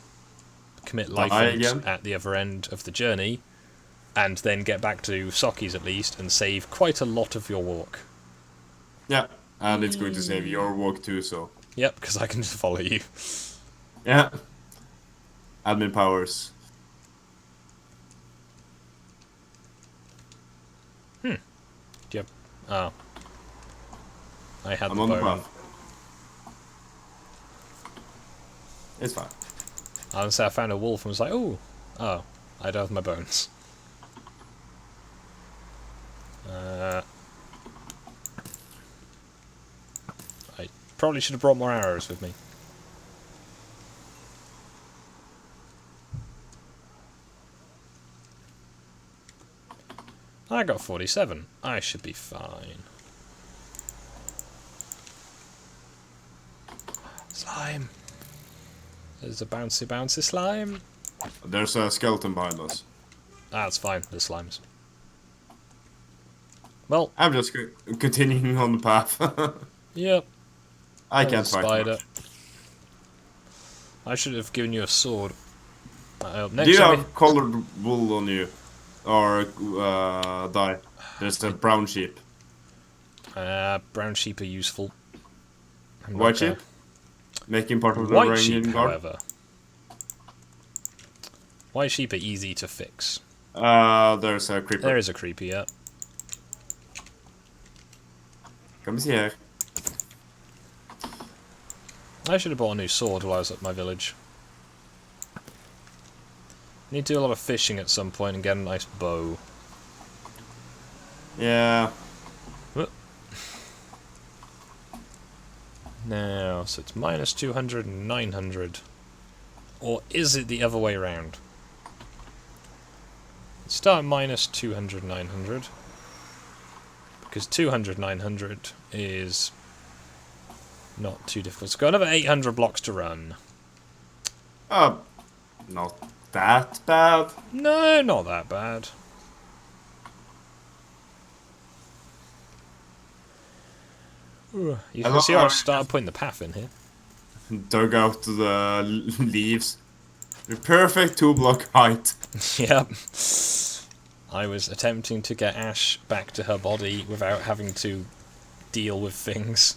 commit life at the other end of the journey, and then get back to Soki's at least, and save quite a lot of your walk. Yeah, and it's going to save your walk too, so... Yep, because I can just follow you. Yeah. Admin powers. Yep. Oh. I had I'm the on the bone. path. It's fine. Honestly, I found a wolf and was like, oh, I don't have my bones. I probably should have brought more arrows with me. I got 47. I should be fine. Slime. There's a bouncy, bouncy slime. There's a skeleton behind us. That's fine. There's slimes. Well, I'm just continuing on the path. yep. I can't fight spider. much. I should have given you a sword. Do you have colored wool on you? Or dye? There's a brown sheep. Brown sheep are useful. White sheep? Making part of the White sheep, Varangian guard? however. White sheep are easy to fix. There's a creeper. There is a creeper, yeah. Come here. I should have bought a new sword while I was at my village. Need to do a lot of fishing at some point and get a nice bow. Yeah. Now, so it's minus 200 and 900. Or is it the other way around? Start at minus 200, 900. Because 200, 900 is not too difficult. It's got another 800 blocks to run. Not that bad. No, not that bad. Ooh, you can see how I've started putting the path in here. Dug out the leaves. The perfect 2-block height. Yep. I was attempting to get Ash back to her body without having to deal with things.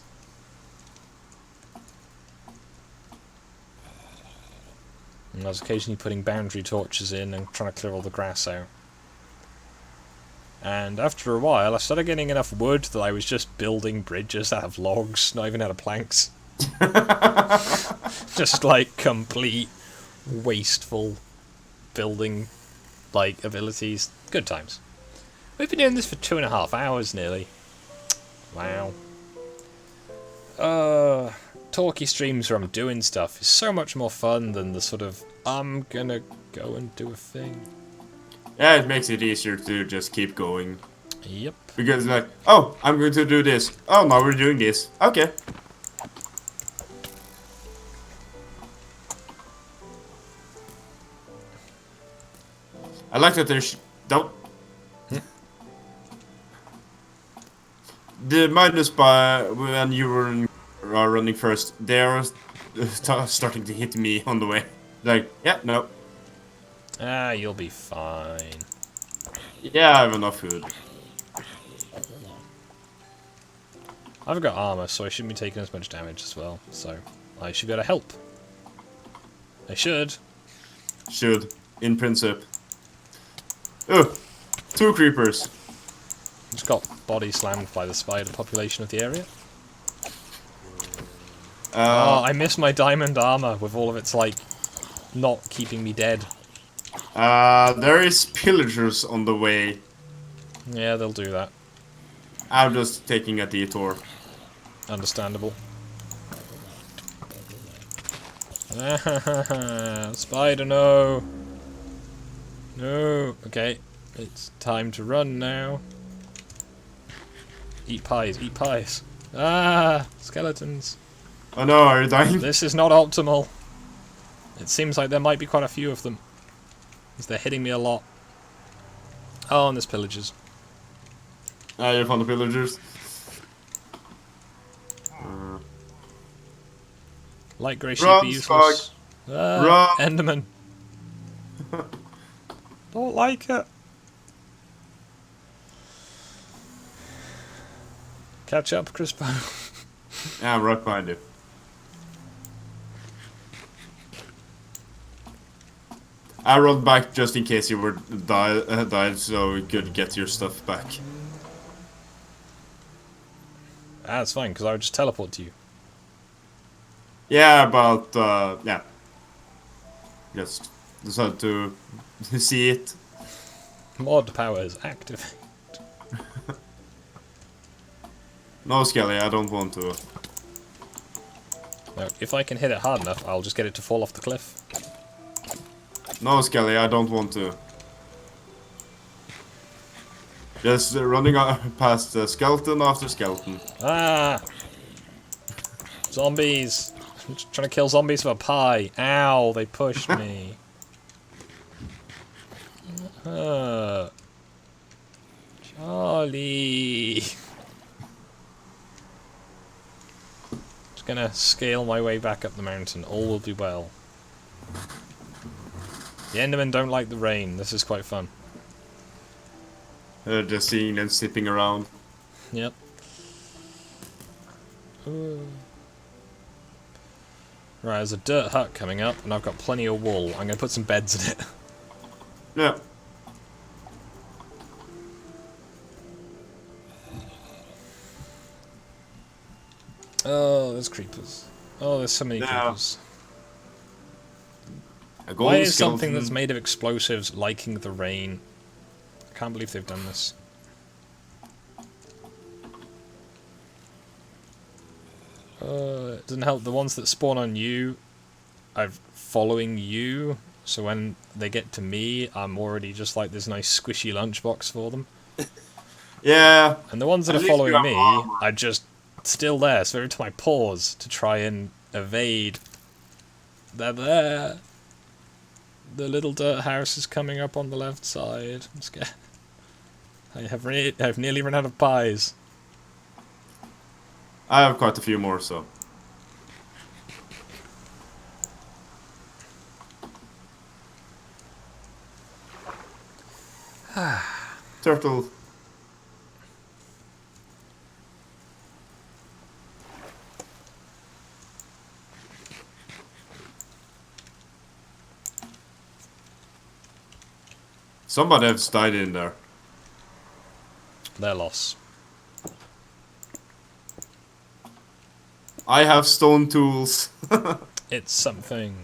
And I was occasionally putting boundary torches in and trying to clear all the grass out. And after a while, I started getting enough wood that I was just building bridges out of logs, not even out of planks. Just like complete wasteful building like abilities. Good times. We've been doing this for 2.5 hours nearly. Wow. Talky streams where I'm doing stuff is so much more fun than the sort of I'm gonna go and do a thing. Yeah, it makes it easier to just keep going. Yep. Because like, oh, I'm going to do this. Oh, now we're doing this. Okay. I like that there's don't. The minus by when you were running first, they're starting to hit me on the way. Like, yeah, no. Ah, you'll be fine. Yeah, I have enough food. I've got armor, so I shouldn't be taking as much damage as well. So I should be able to help. I should. Should, in principle. Oh, 2 creepers. Just got body slammed by the spider population of the area. Oh, I missed my diamond armor with all of its, like, not keeping me dead. There is pillagers on the way. Yeah, they'll do that. I'm just taking a detour. Understandable. Spider, no! No! Okay, it's time to run now. Eat pies, eat pies. Ah! Skeletons. Oh no, are you dying? This is not optimal. It seems like there might be quite a few of them. Because they're hitting me a lot. Oh, and there's pillagers. Ah, you found the pillagers. Light grey sheep Run, are useless. Run. Enderman. Don't like it. Catch up, Crispo. Yeah, I'm right behind you. I run back just in case you were died, so we could get your stuff back. Ah, it's fine, because I would just teleport to you. Yeah, but yeah, just decided to see it. Mod powers activate. No, Skelly, I don't want to. Now, if I can hit it hard enough, I'll just get it to fall off the cliff. No, Skelly, I don't want to. Just running past skeleton after skeleton. Ah! Zombies! I'm just trying to kill zombies with a pie. Ow, they pushed me. Charlie! Just gonna scale my way back up the mountain. All will be well. The Endermen don't like the rain. This is quite fun. Just seeing them zipping around. Yep. Ooh. Right, there's a dirt hut coming up, and I've got plenty of wool. I'm going to put some beds in it. Yeah. Oh, there's creepers. Oh, there's so many creepers. Why is something that's made of explosives liking the rain? I can't believe they've done this. It doesn't help. The ones that spawn on you are following you So when they get to me, I'm already just like this nice squishy lunchbox for them. Yeah. And the ones that At are least you following have me armor. are just still there. So every time I pause to try and evade, they're there. The little dirt house is coming up on the left side. I'm scared. I've nearly run out of pies. I have quite a few more, so. Turtle. Somebody has died in there. Their loss. I have stone tools. It's something.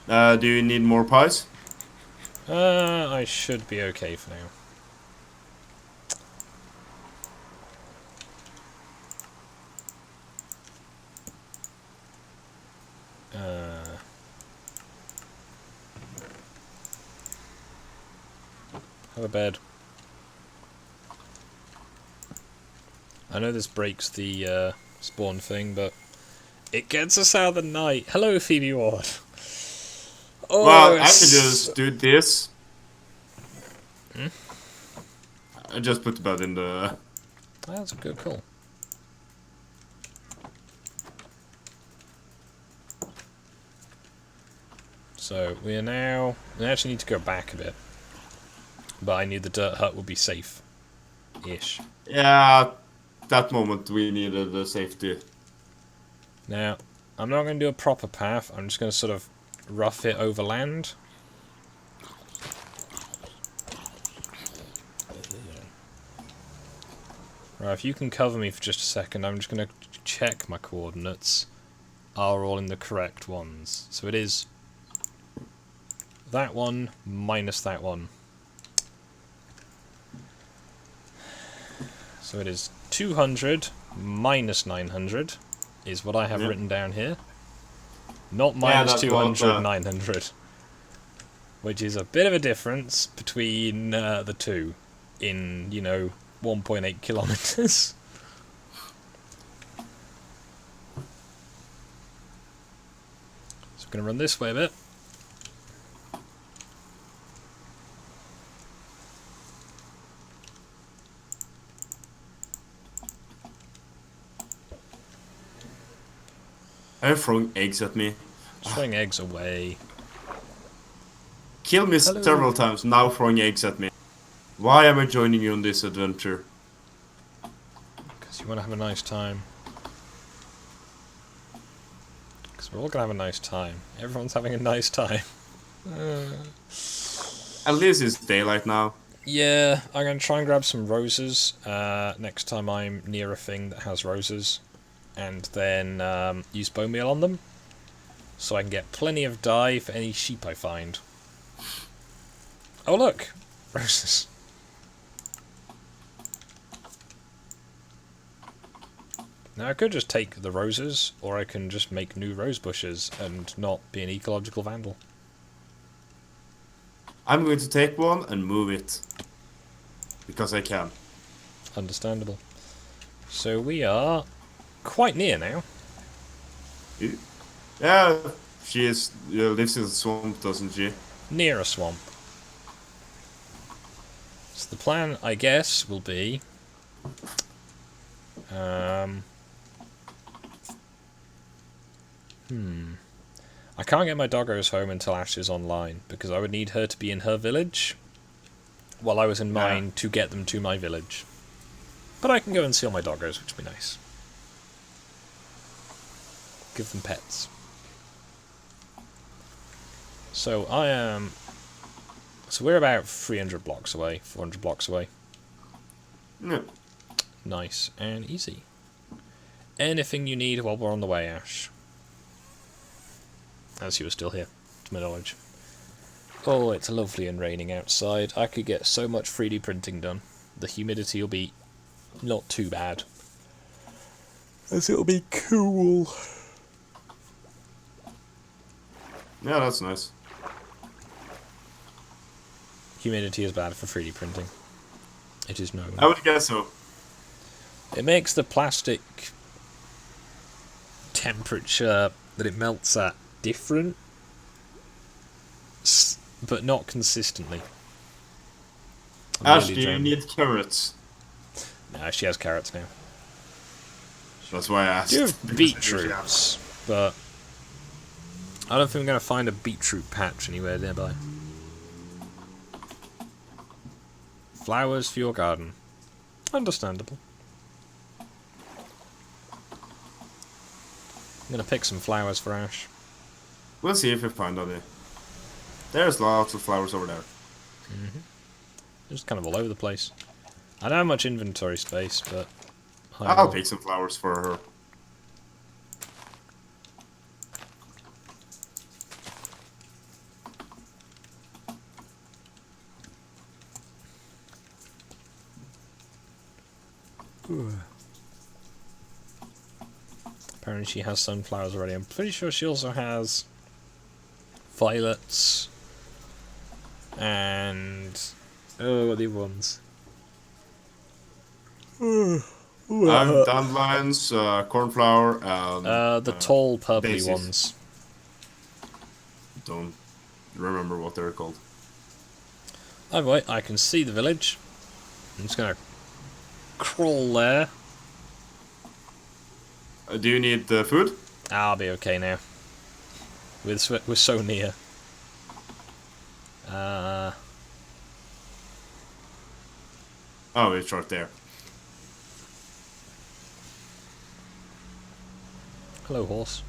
Do you need more pies? I should be okay for now. Have a bed. I know this breaks the spawn thing, but it gets us out of the night. Hello, Phoebe Ward. Oh, Well, I could just do this. I just put the bed in the... That's a good call. So we actually need to go back a bit, but I knew the dirt hut would be safe-ish. Yeah, that moment we needed the safety. Now, I'm not going to do a proper path. I'm just going to sort of rough it over land. Right, if you can cover me for just a second, I'm just going to check my coordinates are all in the correct ones. So it is that one minus that one. So it is 200 minus 900 is what I have written down here. Not minus that's 200, what, 900. Which is a bit of a difference between the two in, 1.8 kilometers. So I'm going to run this way a bit. Are you throwing eggs at me? Throwing eggs away. Kill me Hello. several times, now throwing eggs at me. Why am I joining you on this adventure? Because you want to have a nice time. Because we're all going to have a nice time. Everyone's having a nice time. At least it's daylight now. Yeah, I'm going to try and grab some roses next time I'm near a thing that has roses. And then use bone meal on them. So I can get plenty of dye for any sheep I find. Oh look! Roses. Now I could just take the roses, or I can just make new rose bushes and not be an ecological vandal. I'm going to take one and move it. Because I can. Understandable. So we are quite near now. Yeah, she is, lives in the swamp, doesn't she? Near a swamp. So the plan, I guess, will be... I can't get my doggos home until Ash is online, because I would need her to be in her village, while I was in mine to get them to my village. But I can go and see all my doggos, which would be nice. Give them pets. So I am... So we're about 300 blocks away, 400 blocks away. Yeah. Nice and easy. Anything you need while we're on the way, Ash? As you were still here, to my knowledge. Oh, it's lovely and raining outside. I could get so much 3D printing done. The humidity will be not too bad. As it'll be cool. Yeah, that's nice. Humidity is bad for 3D printing. It is known. I would guess so. It makes the plastic temperature that it melts at different, but not consistently. Ash, do you need carrots? No, she has carrots now. That's why I asked. Do you have because I usually beetroots? But I don't think we're going to find a beetroot patch anywhere nearby. Flowers for your garden. Understandable. I'm going to pick some flowers for Ash. We'll see if we find any. There's lots of flowers over there. Just kind of all over the place. I don't have much inventory space, but I'll pick some flowers for her. Apparently she has sunflowers already. I'm pretty sure she also has violets and what are the other ones? I have dandelions, cornflower, and The tall purpley daisies. ones. Don't remember what they're called. Oh wait, I can see the village. I'm just gonna crawl there. Do you need food? I'll be okay now. We're so near. Oh, it's right there. Hello, horse.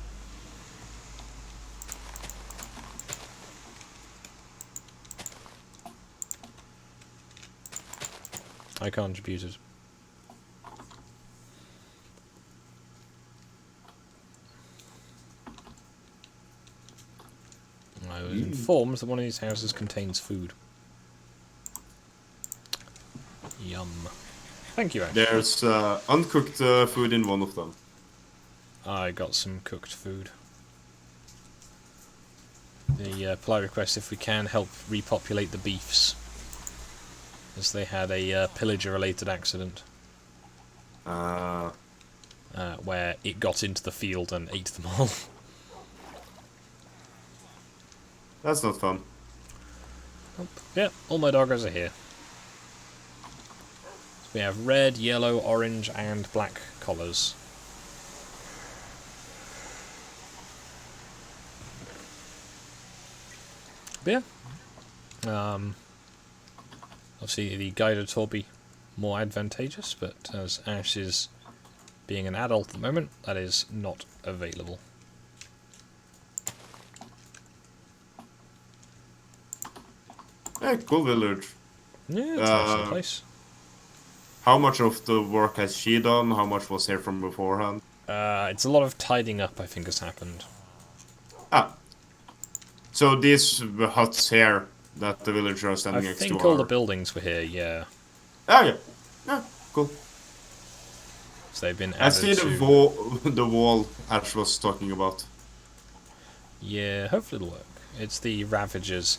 I contributed. I was informed that one of these houses contains food. Yum. Thank you, Ash. There's uncooked food in one of them. I got some cooked food. The polite request if we can help repopulate the beefs, as they had a pillager-related accident where it got into the field and ate them all. That's not fun. Yep, all my doggos are here. So we have red, yellow, orange, and black collars. But yeah. Obviously the guided tour will be more advantageous, but as Ash is being an adult at the moment, that is not available. Hey, cool village. Yeah, it's a nice little place. How much of the work has she done? How much was here from beforehand? It's a lot of tidying up, I think, has happened. Ah. So these huts here that the villagers are standing next to I think all the buildings were here, yeah. Ah, yeah. Yeah, cool. So they've been I added see to... the wall Ash was talking about. Yeah, hopefully it'll work. It's the Ravagers.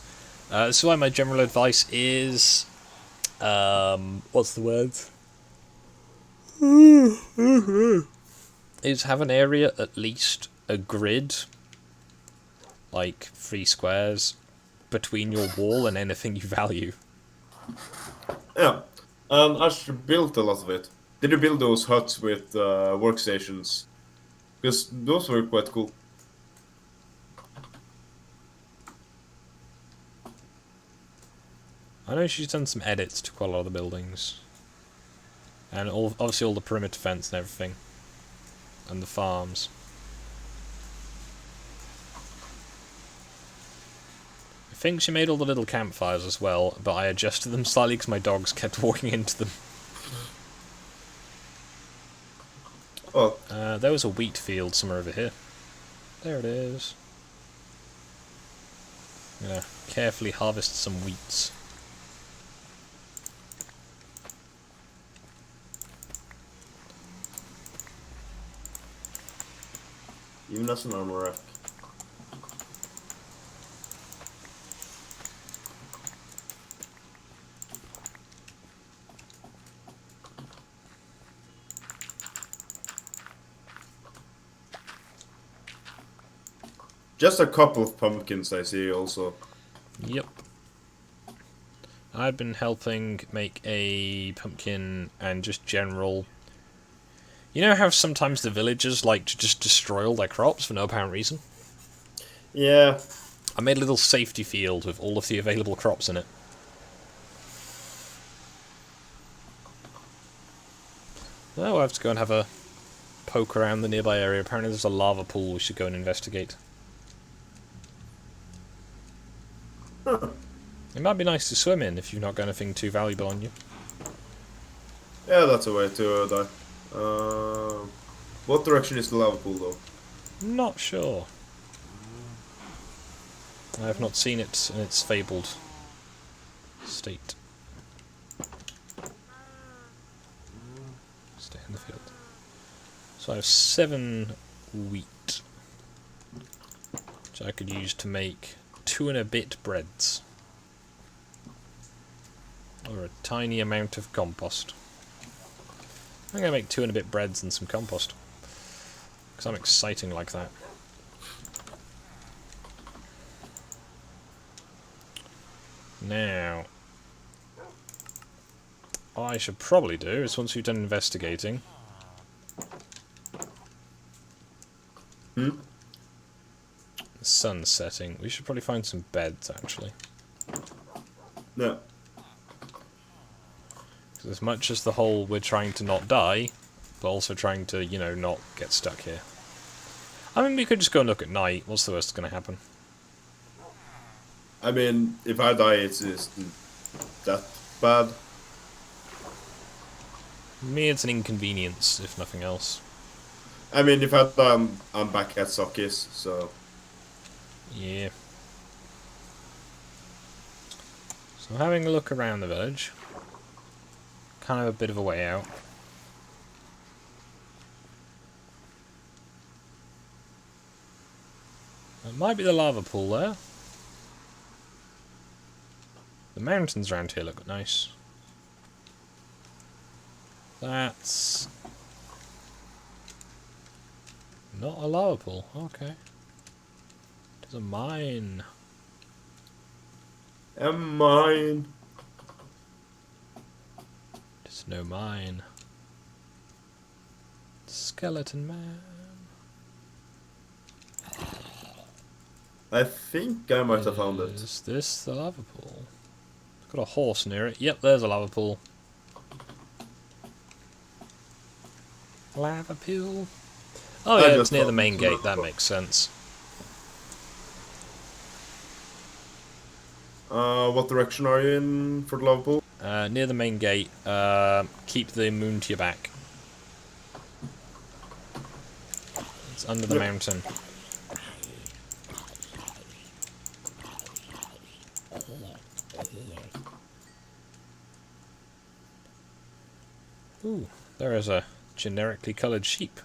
So why my general advice is... what's the word? Is have an area, at least a grid, like 3 squares, between your wall and anything you value. Yeah. Ash built a lot of it. Did you build those huts with workstations? Because those were quite cool. I know she's done some edits to quite a lot of the buildings. And obviously all the perimeter fence and everything. And the farms. I think she made all the little campfires as well, but I adjusted them slightly because my dogs kept walking into them. Oh. There was a wheat field somewhere over here. There it is. I'm gonna carefully harvest some wheats. Even as an armor rack. Just a couple of pumpkins I see also. Yep. I've been helping make a pumpkin and just general... You know how sometimes the villagers like to just destroy all their crops for no apparent reason? Yeah. I made a little safety field with all of the available crops in it. Well, we'll have to go and have a poke around the nearby area. Apparently there's a lava pool we should go and investigate. Huh. It might be nice to swim in if you've not got anything too valuable on you. Yeah, that's a way to die. What direction is the lava pool though? Not sure. I have not seen it in its fabled state. Stay in the field. So I have 7 wheat, which I could use to make 2 and a bit breads. Or a tiny amount of compost. I'm going to make 2 and a bit breads and some compost. Because I'm exciting like that. Now, what I should probably do is once we've done investigating... Hmm? The sun's setting. We should probably find some beds, actually. Yeah. Because as much as the whole we're trying to not die, but also trying to, you know, not get stuck here. I mean, we could just go and look at night. What's the worst that's going to happen? I mean, if I die, it's just that bad. Me, it's an inconvenience, if nothing else. I mean, if I die, I'm back at Sokis, so... Yeah. So having a look around the village. Kind of a bit of a way out. It might be the lava pool there. The mountains around here look nice. That's not a lava pool. Okay. It's a mine. A mine. It's no mine. Skeleton man. I think I might have found it. Is this the lava pool? It's got a horse near it. Yep, there's a lava pool. Lava pool. Oh I yeah, just it's near the found main it. gate. That makes sense. What direction are you in for the lava pool? Near the main gate. Keep the moon to your back. It's under the mountain. Ooh, there is a generically coloured sheep.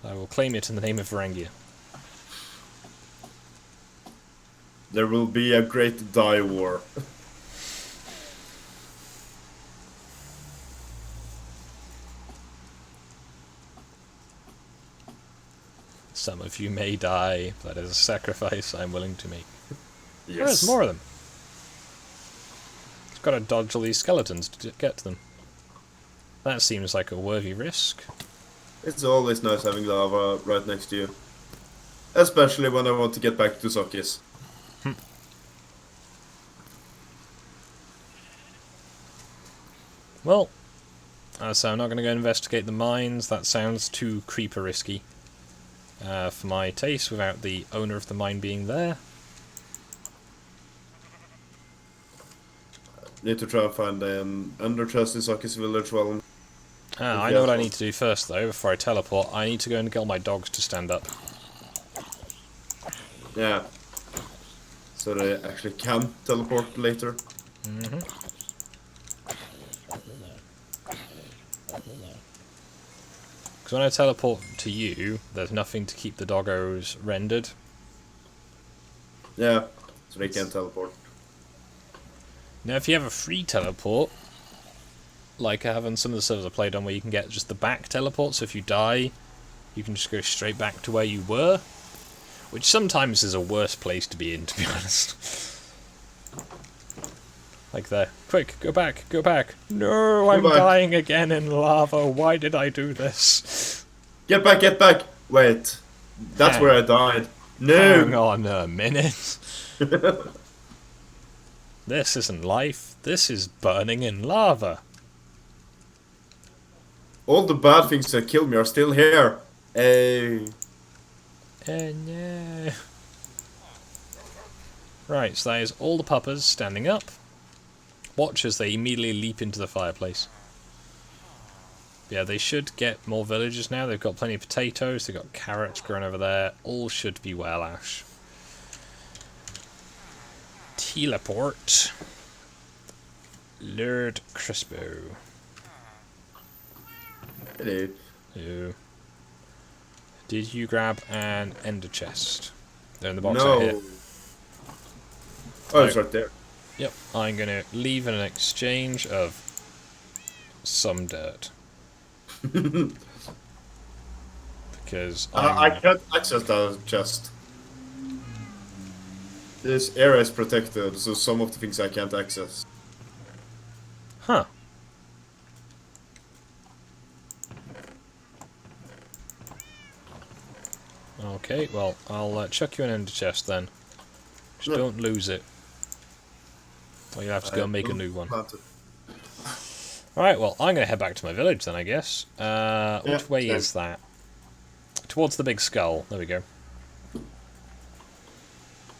I will claim it in the name of Varangian. There will be a great dye war. Some of you may die, but as a sacrifice I'm willing to make. Yes. Oh, there's more of them. It's got to dodge all these skeletons to get to them. That seems like a worthy risk. It's always nice having lava right next to you. Especially when I want to get back to Sokis. Well, so I'm not going to go investigate the mines. That sounds too creeper risky for my taste without the owner of the mine being there. Need to try and find an under chest in Sokis village while I know what I need to do first though, before I teleport. I need to go and get all my dogs to stand up. yeah. So they actually can teleport later. Mm-hmm. Because when I teleport to you, there's nothing to keep the doggos rendered. Yeah. So they can teleport. Now if you have a free teleport, like I have on some of the servers I played on where you can get just the back teleport, so if you die, you can just go straight back to where you were. Which sometimes is a worse place to be in, to be honest. Like there. Quick, go back, go back. No, I'm dying again in lava. Why did I do this? Get back, get back. Wait. That's where I died. No. Hang on a minute. This isn't life. This is burning in lava. All the bad things that killed me are still here. Hey. No. Right, so that is all the puppers standing up. Watch as they immediately leap into the fireplace. Yeah, they should get more villagers now. They've got plenty of potatoes. They've got carrots growing over there. All should be well, Ash. Teleport. Lord Crispo. Hello. Hello. Did you grab an ender chest? They're in the box No. out here. Oh, it's right there. Yep, I'm going to leave in an exchange of some dirt. Because I can't access that chest. This area is protected, so some of the things I can't access. Huh. Okay, well, I'll chuck you an ender chest then. Just don't lose it. Or you'll have to go and make a new one. Alright, well, I'm going to head back to my village then, I guess. Which way is that? Towards the big skull. There we go.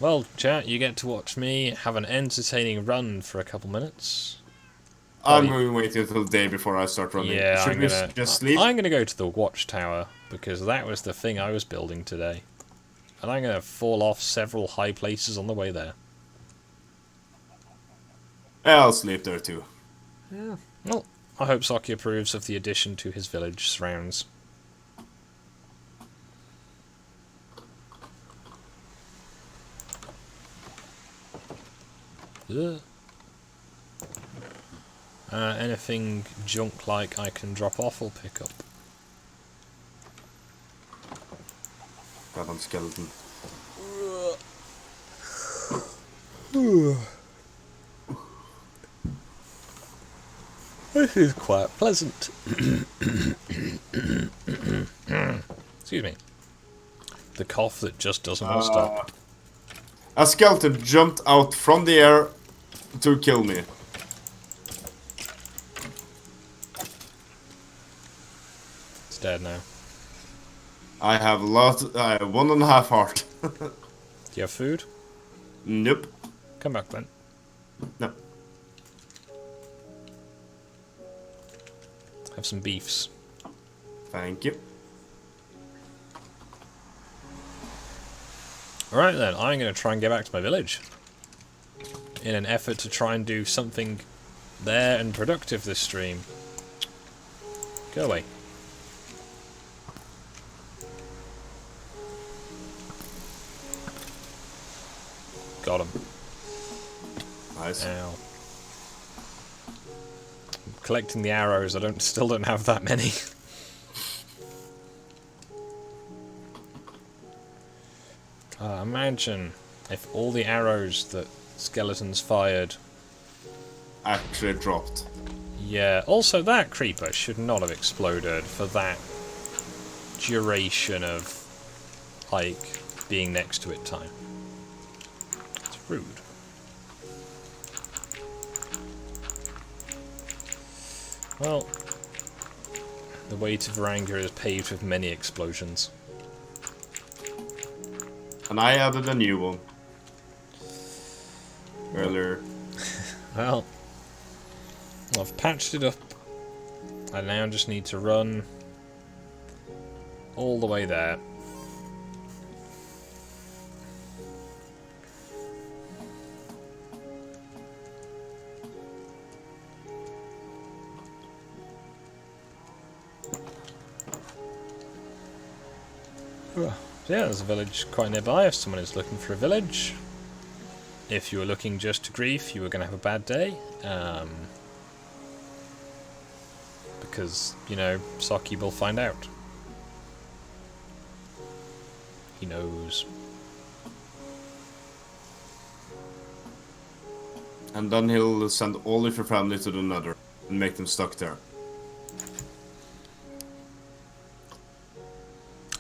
Well, chat, you get to watch me have an entertaining run for a couple minutes. I'm going to wait until the day before I start running. Yeah, Should we just sleep? I'm going to go to the watchtower, because that was the thing I was building today. And I'm going to fall off several high places on the way there. I'll sleep there too. Yeah. Well, I hope Saki approves of the addition to his village surrounds. Anything junk-like I can drop off or pick up. Goddamn skeleton. This is quite pleasant. Excuse me. The cough that just doesn't want to stop. A skeleton jumped out from the air to kill me. It's dead now. I have lost 1.5 heart. Do you have food? Nope. Come back then. No. Have some beefs. Thank you. Alright then, I'm going to try and get back to my village. In an effort to try and do something there and productive this stream. Go away. Got him. Nice. Ow. I'm collecting the arrows, I still don't have that many. Imagine if all the arrows that skeletons fired Actually dropped. Yeah, also that creeper should not have exploded for that duration of, like, being next to it time. It's rude. Well, the way to Varangian is paved with many explosions. And I added a new one. Earlier. Well, I've patched it up. I now just need to run all the way there. So yeah, there's a village quite nearby if someone is looking for a village. If you were looking just to grief, you were going to have a bad day. Because, you know, Saki will find out. He knows. And then he'll send all of your family to the Nether and make them stuck there.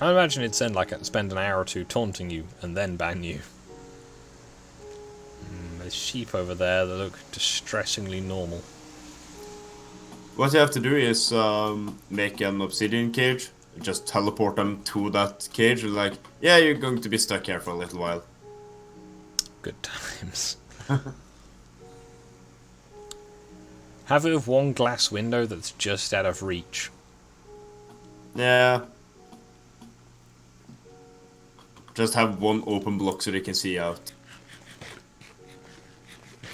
I imagine he'd spend an hour or two taunting you and then ban you. There's sheep over there that look distressingly normal. What you have to do is make an obsidian cage, just teleport them to that cage, and like, yeah, you're going to be stuck here for a little while. Good times. Have it with one glass window that's just out of reach. Yeah. Just have one open block so they can see out.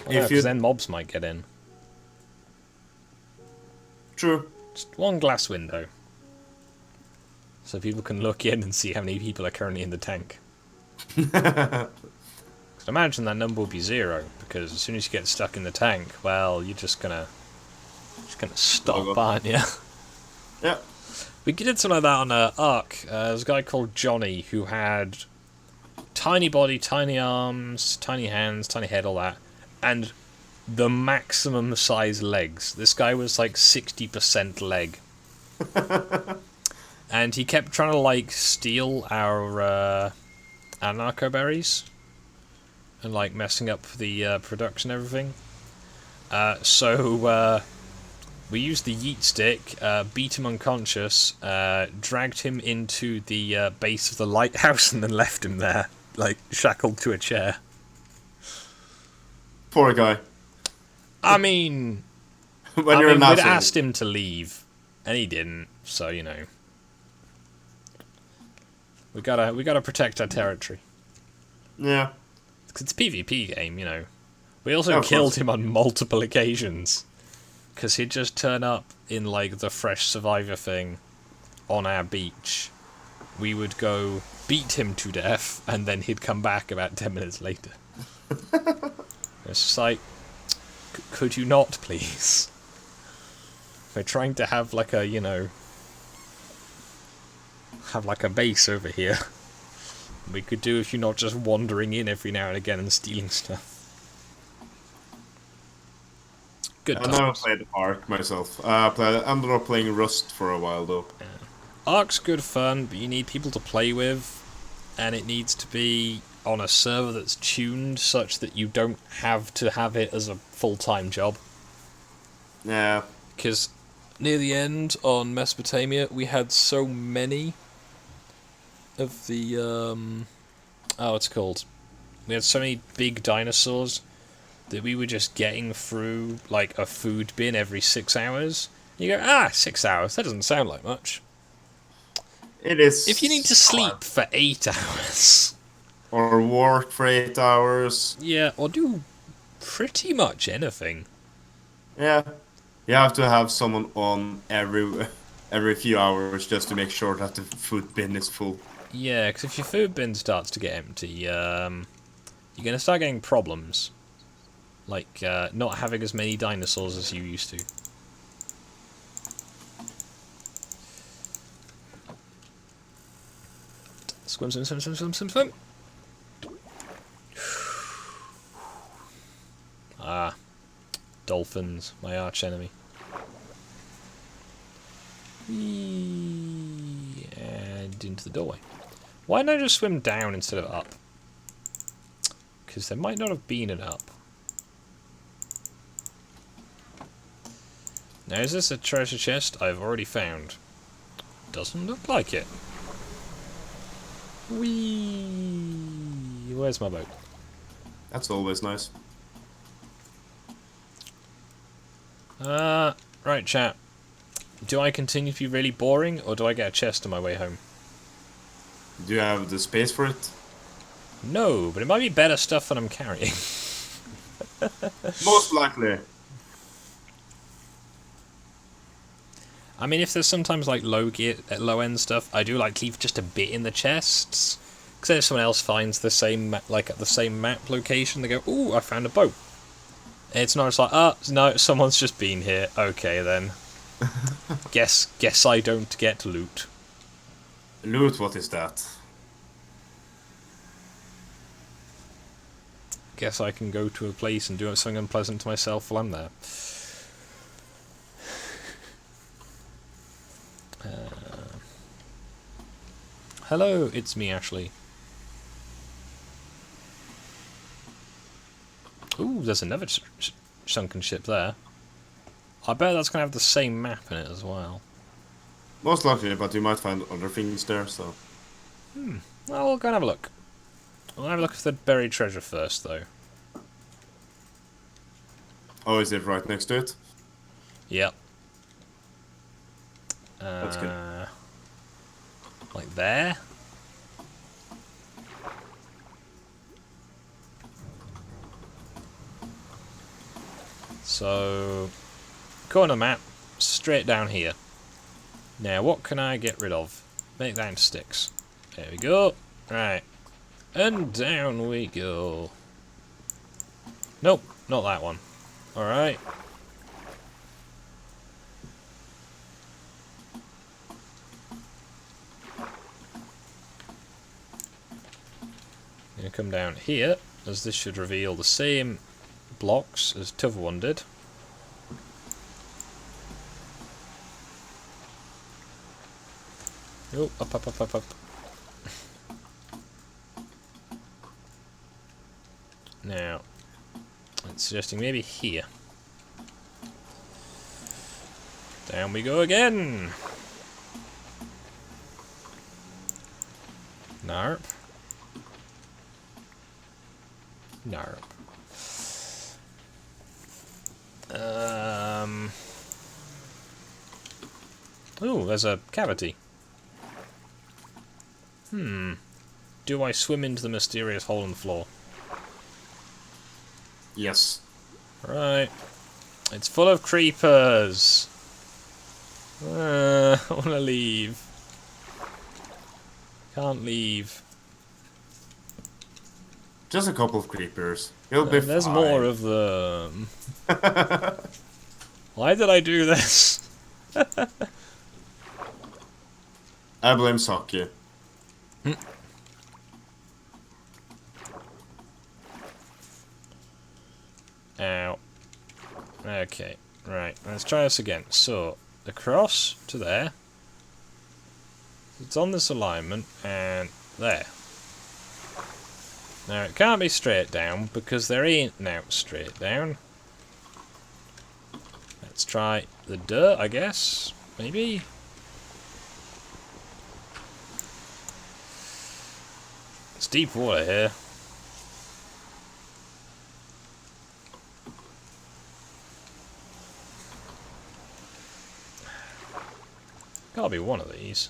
Well, because then mobs might get in. True. Just one glass window. So people can look in and see how many people are currently in the tank. Because imagine that number will be 0, because as soon as you get stuck in the tank, well, you're just gonna stop, aren't you? Yeah. We did something like that on Ark. There's a guy called Johnny who had tiny body, tiny arms, tiny hands, tiny head, all that, and the maximum size legs. This guy was like 60% leg. And he kept trying to like steal our narco berries and like messing up the production and everything. So we used the yeet stick, beat him unconscious, dragged him into the base of the lighthouse and then left him there, like shackled to a chair. Poor guy. I mean, we'd asked him to leave, and he didn't. So you know, we gotta protect our territory. Yeah. Cause it's a PvP game, you know. We also killed him on multiple occasions, because he'd just turn up in like the fresh survivor thing on our beach. We would go beat him to death, and then he'd come back about 10 minutes later. It's just like, could you not, please? We're trying to have like a, you know, have like a base over here. We could do if you're not just wandering in every now and again and stealing stuff. Good times. I never played Ark myself. I ended up playing Rust for a while though. Yeah. Ark's good fun, but you need people to play with, and it needs to be on a server that's tuned such that you don't have to have it as a full-time job. Yeah. Because near the end on Mesopotamia, we had so many of the what's it called? We had so many big dinosaurs that we were just getting through like a food bin every 6 hours. You go, 6 hours, that doesn't sound like much. It is. If you need to sleep for 8 hours. Or work for 8 hours. Yeah, or do pretty much anything. Yeah. You have to have someone on every few hours just to make sure that the food bin is full. Yeah, because if your food bin starts to get empty, you're going to start getting problems. Like, not having as many dinosaurs as you used to. Swim, swim, swim, swim, swim, swim, swim. Ah. Dolphins, my arch enemy. And into the doorway. Why don't I just swim down instead of up? Because there might not have been an up. Now, is this a treasure chest I've already found? Doesn't look like it. Whee! Where's my boat? That's always nice. Right, chat. Do I continue to be really boring, or do I get a chest on my way home? Do you have the space for it? No, but it might be better stuff than I'm carrying. Most likely. I mean, if there's sometimes like low end stuff, I do like leave just a bit in the chests. Because then if someone else finds the same at the same map location, they go, "Ooh, I found a boat." And it's not just like, no, someone's just been here. Okay then. Guess I don't get loot. Loot, what is that? Guess I can go to a place and do something unpleasant to myself while I'm there. Hello, it's me, Ashley. Ooh, there's another sunken ship there. I bet that's going to have the same map in it as well. Most likely, but you might find other things there, so... Well, we'll go and have a look. We'll have a look at the buried treasure first, though. Oh, is it right next to it? Yep. That's good. Like there? So, corner map, straight down here. Now, what can I get rid of? Make that into sticks. There we go. Right. And down we go. Nope, not that one. Alright. Gonna come down here, as this should reveal the same blocks as t'other one did. Oh, up, up, up, up, up. Now, it's suggesting maybe here. Down we go again! Narp. Narp. Ooh, there's a cavity. Do I swim into the mysterious hole in the floor? Yes. Right. It's full of creepers. I wanna leave. Can't leave. Just a couple of creepers. You'll be There's fine. more of them. Why did I do this? I blame Saki. Ow. Okay, right, let's try this again. So, across to there. It's on this alignment, and there. Now, it can't be straight down, because there ain't now straight down. Let's try the dirt, I guess. Maybe? It's deep water here. Gotta be one of these.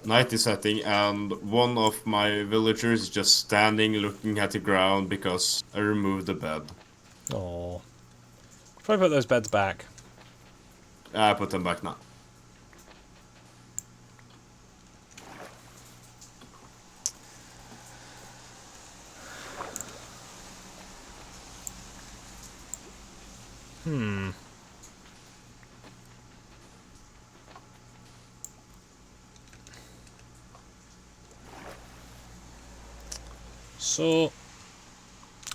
Night is setting, and one of my villagers is just standing looking at the ground because I removed the bed. Oh. Probably put those beds back. I put them back now. So,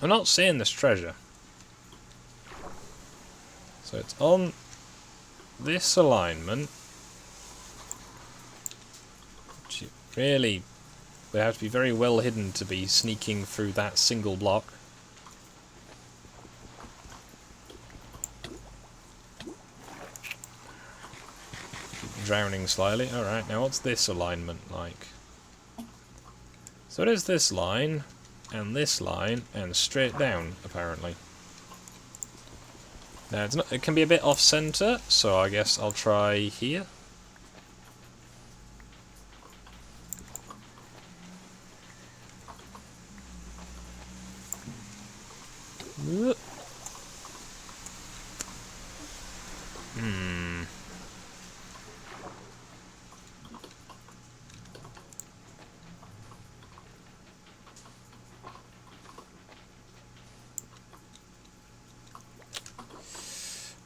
I'm not seeing this treasure. So it's on this alignment. Which really would have to be very well hidden to be sneaking through that single block. Drowning slightly. Alright, now what's this alignment like? So it is this line, and straight down, apparently. Now, it's not, it can be a bit off-center, so I guess I'll try here.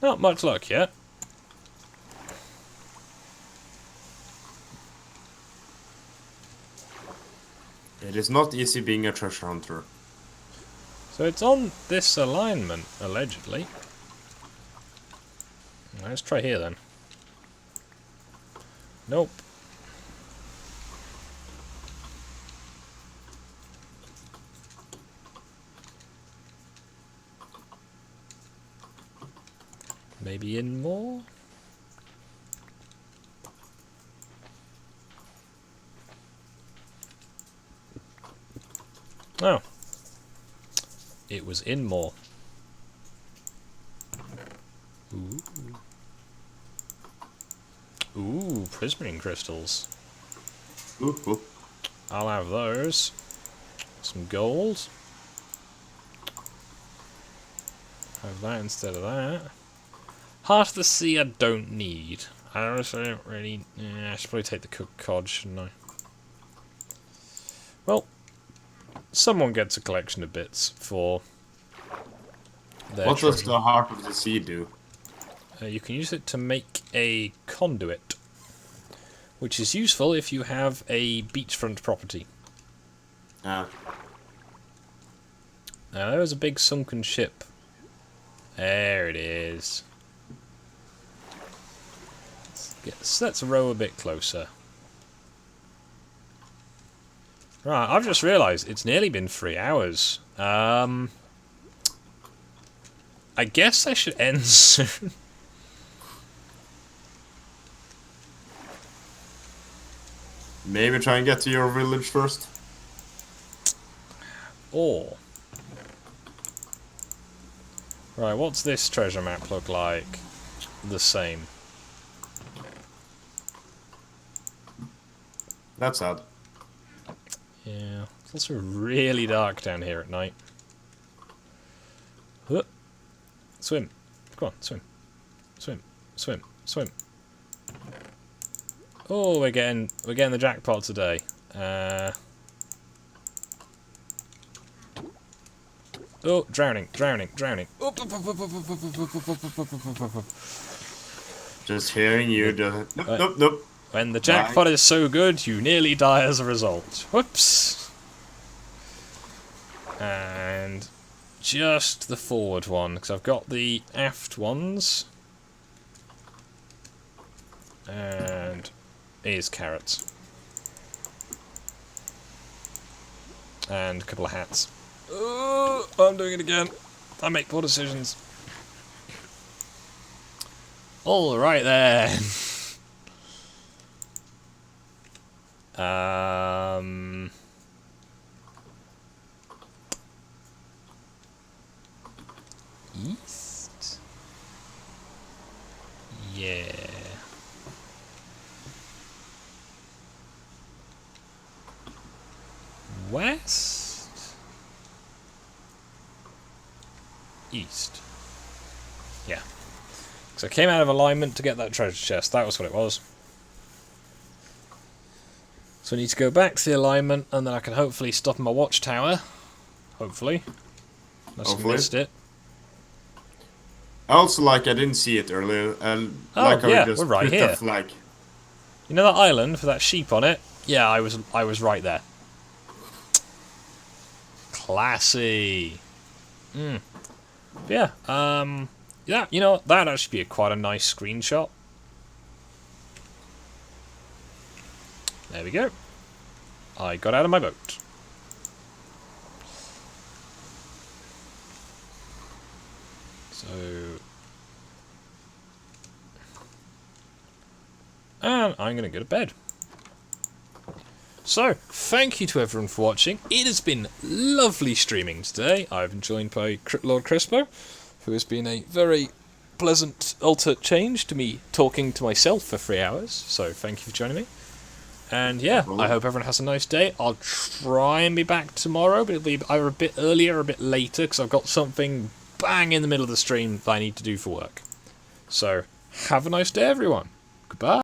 Not much luck yet. It is not easy being a treasure hunter. So it's on this alignment, allegedly. Let's try here then. Nope. Maybe in more? Oh. It was in more. Ooh. Ooh, prismarine crystals. Ooh. I'll have those. Some gold. Have that instead of that. Heart of the Sea I don't need. I don't really... I should probably take the cooked cod, shouldn't I? Well, someone gets a collection of bits for their What does tree. the Heart of the Sea do? You can use it to make a conduit, which is useful if you have a beachfront property. Ah. Now, there was a big sunken ship. There it is. Let's row a bit closer. Right, I've just realised it's nearly been 3 hours. I guess I should end soon. Maybe try and get to your village first. Or... Right, what's this treasure map look like? The same. That's sad. Yeah, it's also really dark down here at night. Huh. Swim. Come on, swim. Swim. Swim. Swim. Oh, we're getting the jackpot today. Oh, drowning. Just hearing you just... Nope. When the jackpot is so good, you nearly die as a result. Whoops. And just the forward one, because I've got the aft ones. And here's carrots. And a couple of hats. Oh, I'm doing it again. I make poor decisions. Alright then. East? Yeah. West? East. Yeah. So I came out of alignment to get that treasure chest. That was what it was. So I need to go back to the alignment, and then I can hopefully stop my watchtower. Hopefully. Unless I missed it. I also I didn't see it earlier, and Oh, yeah, I just we're right put here. the flag. You know that island with that sheep on it? Yeah, I was right there. Classy. Yeah, yeah, you know, that'd actually be quite a nice screenshot. There we go. I got out of my boat. So... And I'm going to go to bed. So, thank you to everyone for watching. It has been lovely streaming today. I've been joined by Lord Crispo, who has been a very pleasant alter change to me talking to myself for 3 hours. So, thank you for joining me. And yeah, I hope everyone has a nice day. I'll try and be back tomorrow, but it'll be either a bit earlier or a bit later, because I've got something bang in the middle of the stream that I need to do for work. So, have a nice day, everyone. Goodbye.